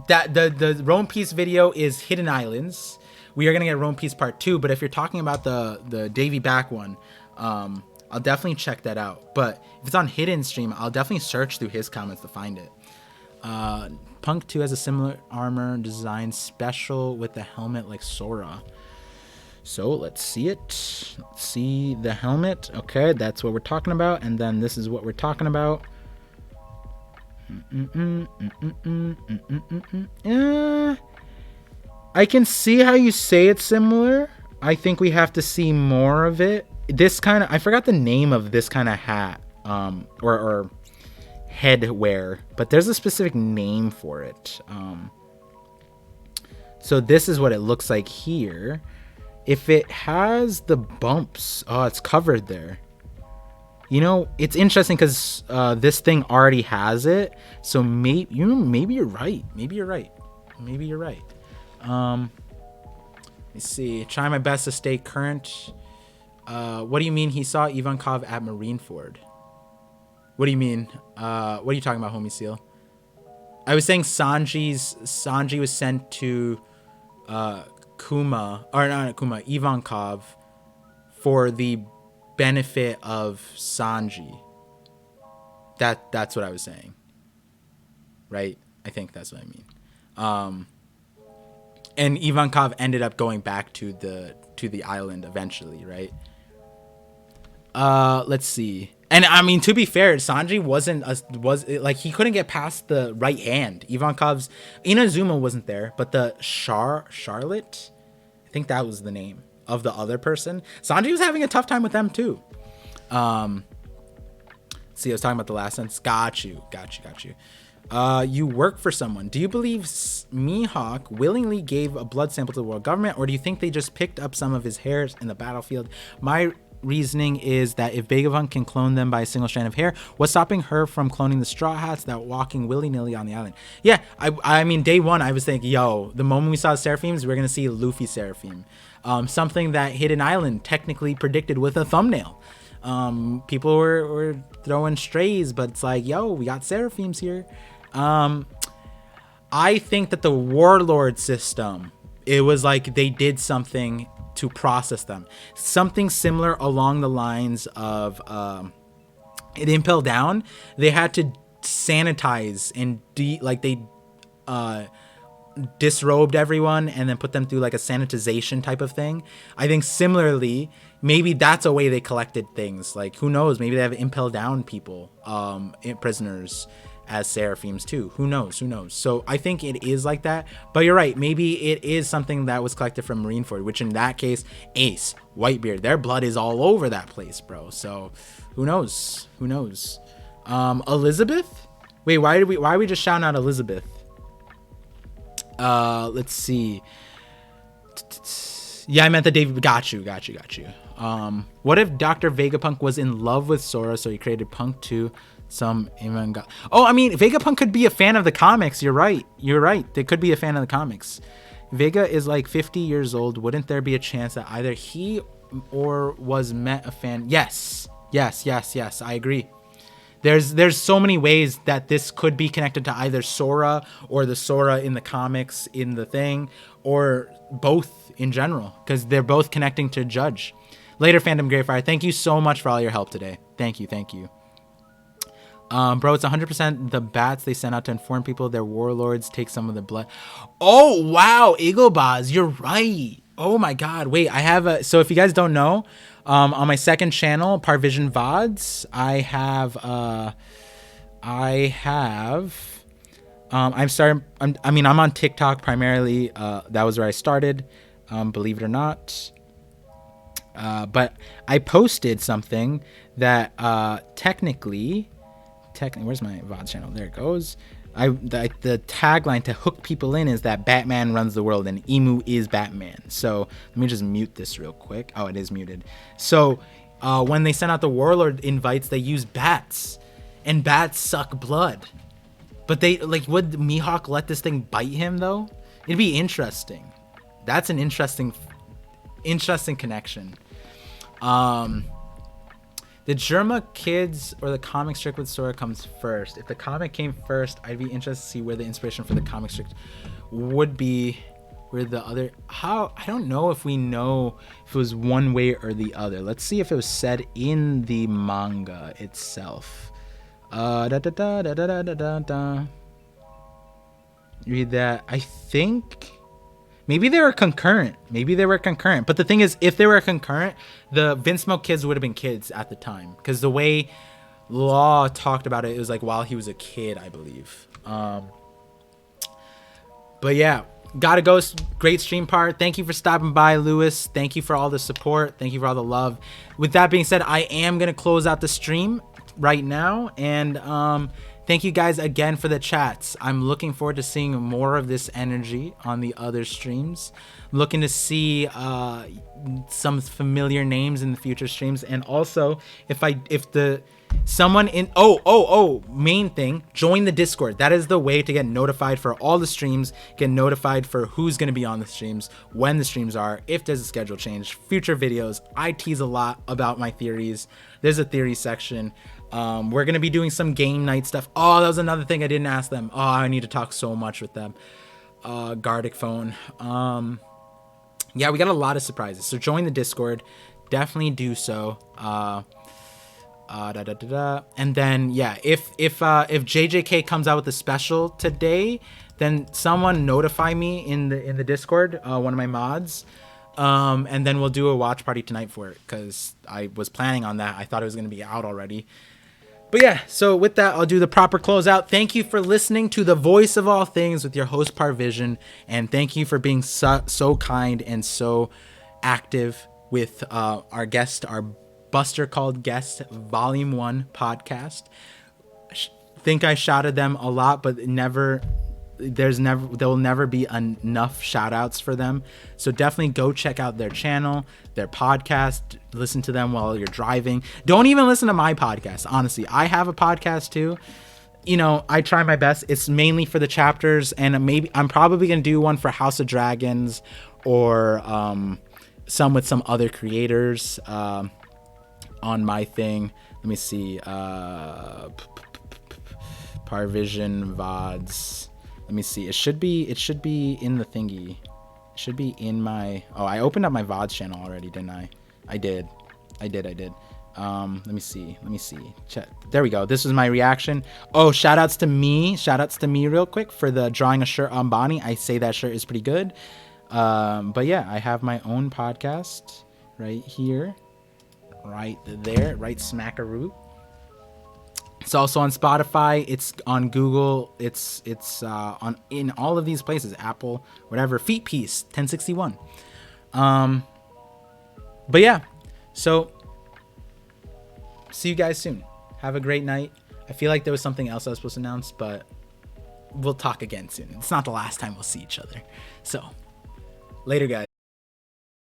That the Rome Piece video is Hidden Islands. We are gonna get Rome Piece Part 2, but if you're talking about the Davey Back one, I'll definitely check that out. But if it's on Hidden stream, I'll definitely search through his comments to find it. Punk 2 has a similar armor design, special with the helmet like Sora. So let's see it. Let's see the helmet. Okay, that's what we're talking about. And then this is what we're talking about. I can see how you say it's similar. I think we have to see more of it. This kind of, I forgot the name of this kind of hat, or headwear, but there's a specific name for it. So this is what it looks like here. If it has the bumps, oh, it's covered there. You know, it's interesting because this thing already has it. So maybe you're right. Maybe you're right. Let me see. Try my best to stay current. What do you mean he saw Ivankov at Marineford? What do you mean? What are you talking about, homie Seal? I was saying Sanji was sent to Ivankov for the benefit of Sanji. That's what I was saying. Right? I think that's what I mean. And Ivankov ended up going back to the island eventually, right? Let's see. And I mean, to be fair, Sanji was he couldn't get past the right hand. Ivankov's Inazuma wasn't there, but the Charlotte, I think that was the name of the other person. Sanji was having a tough time with them too. See, I was talking about the last sentence. Got you. You work for someone. Do you believe Mihawk willingly gave a blood sample to the world government, or do you think they just picked up some of his hairs in the battlefield? My reasoning is that if Vegapunk can clone them by a single strand of hair, what's stopping her from cloning the Straw Hats that walking willy-nilly on the island? Yeah, I mean, day one, I was thinking, yo, the moment we saw Seraphims, we're going to see Luffy Seraphim. Something that Hidden Island technically predicted with a thumbnail. People were throwing strays, but it's like, yo, we got Seraphims here. I think that the Warlord system, it was like they did something to process them. Something similar along the lines of in Impel Down, they had to sanitize and they disrobed everyone and then put them through like a sanitization type of thing. I think similarly, maybe that's a way they collected things. Like, who knows? Maybe they have Impel Down people, prisoners as Seraphims too. Who knows? So I think it is like that. But you're right. Maybe it is something that was collected from Marineford, which in that case, Ace, Whitebeard, their blood is all over that place, bro. So who knows? Elizabeth? Wait, why are we just shouting out Elizabeth? Let's see. Yeah, I meant the Davey. Got you. What if Dr. Vegapunk was in love with Sora, so he created Punk too? I mean, Vegapunk could be a fan of the comics. You're right. They could be a fan of the comics. Vega is like 50 years old. Wouldn't there be a chance that either he or was met a fan? Yes. I agree. There's so many ways that this could be connected to either Sora or the Sora in the comics in the thing, or both in general, because they're both connecting to Judge. Later, Fandom Greyfire. Thank you so much for all your help today. Thank you. Bro, it's 100% the bats they sent out to inform people their warlords take some of the blood. Oh, wow, Eaglebaz, you're right. Oh my God. Wait, I have so if you guys don't know, on my second channel, ParVision VODs, I'm on TikTok primarily. That was where I started, believe it or not. But I posted something that technically, where's my VOD channel? There it goes. The tagline to hook people in is that Batman runs the world and Emu is Batman. So let me just mute this real quick. Oh, it is muted. So when they send out the Warlord invites, they use bats, and bats suck blood. But would Mihawk let this thing bite him though? It'd be interesting. That's an interesting connection. The Germa Kids or the comic strip with Sora comes first. If the comic came first, I'd be interested to see where the inspiration for the comic strip would be. Where the other, I don't know if we know if it was one way or the other. Let's see if it was said in the manga itself. Read that. I think Maybe they were concurrent. But the thing is, if they were concurrent, the Vince Milk kids would have been kids at the time. Because the way Law talked about it was like while he was a kid, I believe. But yeah, gotta go. Great stream part. Thank you for stopping by, Lewis. Thank you for all the support. Thank you for all the love. With that being said, I am going to close out the stream right now. And thank you guys again for the chats. I'm looking forward to seeing more of this energy on the other streams. Looking to see some familiar names in the future streams. And also, main thing, join the Discord. That is the way to get notified for all the streams, get notified for who's going to be on the streams, when the streams are, if there's a schedule change, future videos. I tease a lot about my theories. There's a theory section. We're going to be doing some game night stuff. Oh, that was another thing I didn't ask them. Oh, I need to talk so much with them. Gardic phone. Yeah, we got a lot of surprises. So join the Discord. Definitely do so. And then yeah, if JJK comes out with a special today, then someone notify me in the Discord, one of my mods, and then we'll do a watch party tonight for it, because I was planning on that. I thought it was going to be out already. But yeah, so with that, I'll do the proper closeout. Thank you for listening to the voice of all things with your host ParVision, and thank you for being so kind and so active with our guest, our Buster Called Guest Volume 1 podcast. Think I shouted them a lot, but there will never be enough shout outs for them. So definitely go check out their channel, their podcast, listen to them while you're driving. Don't even listen to my podcast. Honestly, I have a podcast too. You know, I try my best. It's mainly for the chapters, and I'm probably going to do one for House of Dragons, or some with some other creators on my thing. Let me see. ParVision VODs. Let me see. It should be in the thingy. It should be in my... Oh, I opened up my VODs channel already, didn't I? I did. Let me see. Check. There we go. This was my reaction. Oh, shout outs to me real quick for the drawing a shirt on Bonnie. I say that shirt is pretty good. But yeah, I have my own podcast right here. Right there. Right smackaroo. It's also on Spotify. It's on Google. It's on in all of these places. Apple, whatever. Feet Piece 1061. But yeah. So see you guys soon. Have a great night. I feel like there was something else I was supposed to announce, but we'll talk again soon. It's not the last time we'll see each other. So later, guys.